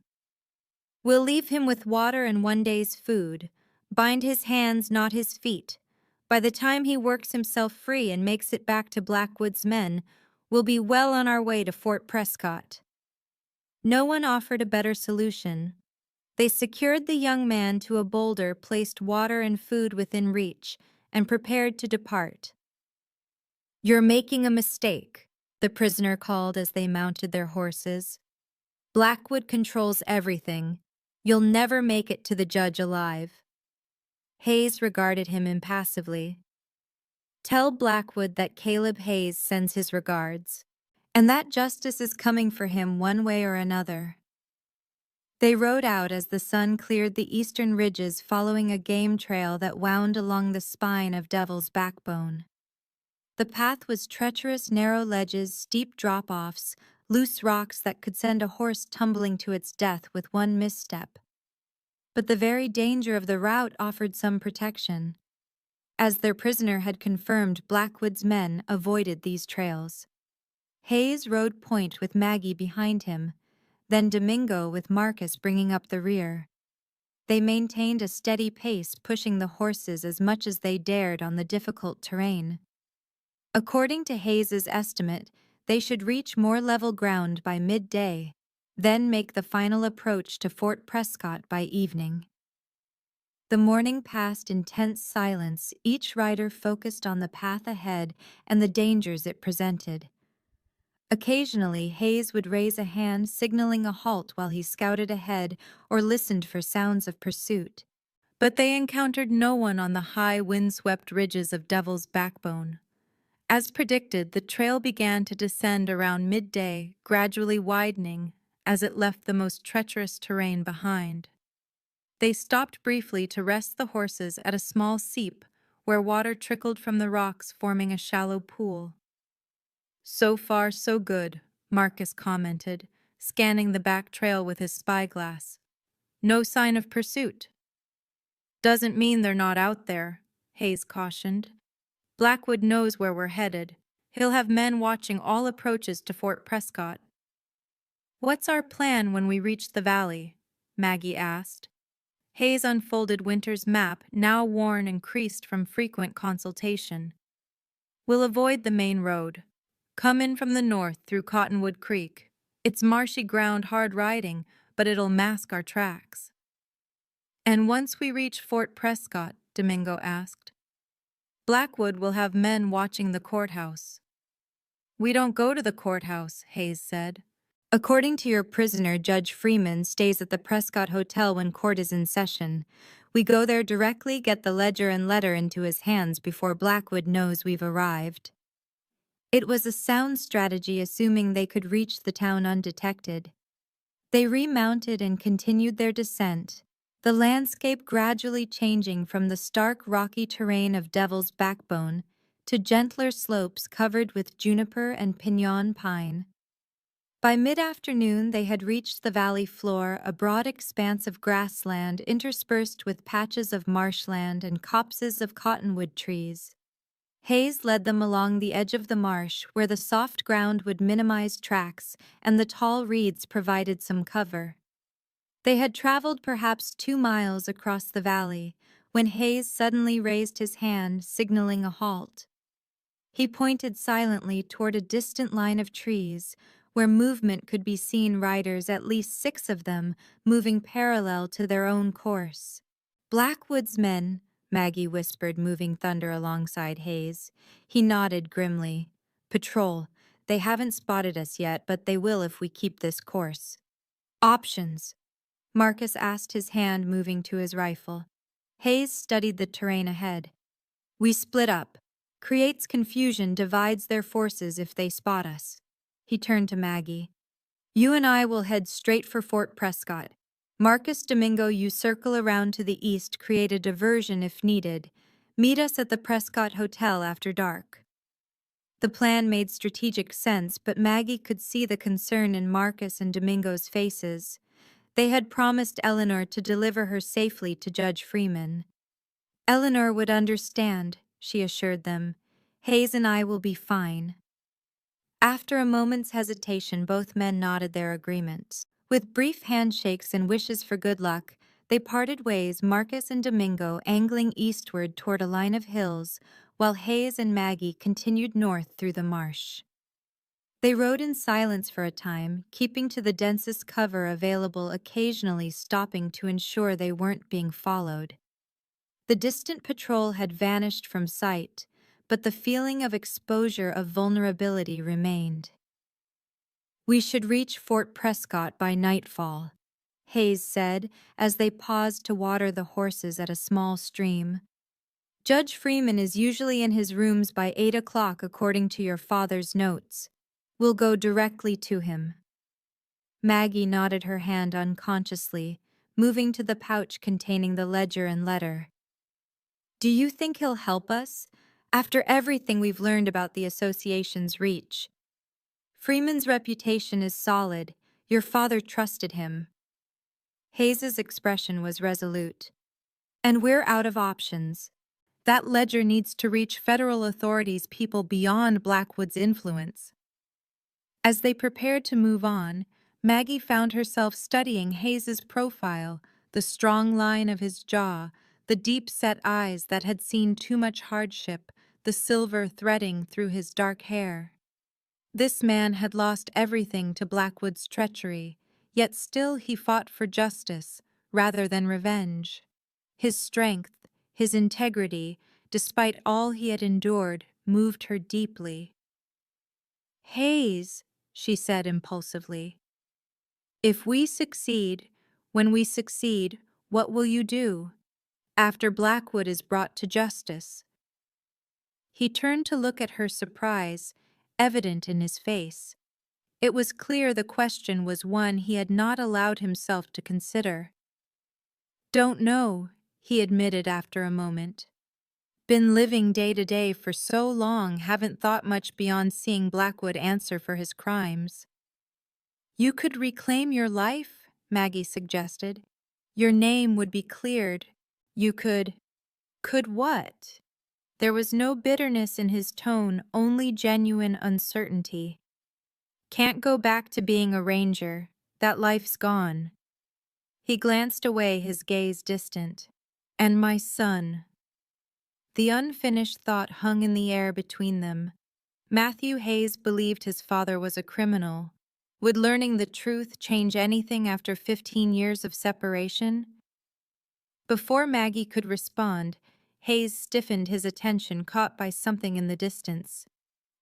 "We'll leave him with water and one day's food. Bind his hands, not his feet. By the time he works himself free and makes it back to Blackwood's men, we'll be well on our way to Fort Prescott." No one offered a better solution. They secured the young man to a boulder, placed water and food within reach, and prepared to depart. "You're making a mistake," the prisoner called as they mounted their horses. "Blackwood controls everything. You'll never make it to the judge alive." Hayes regarded him impassively. "Tell Blackwood that Caleb Hayes sends his regards, and that justice is coming for him one way or another." They rode out as the sun cleared the eastern ridges, following a game trail that wound along the spine of Devil's Backbone. The path was treacherous, narrow ledges, steep drop-offs, loose rocks that could send a horse tumbling to its death with one misstep. But the very danger of the route offered some protection. As their prisoner had confirmed, Blackwood's men avoided these trails. Hayes rode point with Maggie behind him, then Domingo with Marcus bringing up the rear. They maintained a steady pace, pushing the horses as much as they dared on the difficult terrain. According to Hayes's estimate, they should reach more level ground by midday, then make the final approach to Fort Prescott by evening. The morning passed in tense silence, each rider focused on the path ahead and the dangers it presented. Occasionally, Hayes would raise a hand, signaling a halt while he scouted ahead or listened for sounds of pursuit. But they encountered no one on the high, windswept ridges of Devil's Backbone. As predicted, the trail began to descend around midday, gradually widening as it left the most treacherous terrain behind. They stopped briefly to rest the horses at a small seep where water trickled from the rocks, forming a shallow pool. "So far, so good," Marcus commented, scanning the back trail with his spyglass. "No sign of pursuit." "Doesn't mean they're not out there," Hayes cautioned. "Blackwood knows where we're headed. He'll have men watching all approaches to Fort Prescott." "What's our plan when we reach the valley?" Maggie asked. Hayes unfolded Winter's map, now worn and creased from frequent consultation. "We'll avoid the main road. Come in from the north through Cottonwood Creek. It's marshy ground, hard riding, but it'll mask our tracks." "And once we reach Fort Prescott," Domingo asked, "Blackwood will have men watching the courthouse." "We don't go to the courthouse," Hayes said. "According to your prisoner, Judge Freeman stays at the Prescott Hotel when court is in session. We go there directly, get the ledger and letter into his hands before Blackwood knows we've arrived." It was a sound strategy, assuming they could reach the town undetected. They remounted and continued their descent, the landscape gradually changing from the stark rocky terrain of Devil's Backbone to gentler slopes covered with juniper and piñon pine. By mid-afternoon, they had reached the valley floor, a broad expanse of grassland interspersed with patches of marshland and copses of cottonwood trees. Hayes led them along the edge of the marsh, where the soft ground would minimize tracks and the tall reeds provided some cover. They had traveled perhaps 2 miles across the valley when Hayes suddenly raised his hand, signaling a halt. He pointed silently toward a distant line of trees, where movement could be seen, riders, at least 6 of them, moving parallel to their own course. "Blackwood's men," Maggie whispered, moving Thunder alongside Hayes. He nodded grimly. "Patrol. They haven't spotted us yet, but they will if we keep this course." "Options." Marcus asked, his hand moving to his rifle. Hayes studied the terrain ahead. We split up. Creates confusion, divides their forces if they spot us. He turned to Maggie. You and I will head straight for Fort Prescott. Marcus, Domingo, you circle around to the east, create a diversion if needed. Meet us at the Prescott Hotel after dark. The plan made strategic sense, but Maggie could see the concern in Marcus and Domingo's faces. They had promised Eleanor to deliver her safely to Judge Freeman. Eleanor would understand, she assured them. Hayes and I will be fine. After a moment's hesitation, both men nodded their agreement. With brief handshakes and wishes for good luck, they parted ways, Marcus and Domingo angling eastward toward a line of hills, while Hayes and Maggie continued north through the marsh. They rode in silence for a time, keeping to the densest cover available, occasionally stopping to ensure they weren't being followed. The distant patrol had vanished from sight, but the feeling of exposure, of vulnerability remained. We should reach Fort Prescott by nightfall, Hayes said as they paused to water the horses at a small stream. Judge Freeman is usually in his rooms by 8 o'clock according to your father's notes. We'll go directly to him. Maggie nodded her hand unconsciously, moving to the pouch containing the ledger and letter. Do you think he'll help us? After everything we've learned about the association's reach. Freeman's reputation is solid. Your father trusted him. Hayes's expression was resolute. And we're out of options. That ledger needs to reach federal authorities, people beyond Blackwood's influence. As they prepared to move on, Maggie found herself studying Hayes's profile, the strong line of his jaw, the deep-set eyes that had seen too much hardship, the silver threading through his dark hair. This man had lost everything to Blackwood's treachery, yet still he fought for justice rather than revenge. His strength, his integrity, despite all he had endured, moved her deeply. Hayes, she said impulsively. If we succeed, when we succeed, what will you do? After Blackwood is brought to justice. He turned to look at her, surprise evident in his face. It was clear the question was one he had not allowed himself to consider. Don't know, he admitted after a moment. Been living day to day for so long, haven't thought much beyond seeing Blackwood answer for his crimes. You could reclaim your life, Maggie suggested. Your name would be cleared. You could... Could what? There was no bitterness in his tone, only genuine uncertainty. Can't go back to being a ranger. That life's gone. He glanced away, his gaze distant. And my son. The unfinished thought hung in the air between them. Matthew Hayes believed his father was a criminal. Would learning the truth change anything after 15 years of separation? Before Maggie could respond, Hayes stiffened, his attention caught by something in the distance.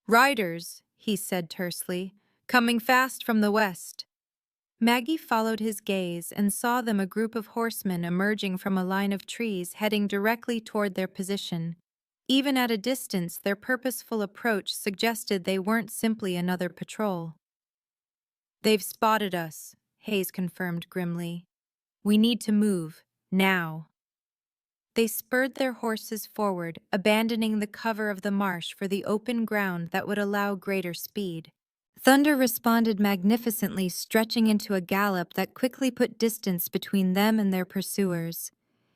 Riders, he said tersely, coming fast from the west. Maggie followed his gaze and saw them, a group of horsemen emerging from a line of trees heading directly toward their position. Even at a distance, their purposeful approach suggested they weren't simply another patrol. They've spotted us, Hayes confirmed grimly. We need to move, now. They spurred their horses forward, abandoning the cover of the marsh for the open ground that would allow greater speed. Thunder responded magnificently, stretching into a gallop that quickly put distance between them and their pursuers.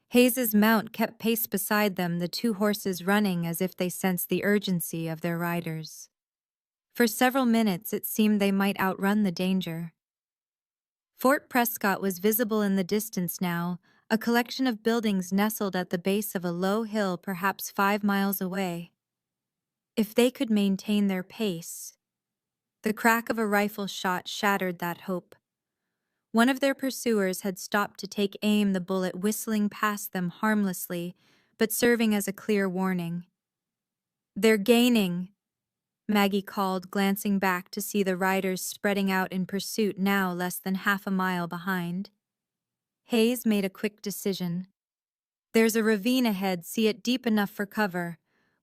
Hayes's mount kept pace beside them, the two horses running as if they sensed the urgency of their riders. For several minutes it seemed they might outrun the danger. Fort Prescott was visible in the distance now, a collection of buildings nestled at the base of a low hill perhaps 5 miles away. If they could maintain their pace... The crack of a rifle shot shattered that hope. One of their pursuers had stopped to take aim, the bullet whistling past them harmlessly, but serving as a clear warning. They're gaining, Maggie called, glancing back to see the riders spreading out in pursuit, now less than half a mile behind. Hayes made a quick decision. There's a ravine ahead, see it deep enough for cover.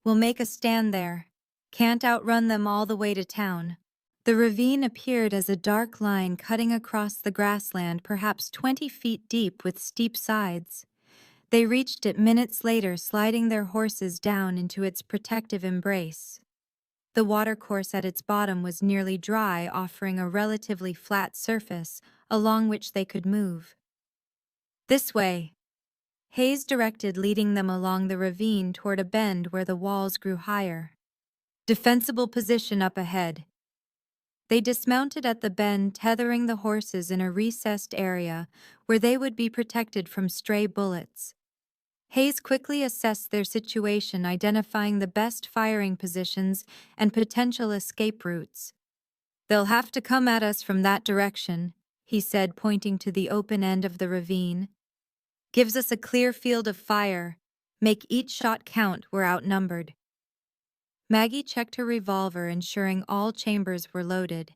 We'll make a stand there. Can't outrun them all the way to town. The ravine appeared as a dark line cutting across the grassland, perhaps 20 feet deep with steep sides. They reached it minutes later, sliding their horses down into its protective embrace. The watercourse at its bottom was nearly dry, offering a relatively flat surface along which they could move. This way, Hayes directed, leading them along the ravine toward a bend where the walls grew higher. Defensible position up ahead. They dismounted at the bend, tethering the horses in a recessed area where they would be protected from stray bullets. Hayes quickly assessed their situation, identifying the best firing positions and potential escape routes. "They'll have to come at us from that direction," he said, pointing to the open end of the ravine. "Gives us a clear field of fire. Make each shot count, we're outnumbered." Maggie checked her revolver, ensuring all chambers were loaded.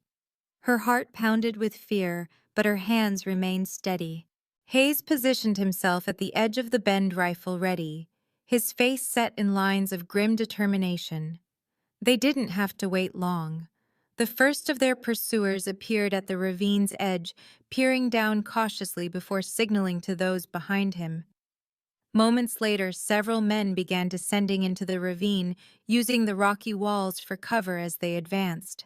Her heart pounded with fear, but her hands remained steady. Hayes positioned himself at the edge of the bend, rifle ready, his face set in lines of grim determination. They didn't have to wait long. The first of their pursuers appeared at the ravine's edge, peering down cautiously before signaling to those behind him. Moments later, several men began descending into the ravine, using the rocky walls for cover as they advanced.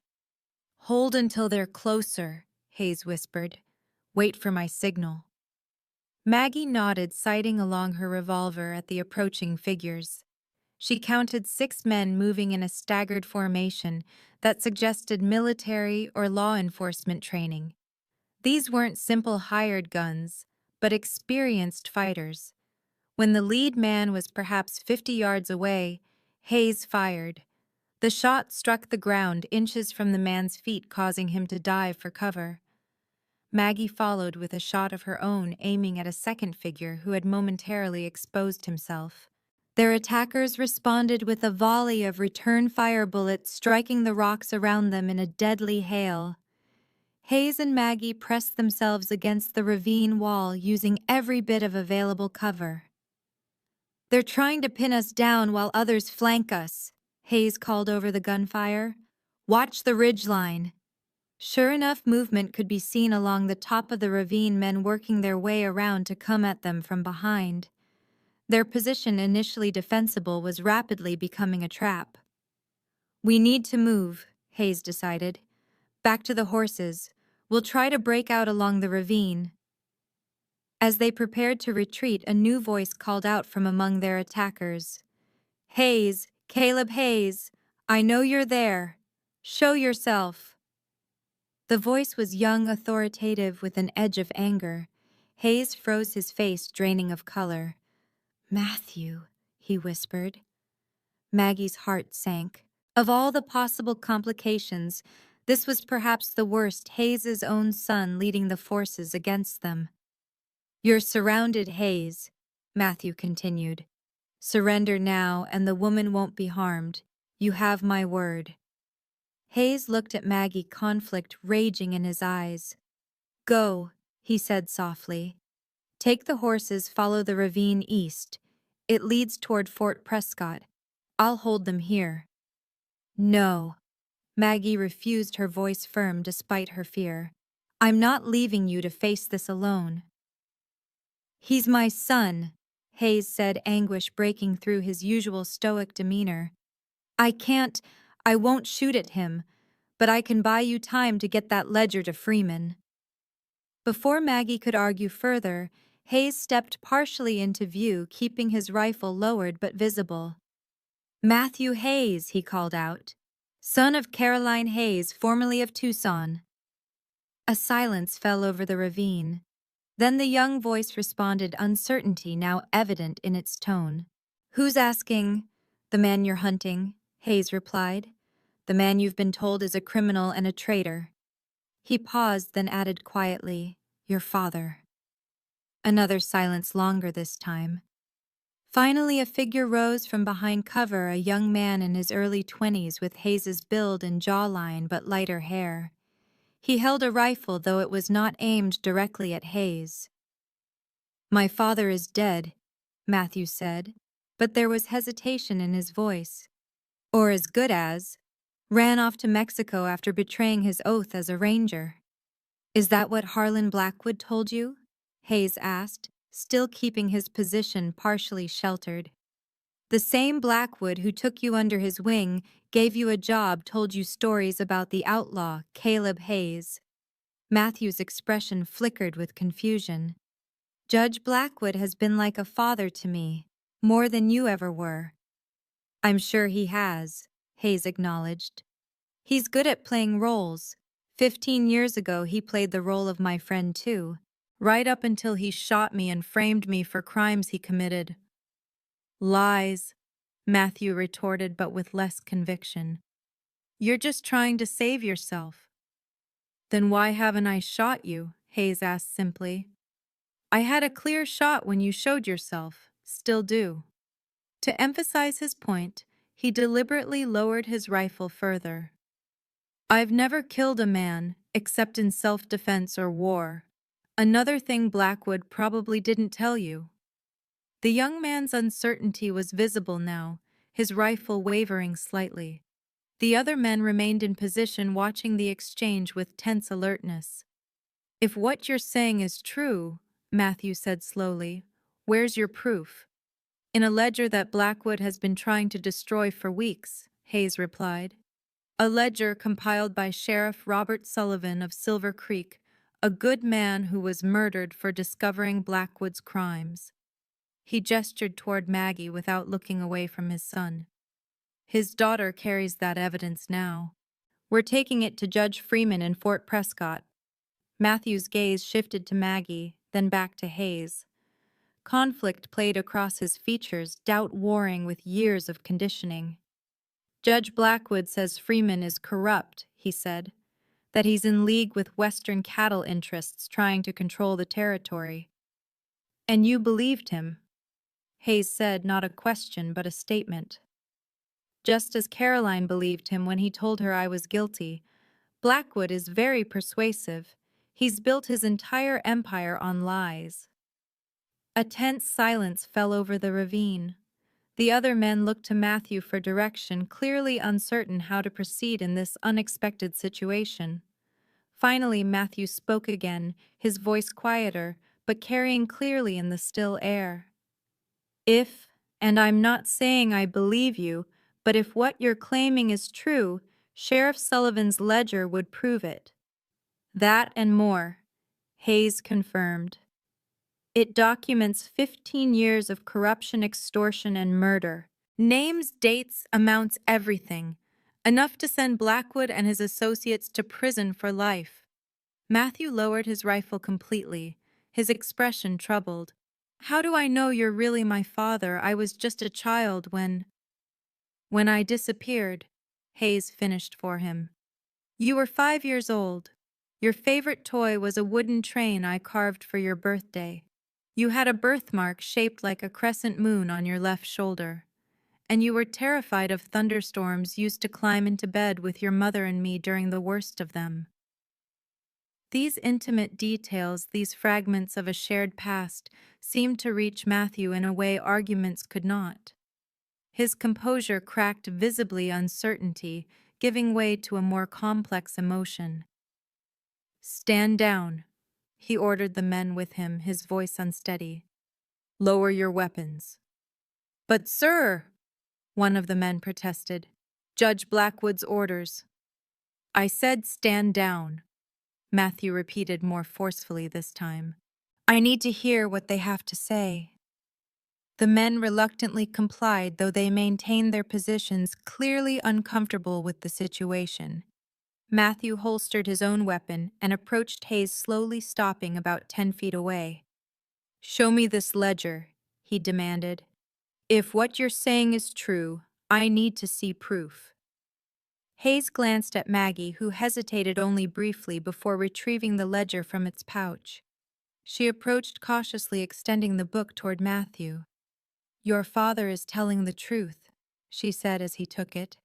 "Hold until they're closer," Hayes whispered. "Wait for my signal." Maggie nodded, sighting along her revolver at the approaching figures. She counted 6 men moving in a staggered formation that suggested military or law enforcement training. These weren't simple hired guns, but experienced fighters. When the lead man was perhaps 50 yards away, Hayes fired. The shot struck the ground inches from the man's feet, causing him to dive for cover. Maggie followed with a shot of her own, aiming at a second figure who had momentarily exposed himself. Their attackers responded with a volley of return fire bullets, striking the rocks around them in a deadly hail. Hayes and Maggie pressed themselves against the ravine wall, using every bit of available cover. "They're trying to pin us down while others flank us," Hayes called over the gunfire. "Watch the ridgeline." Sure enough, movement could be seen along the top of the ravine, men working their way around to come at them from behind. Their position, initially defensible, was rapidly becoming a trap. "We need to move," Hayes decided. "Back to the horses. We'll try to break out along the ravine." As they prepared to retreat, a new voice called out from among their attackers. "Hayes, Caleb Hayes, I know you're there. Show yourself." The voice was young, authoritative, with an edge of anger. Hayes froze, his face draining of color. "Matthew," he whispered. Maggie's heart sank. Of all the possible complications, this was perhaps the worst, Hayes's own son leading the forces against them. "You're surrounded, Hayes," Matthew continued. "Surrender now, and the woman won't be harmed. You have my word." Hayes looked at Maggie, conflict raging in his eyes. "Go," he said softly. "Take the horses, follow the ravine east. It leads toward Fort Prescott. I'll hold them here." "No." Maggie refused, her voice firm despite her fear. "I'm not leaving you to face this alone." "He's my son," Hayes said, anguish breaking through his usual stoic demeanor. I won't shoot at him, but I can buy you time to get that ledger to Freeman." Before Maggie could argue further, Hayes stepped partially into view, keeping his rifle lowered but visible. "Matthew Hayes," he called out. "Son of Caroline Hayes, formerly of Tucson." A silence fell over the ravine. Then the young voice responded, uncertainty now evident in its tone. "Who's asking?" "The man you're hunting," Hayes replied. "The man you've been told is a criminal and a traitor." He paused, then added quietly, "Your father." Another silence, longer this time. Finally, a figure rose from behind cover, a young man in his early 20s with Hayes's build and jawline but lighter hair. He held a rifle, though it was not aimed directly at Hayes. My father is dead, Matthew said, but there was hesitation in his voice. Or as good as. Ran off to Mexico after betraying his oath as a ranger. Is that what Harlan Blackwood told you? Hayes asked, still keeping his position partially sheltered. The same Blackwood who took you under his wing, gave you a job, told you stories about the outlaw, Caleb Hayes. Matthew's expression flickered with confusion. Judge Blackwood has been like a father to me, more than you ever were. I'm sure he has, Hayes acknowledged. He's good at playing roles. 15 years ago, he played the role of my friend too, right up until he shot me and framed me for crimes he committed. Lies, Matthew retorted, but with less conviction. You're just trying to save yourself. Then why haven't I shot you? Hayes asked simply. I had a clear shot when you showed yourself. Still do. To emphasize his point, he deliberately lowered his rifle further. I've never killed a man, except in self-defense or war. Another thing Blackwood probably didn't tell you. The young man's uncertainty was visible now, his rifle wavering slightly. The other men remained in position, watching the exchange with tense alertness. If what you're saying is true, Matthew said slowly, where's your proof? In a ledger that Blackwood has been trying to destroy for weeks, Hayes replied. A ledger compiled by Sheriff Robert Sullivan of Silver Creek, a good man who was murdered for discovering Blackwood's crimes. He gestured toward Maggie without looking away from his son. His daughter carries that evidence now. We're taking it to Judge Freeman in Fort Prescott. Matthew's gaze shifted to Maggie, then back to Hayes. Conflict played across his features, doubt warring with years of conditioning. Judge Blackwood says Freeman is corrupt, he said, that he's in league with Western cattle interests trying to control the territory. And you believed him? Hayes said, not a question but a statement. Just as Caroline believed him when he told her I was guilty. Blackwood is very persuasive. He's built his entire empire on lies. A tense silence fell over the ravine. The other men looked to Matthew for direction, clearly uncertain how to proceed in this unexpected situation. Finally, Matthew spoke again, his voice quieter, but carrying clearly in the still air. If, and I'm not saying I believe you, but if what you're claiming is true, Sheriff Sullivan's ledger would prove it. That and more, Hayes confirmed. It documents 15 years of corruption, extortion, and murder. Names, dates, amounts, everything. Enough to send Blackwood and his associates to prison for life. Matthew lowered his rifle completely, his expression troubled. How do I know you're really my father? I was just a child when I disappeared, Hayes finished for him. You were 5 years old. Your favorite toy was a wooden train I carved for your birthday. You had a birthmark shaped like a crescent moon on your left shoulder. And you were terrified of thunderstorms, used to climb into bed with your mother and me during the worst of them. These intimate details, these fragments of a shared past, seemed to reach Matthew in a way arguments could not. His composure cracked, visibly uncertainty, giving way to a more complex emotion. Stand down, he ordered the men with him, his voice unsteady. Lower your weapons. But sir, one of the men protested. Judge Blackwood's orders. I said stand down, Matthew repeated more forcefully this time. I need to hear what they have to say. The men reluctantly complied, though they maintained their positions, clearly uncomfortable with the situation. Matthew holstered his own weapon and approached Hayes, slowly stopping about 10 feet away. Show me this ledger, he demanded. If what you're saying is true, I need to see proof. Hayes glanced at Maggie, who hesitated only briefly before retrieving the ledger from its pouch. She approached cautiously, extending the book toward Matthew. Your father is telling the truth, she said as he took it.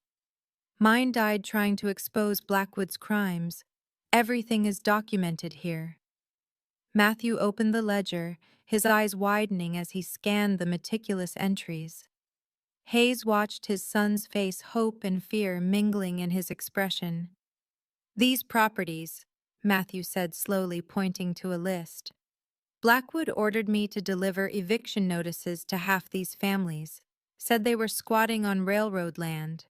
Mine died trying to expose Blackwood's crimes. Everything is documented here. Matthew opened the ledger, his eyes widening as he scanned the meticulous entries. Hayes watched his son's face, hope and fear mingling in his expression. "These properties," Matthew said slowly, pointing to a list. "Blackwood ordered me to deliver eviction notices to half these families. Said they were squatting on railroad land."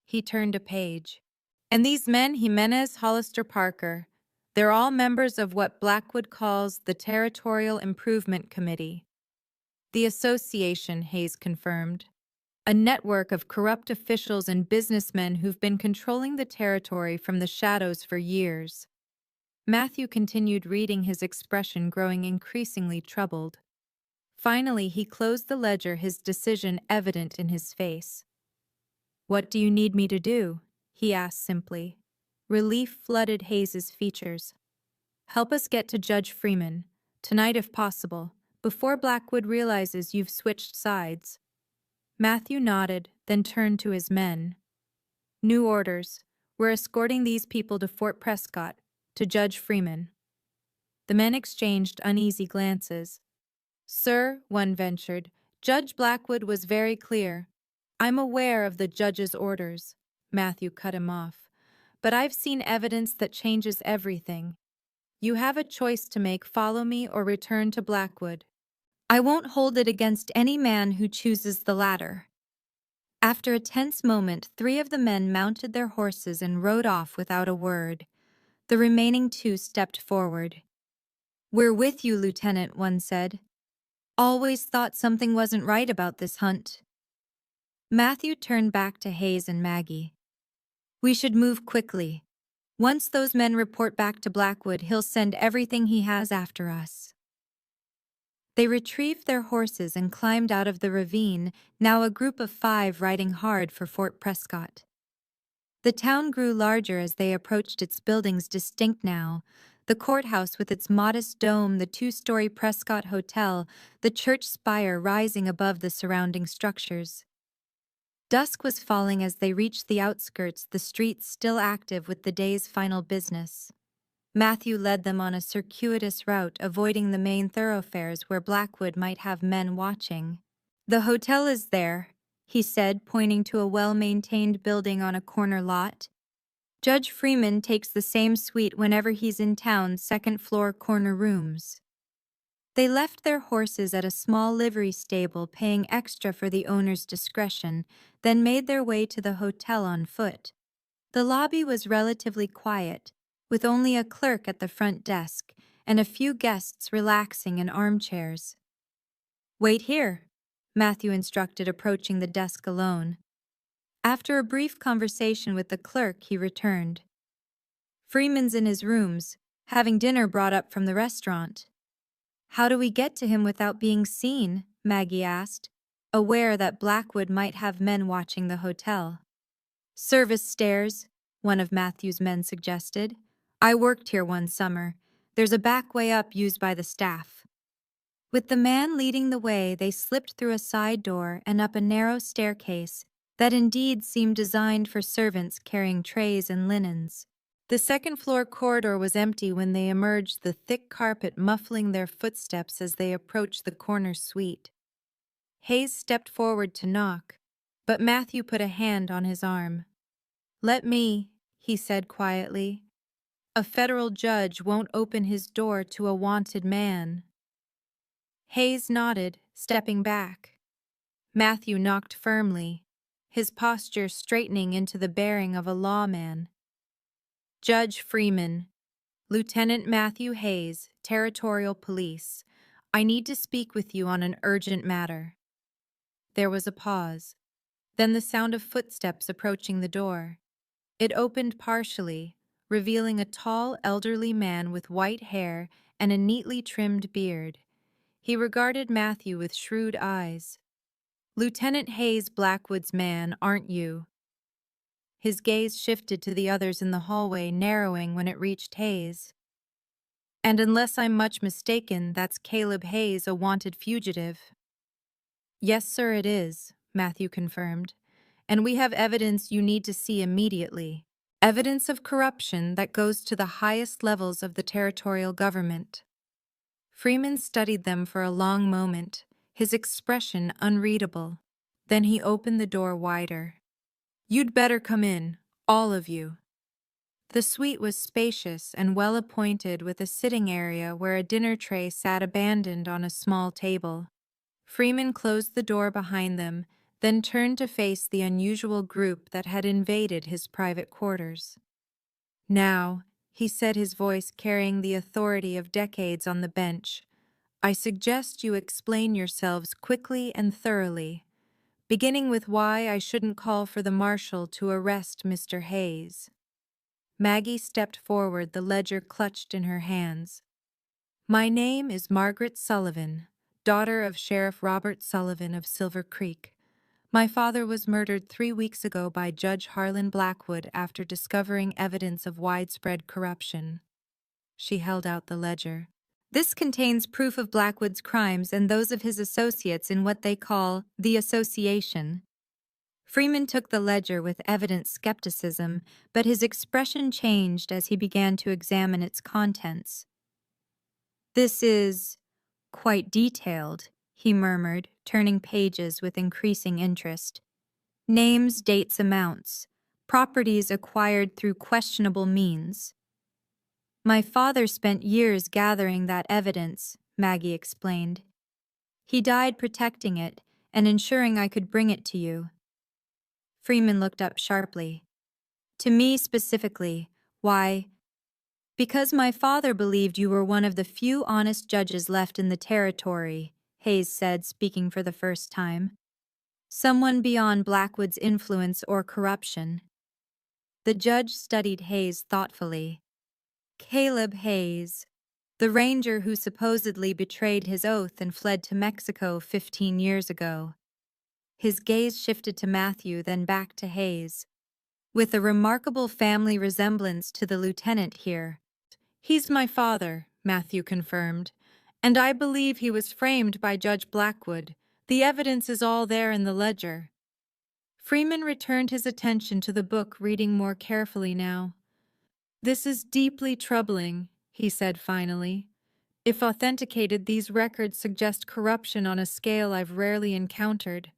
He turned a page. "And these men, Jimenez, Hollister, Parker, they're all members of what Blackwood calls the Territorial Improvement Committee." "The association," Hayes confirmed. "A network of corrupt officials and businessmen who've been controlling the territory from the shadows for years." Matthew continued reading, his expression growing increasingly troubled. Finally, he closed the ledger, his decision evident in his face. "What do you need me to do?" he asked simply. Relief flooded Hayes's features. "Help us get to Judge Freeman, tonight if possible, before Blackwood realizes you've switched sides." Matthew nodded, then turned to his men. "New orders. We're escorting these people to Fort Prescott, to Judge Freeman." The men exchanged uneasy glances. "Sir," one ventured, "Judge Blackwood was very clear." "I'm aware of the judge's orders," Matthew cut him off, "but I've seen evidence that changes everything. You have a choice to make: follow me or return to Blackwood. I won't hold it against any man who chooses the latter." After a tense moment, 3 of the men mounted their horses and rode off without a word. The remaining 2 stepped forward. "We're with you, Lieutenant," one said. "Always thought something wasn't right about this hunt." Matthew turned back to Hayes and Maggie. "We should move quickly. Once those men report back to Blackwood, he'll send everything he has after us." They retrieved their horses and climbed out of the ravine, now a group of 5 riding hard for Fort Prescott. The town grew larger as they approached, its buildings distinct now: the courthouse with its modest dome, the 2-story Prescott Hotel, the church spire rising above the surrounding structures. Dusk was falling as they reached the outskirts, the streets still active with the day's final business. Matthew led them on a circuitous route, avoiding the main thoroughfares where Blackwood might have men watching. "The hotel is there," he said, pointing to a well-maintained building on a corner lot. "Judge Freeman takes the same suite whenever he's in town, 2nd floor, corner rooms." They left their horses at a small livery stable, paying extra for the owner's discretion, then made their way to the hotel on foot. The lobby was relatively quiet, with only a clerk at the front desk and a few guests relaxing in armchairs. "Wait here," Matthew instructed, approaching the desk alone. After a brief conversation with the clerk, he returned. "Freeman's in his rooms, having dinner brought up from the restaurant." "How do we get to him without being seen?" Maggie asked, aware that Blackwood might have men watching the hotel. "Service stairs," one of Matthew's men suggested. "I worked here one summer. There's a back way up used by the staff." With the man leading the way, they slipped through a side door and up a narrow staircase that indeed seemed designed for servants carrying trays and linens. The 2nd-floor corridor was empty when they emerged, the thick carpet muffling their footsteps as they approached the corner suite. Hayes stepped forward to knock, but Matthew put a hand on his arm. "Let me," he said quietly. "A federal judge won't open his door to a wanted man." Hayes nodded, stepping back. Matthew knocked firmly, his posture straightening into the bearing of a lawman. "Judge Freeman, Lieutenant Matthew Hayes, Territorial Police. I need to speak with you on an urgent matter." There was a pause, then the sound of footsteps approaching the door. It opened partially, revealing a tall, elderly man with white hair and a neatly trimmed beard. He regarded Matthew with shrewd eyes. "Lieutenant Hayes, Blackwood's man, aren't you?" His gaze shifted to the others in the hallway, narrowing when it reached Hayes. "And unless I'm much mistaken, that's Caleb Hayes, a wanted fugitive." "Yes, sir, it is," Matthew confirmed. "And we have evidence you need to see immediately. Evidence of corruption that goes to the highest levels of the territorial government." Freeman studied them for a long moment, his expression unreadable. Then he opened the door wider. "You'd better come in, all of you." The suite was spacious and well appointed, with a sitting area where a dinner tray sat abandoned on a small table. Freeman closed the door behind them, then turned to face the unusual group that had invaded his private quarters. "Now," he said, his voice carrying the authority of decades on the bench, "I suggest you explain yourselves quickly and thoroughly, beginning with why I shouldn't call for the marshal to arrest Mr. Hayes." Maggie stepped forward, the ledger clutched in her hands. "My name is Margaret Sullivan, daughter of Sheriff Robert Sullivan of Silver Creek. My father was murdered 3 weeks ago by Judge Harlan Blackwood after discovering evidence of widespread corruption." She held out the ledger. "This contains proof of Blackwood's crimes and those of his associates in what they call the Association." Freeman took the ledger with evident skepticism, but his expression changed as he began to examine its contents. "This is quite detailed," he murmured, turning pages with increasing interest. "Names, dates, amounts, properties acquired through questionable means." "My father spent years gathering that evidence," Maggie explained. "He died protecting it and ensuring I could bring it to you." Freeman looked up sharply. "To me specifically, why?" "Because my father believed you were one of the few honest judges left in the territory," Hayes said, speaking for the first time. "Someone beyond Blackwood's influence or corruption." The judge studied Hayes thoughtfully. "Caleb Hayes, the ranger who supposedly betrayed his oath and fled to Mexico 15 years ago." His gaze shifted to Matthew, then back to Hayes. "With a remarkable family resemblance to the lieutenant here." "He's my father," Matthew confirmed, "and I believe he was framed by Judge Blackwood. The evidence is all there in the ledger." Freeman returned his attention to the book, reading more carefully now. "This is deeply troubling," he said finally. "If authenticated, these records suggest corruption on a scale I've rarely encountered."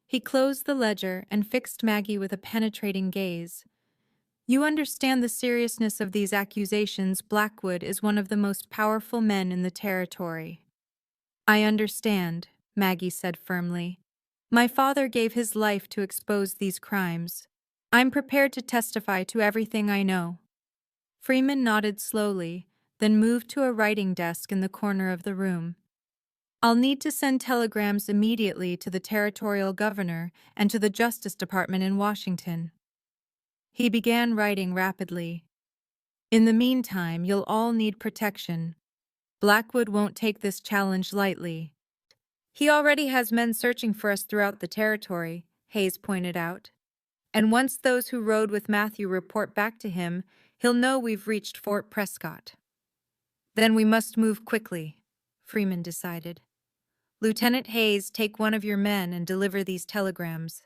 He closed the ledger and fixed Maggie with a penetrating gaze. "You understand the seriousness of these accusations. Blackwood is one of the most powerful men in the territory." "I understand," Maggie said firmly. "My father gave his life to expose these crimes. I'm prepared to testify to everything I know." Freeman nodded slowly, then moved to a writing desk in the corner of the room. "I'll need to send telegrams immediately to the territorial governor and to the Justice Department in Washington." He began writing rapidly. "In the meantime, you'll all need protection. Blackwood won't take this challenge lightly." "He already has men searching for us throughout the territory," Hayes pointed out. "And once those who rode with Matthew report back to him, he'll know we've reached Fort Prescott." "Then we must move quickly," Freeman decided. "Lieutenant Hayes, take one of your men and deliver these telegrams.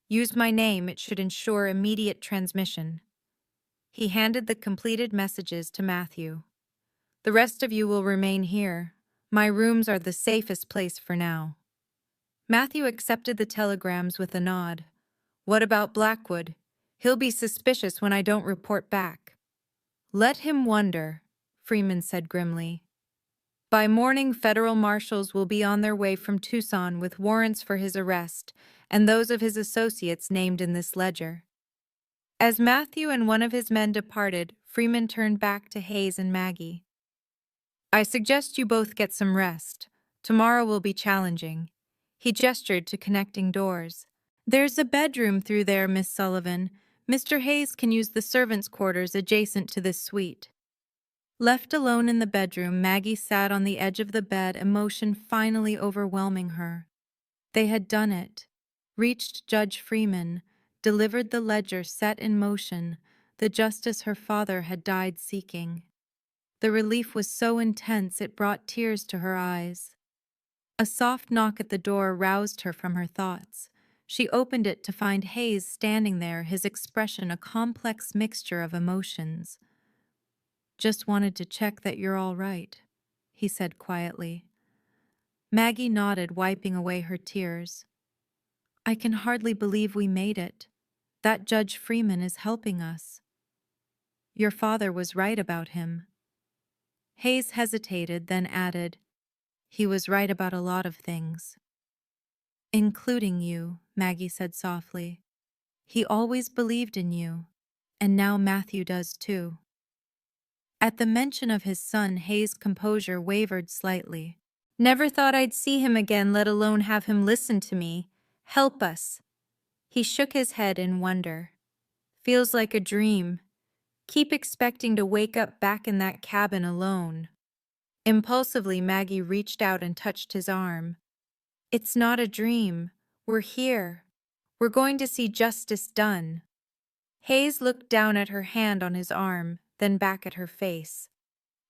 Use my name, it should ensure immediate transmission." He handed the completed messages to Matthew. "The rest of you will remain here. My rooms are the safest place for now." Matthew accepted the telegrams with a nod. "What about Blackwood? He'll be suspicious when I don't report back." "Let him wonder," Freeman said grimly. "By morning, federal marshals will be on their way from Tucson with warrants for his arrest and those of his associates named in this ledger." As Matthew and one of his men departed, Freeman turned back to Hayes and Maggie. "I suggest you both get some rest. Tomorrow will be challenging." He gestured to connecting doors. "There's a bedroom through there, Miss Sullivan. Mr. Hayes can use the servants' quarters adjacent to this suite." Left alone in the bedroom, Maggie sat on the edge of the bed, emotion finally overwhelming her. They had done it. Reached Judge Freeman, delivered the ledger set in motion, the justice her father had died seeking. The relief was so intense it brought tears to her eyes. A soft knock at the door roused her from her thoughts. She opened it to find Hayes standing there, his expression a complex mixture of emotions. "Just wanted to check that you're all right," he said quietly. Maggie nodded, wiping away her tears. I can hardly believe we made it. That Judge Freeman is helping us. Your father was right about him. Hayes hesitated, then added, he was right about a lot of things. Including you, Maggie said softly. He always believed in you, and now Matthew does too. At the mention of his son, Hayes' composure wavered slightly. Never thought I'd see him again, let alone have him listen to me. Help us. He shook his head in wonder. Feels like a dream. Keep expecting to wake up back in that cabin alone. Impulsively, Maggie reached out and touched his arm. It's not a dream. We're here. We're going to see justice done. Hayes looked down at her hand on his arm, then back at her face.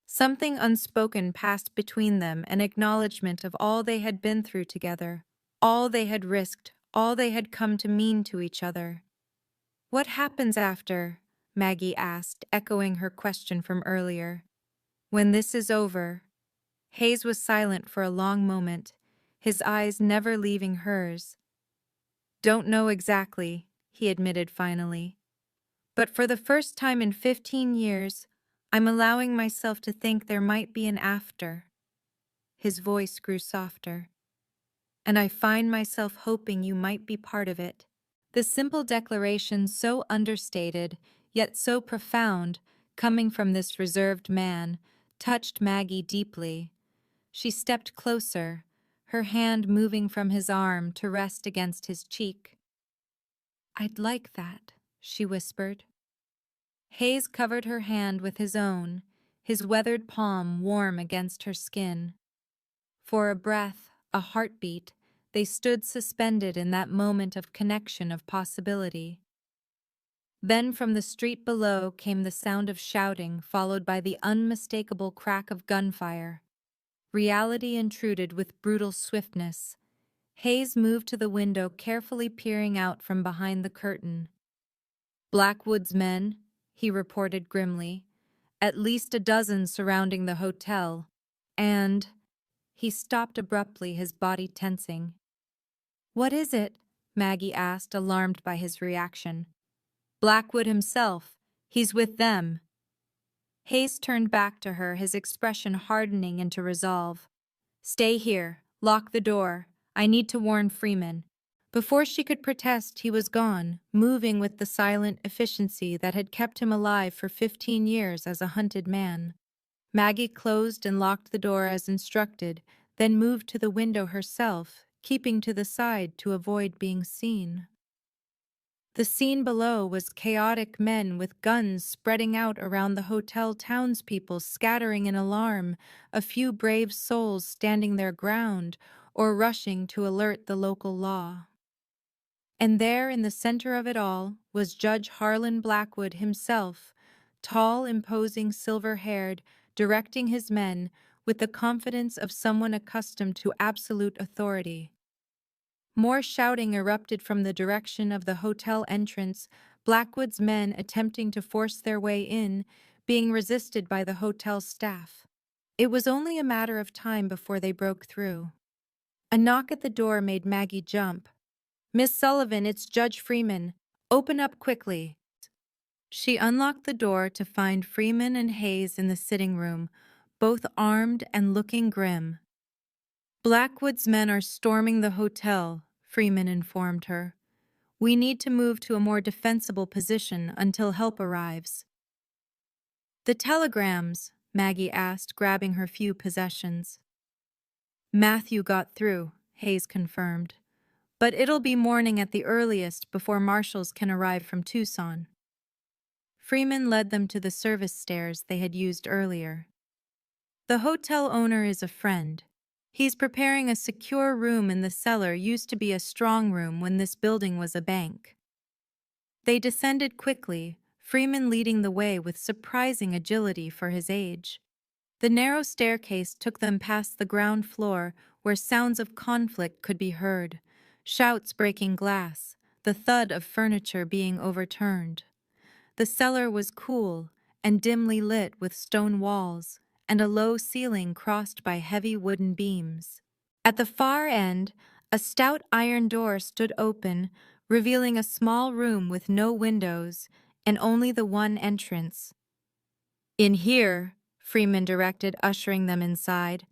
Something unspoken passed between them, an acknowledgement of all they had been through together, all they had risked, all they had come to mean to each other. What happens after? Maggie asked, echoing her question from earlier. When this is over. Hayes was silent for a long moment, his eyes never leaving hers. Don't know exactly, he admitted finally. But for the first time in 15 years, I'm allowing myself to think there might be an after. His voice grew softer. And I find myself hoping you might be part of it. The simple declaration, so understated, yet so profound, coming from this reserved man, touched Maggie deeply. She stepped closer, her hand moving from his arm to rest against his cheek. I'd like that, she whispered. Hayes covered her hand with his own, his weathered palm warm against her skin. For a breath, a heartbeat, they stood suspended in that moment of connection, of possibility. Then from the street below came the sound of shouting, followed by the unmistakable crack of gunfire. Reality intruded with brutal swiftness. Hayes moved to the window, carefully peering out from behind the curtain. Blackwood's men, he reported grimly, at least a dozen surrounding the hotel, and... He stopped abruptly, his body tensing. What is it? Maggie asked, alarmed by his reaction. Blackwood himself. He's with them. Hayes turned back to her, his expression hardening into resolve. Stay here. Lock the door. I need to warn Freeman. Before she could protest, he was gone, moving with the silent efficiency that had kept him alive for 15 years as a hunted man. Maggie closed and locked the door as instructed, then moved to the window herself, keeping to the side to avoid being seen. The scene below was chaotic, men with guns spreading out around the hotel, townspeople scattering in alarm, a few brave souls standing their ground or rushing to alert the local law. And there, in the center of it all, was Judge Harlan Blackwood himself, tall, imposing, silver-haired, directing his men with the confidence of someone accustomed to absolute authority. More shouting erupted from the direction of the hotel entrance, Blackwood's men attempting to force their way in, being resisted by the hotel staff. It was only a matter of time before they broke through. A knock at the door made Maggie jump. Miss Sullivan, it's Judge Freeman. Open up quickly. She unlocked the door to find Freeman and Hayes in the sitting room, both armed and looking grim. Blackwood's men are storming the hotel, Freeman informed her. We need to move to a more defensible position until help arrives. The telegrams, Maggie asked, grabbing her few possessions. Matthew got through, Hayes confirmed. But it'll be morning at the earliest before marshals can arrive from Tucson. Freeman led them to the service stairs they had used earlier. The hotel owner is a friend. He's preparing a secure room in the cellar, used to be a strong room when this building was a bank. They descended quickly, Freeman leading the way with surprising agility for his age. The narrow staircase took them past the ground floor, where sounds of conflict could be heard, shouts breaking glass, the thud of furniture being overturned. The cellar was cool and dimly lit with stone walls, and a low ceiling crossed by heavy wooden beams. At the far end, a stout iron door stood open, revealing a small room with no windows and only the one entrance. "In here," Freeman directed, ushering them inside.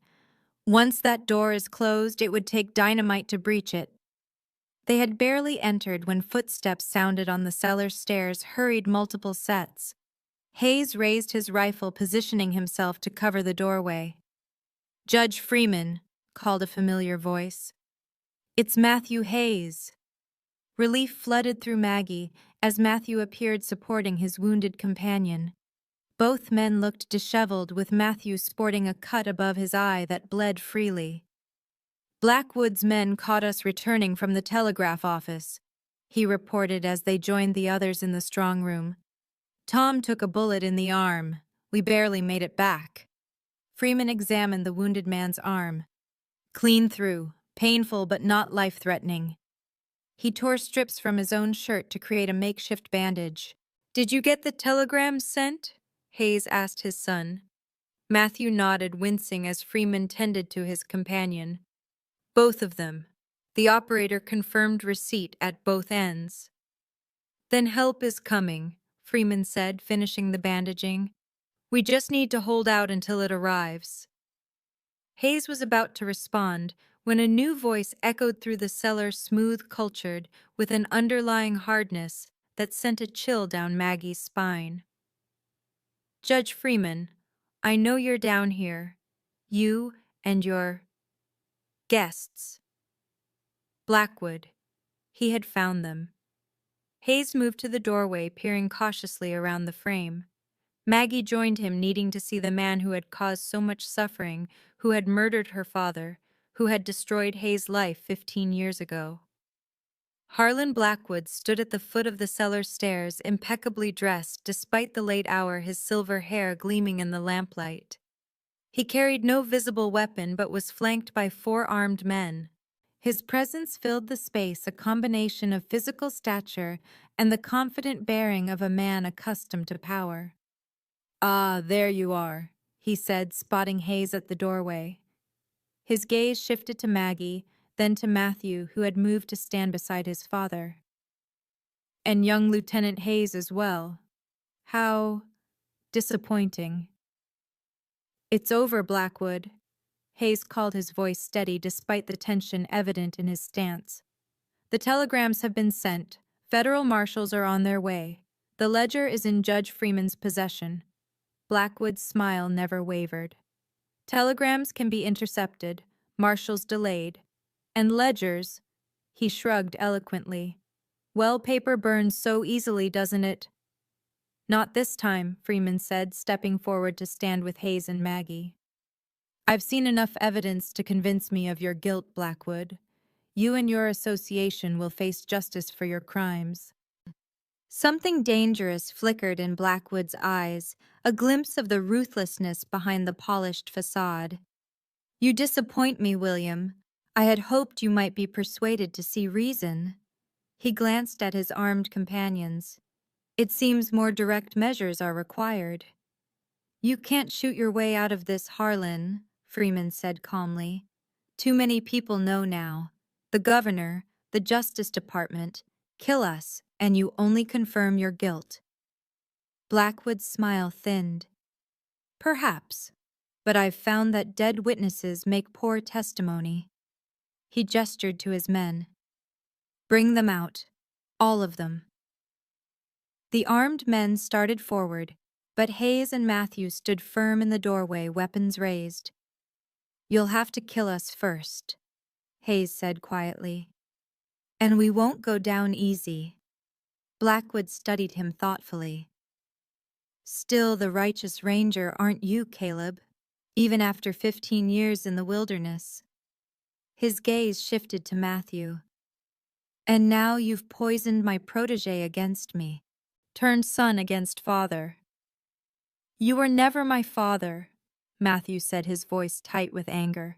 "Once that door is closed, it would take dynamite to breach it." They had barely entered when footsteps sounded on the cellar stairs, hurried multiple sets. Hayes raised his rifle, positioning himself to cover the doorway. "Judge Freeman," called a familiar voice. "It's Matthew Hayes." Relief flooded through Maggie as Matthew appeared supporting his wounded companion. Both men looked disheveled, with Matthew sporting a cut above his eye that bled freely. "Blackwood's men caught us returning from the telegraph office," he reported as they joined the others in the strong room. "Tom took a bullet in the arm. We barely made it back." Freeman examined the wounded man's arm. "Clean through, painful but not life-threatening." He tore strips from his own shirt to create a makeshift bandage. "Did you get the telegram sent?" Hayes asked his son. Matthew nodded, wincing as Freeman tended to his companion. "Both of them." The operator confirmed receipt at both ends. "Then help is coming," Freeman said, finishing the bandaging. "We just need to hold out until it arrives." Hayes was about to respond when a new voice echoed through the cellar, smooth, cultured, with an underlying hardness that sent a chill down Maggie's spine. "Judge Freeman, I know you're down here. You and your guests." Blackwood. He had found them. Hayes moved to the doorway, peering cautiously around the frame. Maggie joined him, needing to see the man who had caused so much suffering, who had murdered her father, who had destroyed Hayes' life 15 years ago. Harlan Blackwood stood at the foot of the cellar stairs, impeccably dressed despite the late hour, his silver hair gleaming in the lamplight. He carried no visible weapon but was flanked by 4 armed men. His presence filled the space, a combination of physical stature and the confident bearing of a man accustomed to power. "Ah, there you are," he said, spotting Hayes at the doorway. His gaze shifted to Maggie, then to Matthew, who had moved to stand beside his father. "And young Lieutenant Hayes as well. How disappointing." "It's over, Blackwood." Hayes called, his voice steady despite the tension evident in his stance. "The telegrams have been sent. Federal marshals are on their way. The ledger is in Judge Freeman's possession." Blackwood's smile never wavered. "Telegrams can be intercepted, marshals delayed, and ledgers," he shrugged eloquently. "Well, paper burns so easily, doesn't it?" "Not this time," Freeman said, stepping forward to stand with Hayes and Maggie. "I've seen enough evidence to convince me of your guilt, Blackwood. You and your association will face justice for your crimes." Something dangerous flickered in Blackwood's eyes, a glimpse of the ruthlessness behind the polished facade. "You disappoint me, William. I had hoped you might be persuaded to see reason." He glanced at his armed companions. "It seems more direct measures are required." "You can't shoot your way out of this, Harlan," Freeman said calmly. "Too many people know now. The governor, the Justice Department. Kill us, and you only confirm your guilt." Blackwood's smile thinned. "Perhaps, but I've found that dead witnesses make poor testimony." He gestured to his men. "Bring them out, all of them." The armed men started forward, but Hayes and Matthew stood firm in the doorway, weapons raised. "You'll have to kill us first," Hayes said quietly. "And we won't go down easy." Blackwood studied him thoughtfully. "Still the righteous ranger, aren't you, Caleb? Even after 15 years in the wilderness." His gaze shifted to Matthew. "And now you've poisoned my protege against me, turned son against father." "You were never my father," Matthew said, his voice tight with anger.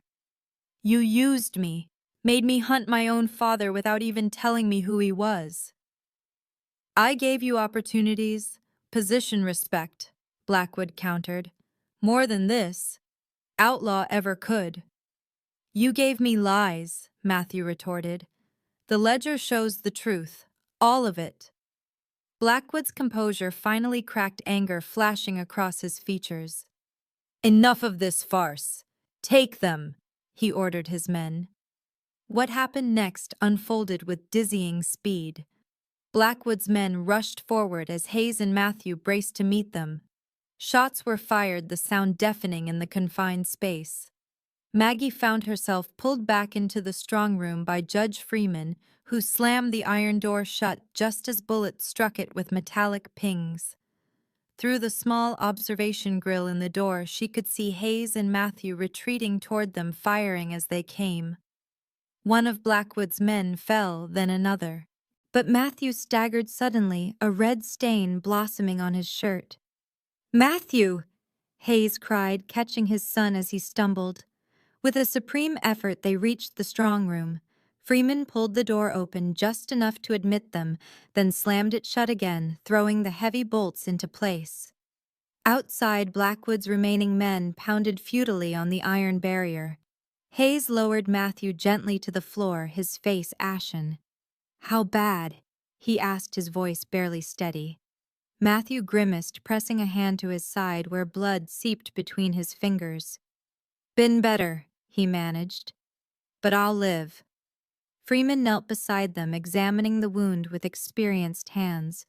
"You used me, made me hunt my own father without even telling me who he was." "I gave you opportunities, position, respect," Blackwood countered. More than this, outlaw ever could. You gave me lies, Matthew retorted. The ledger shows the truth, all of it. Blackwood's composure finally cracked, anger flashing across his features. Enough of this farce. Take them, he ordered his men. What happened next unfolded with dizzying speed. Blackwood's men rushed forward as Hayes and Matthew braced to meet them. Shots were fired, the sound deafening in the confined space. Maggie found herself pulled back into the strong room by Judge Freeman, who slammed the iron door shut just as bullets struck it with metallic pings. Through the small observation grill in the door, she could see Hayes and Matthew retreating toward them, firing as they came. One of Blackwood's men fell, then another. But Matthew staggered suddenly, a red stain blossoming on his shirt. "Matthew!" Hayes cried, catching his son as he stumbled. With a supreme effort, they reached the strong room. Freeman pulled the door open just enough to admit them, then slammed it shut again, throwing the heavy bolts into place. Outside, Blackwood's remaining men pounded futilely on the iron barrier. Hayes lowered Matthew gently to the floor, his face ashen. "How bad?" he asked, his voice barely steady. Matthew grimaced, pressing a hand to his side where blood seeped between his fingers. "Been better," he managed. "But I'll live." Freeman knelt beside them, examining the wound with experienced hands.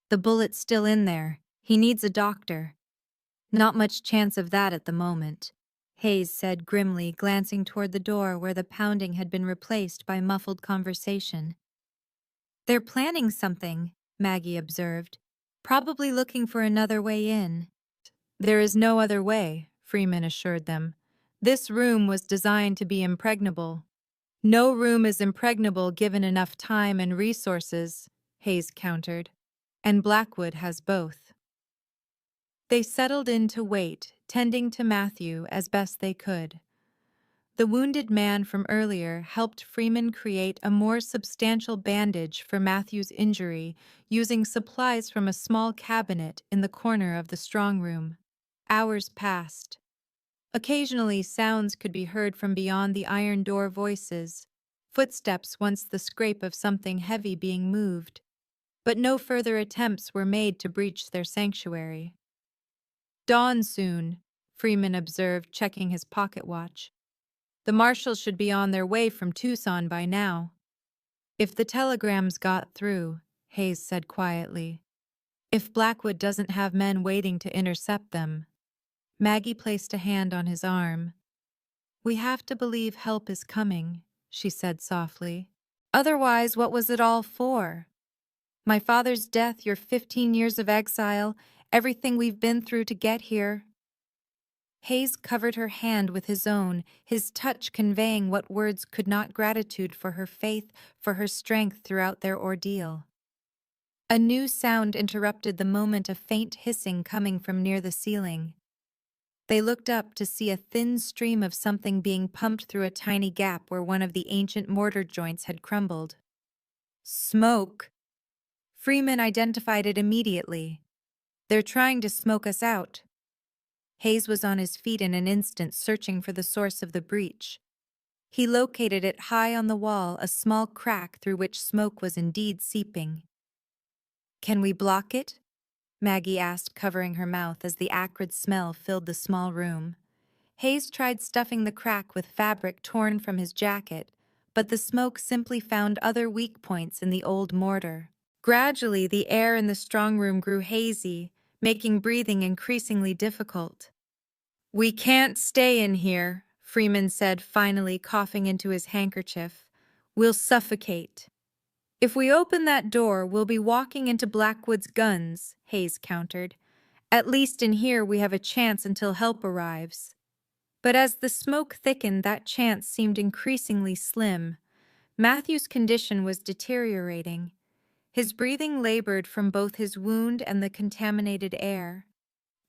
"The bullet's still in there. He needs a doctor." "Not much chance of that at the moment," Hayes said grimly, glancing toward the door where the pounding had been replaced by muffled conversation. "They're planning something," Maggie observed. "Probably looking for another way in." "There is no other way," Freeman assured them. "This room was designed to be impregnable." "No room is impregnable given enough time and resources," Hayes countered. "And Blackwood has both." They settled in to wait, tending to Matthew as best they could. The wounded man from earlier helped Freeman create a more substantial bandage for Matthew's injury, using supplies from a small cabinet in the corner of the strong room. Hours passed. Occasionally, sounds could be heard from beyond the iron door, voices, footsteps, once the scrape of something heavy being moved. But no further attempts were made to breach their sanctuary. "Dawn soon," Freeman observed, checking his pocket watch. "The marshals should be on their way from Tucson by now." "If the telegrams got through," Hayes said quietly. "If Blackwood doesn't have men waiting to intercept them." Maggie placed a hand on his arm. "We have to believe help is coming," she said softly. "Otherwise, what was it all for? My father's death, your 15 years of exile, everything we've been through to get here." Hayes covered her hand with his own, his touch conveying what words could not: gratitude for her faith, for her strength throughout their ordeal. A new sound interrupted the moment, a faint hissing coming from near the ceiling. They looked up to see a thin stream of something being pumped through a tiny gap where one of the ancient mortar joints had crumbled. "Smoke!" Freeman identified it immediately. "They're trying to smoke us out." Hayes was on his feet in an instant, searching for the source of the breach. He located it high on the wall, a small crack through which smoke was indeed seeping. "Can we block it?" Maggie asked, covering her mouth as the acrid smell filled the small room. Hayes tried stuffing the crack with fabric torn from his jacket, but the smoke simply found other weak points in the old mortar. Gradually, the air in the strong room grew hazy, making breathing increasingly difficult. "We can't stay in here," Freeman said, finally coughing into his handkerchief. "We'll suffocate." "If we open that door, we'll be walking into Blackwood's guns," Hayes countered. "At least in here we have a chance until help arrives." But as the smoke thickened, that chance seemed increasingly slim. Matthew's condition was deteriorating. His breathing labored from both his wound and the contaminated air.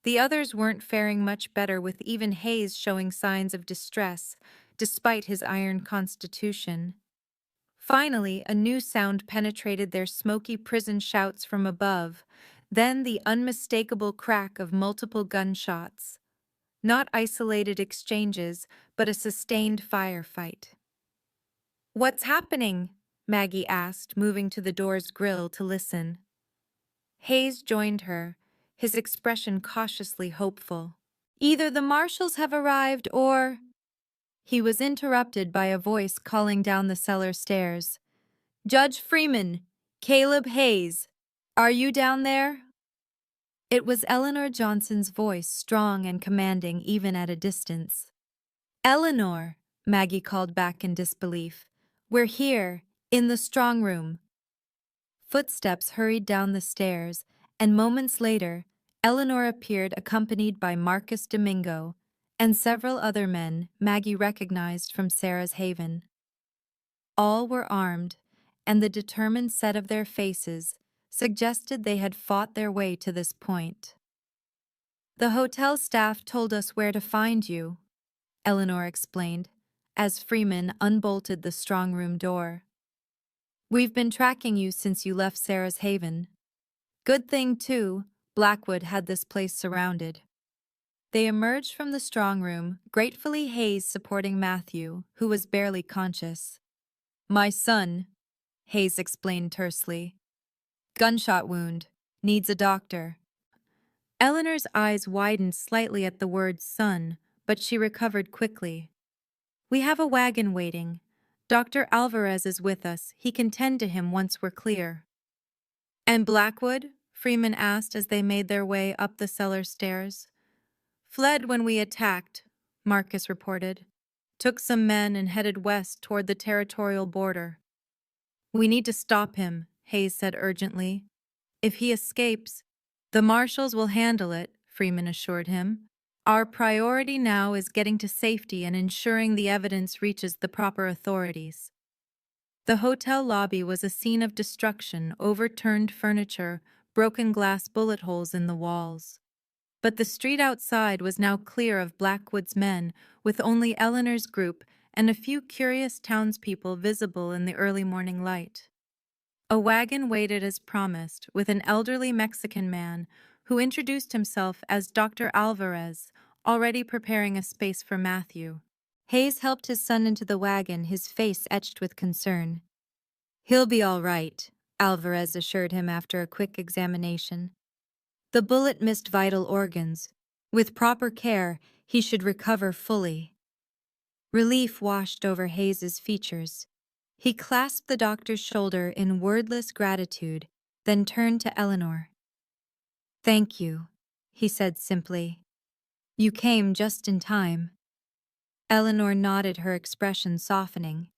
The others weren't faring much better, with even Hayes showing signs of distress, despite his iron constitution. Finally, a new sound penetrated their smoky prison shouts from above, then the unmistakable crack of multiple gunshots. Not isolated exchanges, but a sustained firefight. "What's happening?" Maggie asked, moving to the door's grill to listen. Hayes joined her, his expression cautiously hopeful. "Either the marshals have arrived or—" He was interrupted by a voice calling down the cellar stairs. "Judge Freeman! Caleb Hayes! Are you down there?" It was Eleanor Johnson's voice, strong and commanding even at a distance. "Eleanor," Maggie called back in disbelief. "We're here, in the strong room." Footsteps hurried down the stairs, and moments later, Eleanor appeared accompanied by Marcus Domingo and several other men Maggie recognized from Sarah's Haven. All were armed, and the determined set of their faces suggested they had fought their way to this point. "The hotel staff told us where to find you," Eleanor explained, as Freeman unbolted the strong room door. "We've been tracking you since you left Sarah's Haven. Good thing, too, Blackwood had this place surrounded." They emerged from the strong room, gratefully Hayes supporting Matthew, who was barely conscious. "My son," Hayes explained tersely. "Gunshot wound. Needs a doctor." Eleanor's eyes widened slightly at the word son, but she recovered quickly. "We have a wagon waiting. Dr. Alvarez is with us. He can tend to him once we're clear." "And Blackwood?" Freeman asked as they made their way up the cellar stairs. "Fled when we attacked," Marcus reported. "Took some men and headed west toward the territorial border." "We need to stop him," Hayes said urgently. "If he escapes—" "The marshals will handle it," Freeman assured him. "Our priority now is getting to safety and ensuring the evidence reaches the proper authorities." The hotel lobby was a scene of destruction, overturned furniture, broken glass bullet holes in the walls. But the street outside was now clear of Blackwood's men, with only Eleanor's group and a few curious townspeople visible in the early morning light. A wagon waited as promised, with an elderly Mexican man who introduced himself as Dr. Alvarez, already preparing a space for Matthew. Hayes helped his son into the wagon, his face etched with concern. "He'll be all right," Alvarez assured him after a quick examination. "The bullet missed vital organs. With proper care, he should recover fully." Relief washed over Hayes's features. He clasped the doctor's shoulder in wordless gratitude, then turned to Eleanor. "Thank you," he said simply. "You came just in time." Eleanor nodded, her expression softening.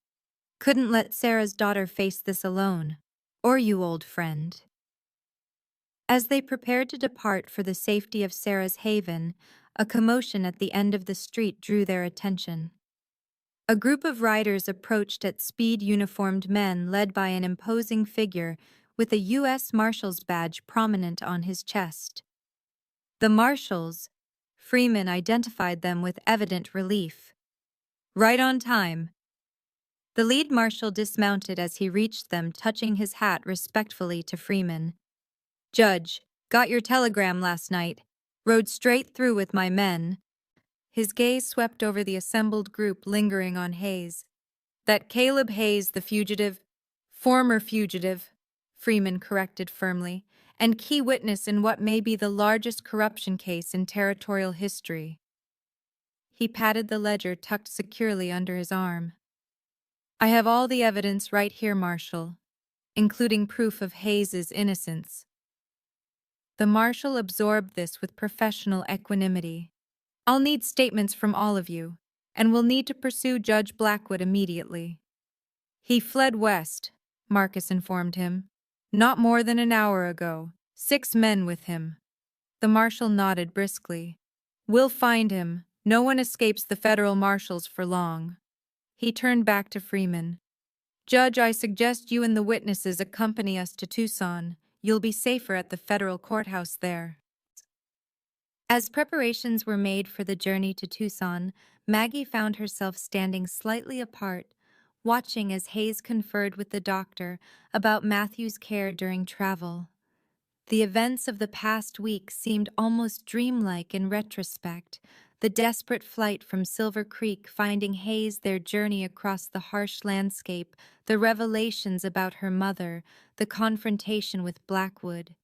"Couldn't let Sarah's daughter face this alone. Or you, old friend." As they prepared to depart for the safety of Sarah's Haven, a commotion at the end of the street drew their attention. A group of riders approached at speed, uniformed men led by an imposing figure with a U.S. Marshal's badge prominent on his chest. The Marshals, Freeman identified them with evident relief. "Right on time." The lead marshal dismounted as he reached them, touching his hat respectfully to Freeman. "Judge, got your telegram last night. Rode straight through with my men." His gaze swept over the assembled group, lingering on Hayes. "That Caleb Hayes, the fugitive—" "Former fugitive," Freeman corrected firmly, "and key witness in what may be the largest corruption case in territorial history." He patted the ledger tucked securely under his arm. "I have all the evidence right here, Marshal, including proof of Hayes's innocence." The marshal absorbed this with professional equanimity. "I'll need statements from all of you, and we'll need to pursue Judge Blackwood immediately." "He fled west," Marcus informed him. "Not more than an hour ago. 6 men with him." The marshal nodded briskly. "We'll find him. No one escapes the federal marshals for long." He turned back to Freeman. "Judge, I suggest you and the witnesses accompany us to Tucson. You'll be safer at the federal courthouse there." As preparations were made for the journey to Tucson, Maggie found herself standing slightly apart, watching as Hayes conferred with the doctor about Matthew's care during travel. The events of the past week seemed almost dreamlike in retrospect, the desperate flight from Silver Creek, finding Hayes, their journey across the harsh landscape, the revelations about her mother, the confrontation with Blackwood.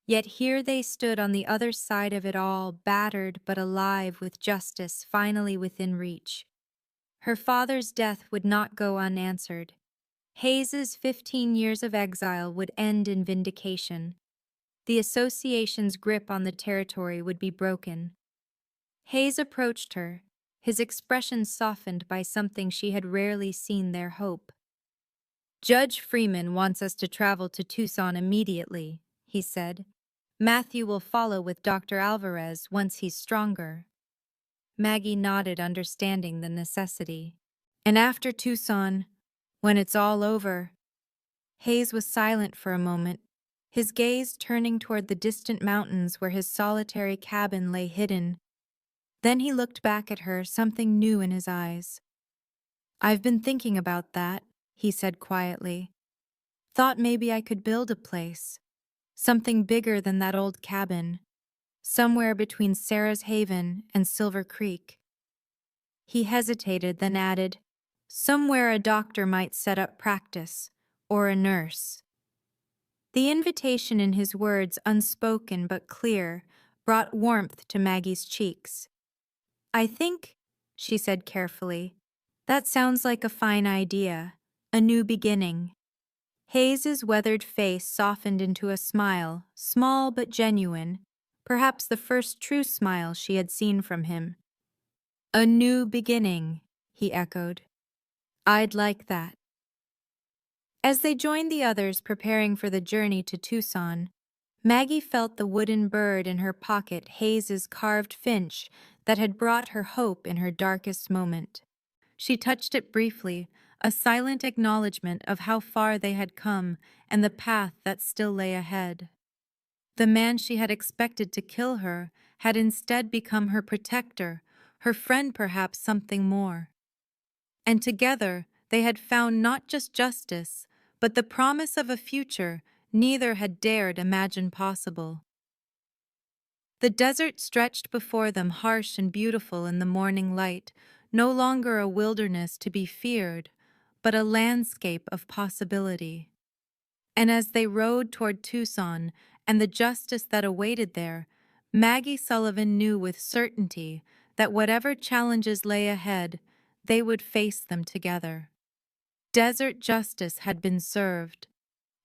Yet here they stood on the other side of it all, battered but alive, with justice finally within reach. Her father's death would not go unanswered. Hayes's 15 years of exile would end in vindication. The association's grip on the territory would be broken. Hayes approached her, his expression softened by something she had rarely seen there: hope. "Judge Freeman wants us to travel to Tucson immediately," he said. "Matthew will follow with Dr. Alvarez once he's stronger." Maggie nodded, understanding the necessity. "And after Tucson, when it's all over?" Hayes was silent for a moment, his gaze turning toward the distant mountains where his solitary cabin lay hidden. Then he looked back at her, something new in his eyes. "I've been thinking about that," he said quietly. "Thought maybe I could build a place. Something bigger than that old cabin. Somewhere between Sarah's Haven and Silver Creek." He hesitated, then added, "Somewhere a doctor might set up practice, or a nurse." The invitation in his words, unspoken but clear, brought warmth to Maggie's cheeks. "I think," she said carefully, "that sounds like a fine idea, a new beginning." Hayes's weathered face softened into a smile, small but genuine, perhaps the first true smile she had seen from him. "A new beginning," he echoed. "I'd like that." As they joined the others preparing for the journey to Tucson, Maggie felt the wooden bird in her pocket, Hayes's carved finch that had brought her hope in her darkest moment. She touched it briefly, a silent acknowledgement of how far they had come and the path that still lay ahead. The man she had expected to kill her had instead become her protector, her friend, perhaps something more. And together they had found not just justice, but the promise of a future neither had dared imagine possible. The desert stretched before them, harsh and beautiful in the morning light, no longer a wilderness to be feared, but a landscape of possibility. And as they rode toward Tucson and the justice that awaited there, Maggie Sullivan knew with certainty that whatever challenges lay ahead, they would face them together. Desert justice had been served,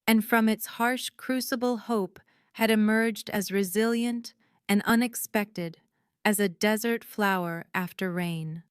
and from its harsh crucible hope had emerged as resilient and unexpected as a desert flower after rain.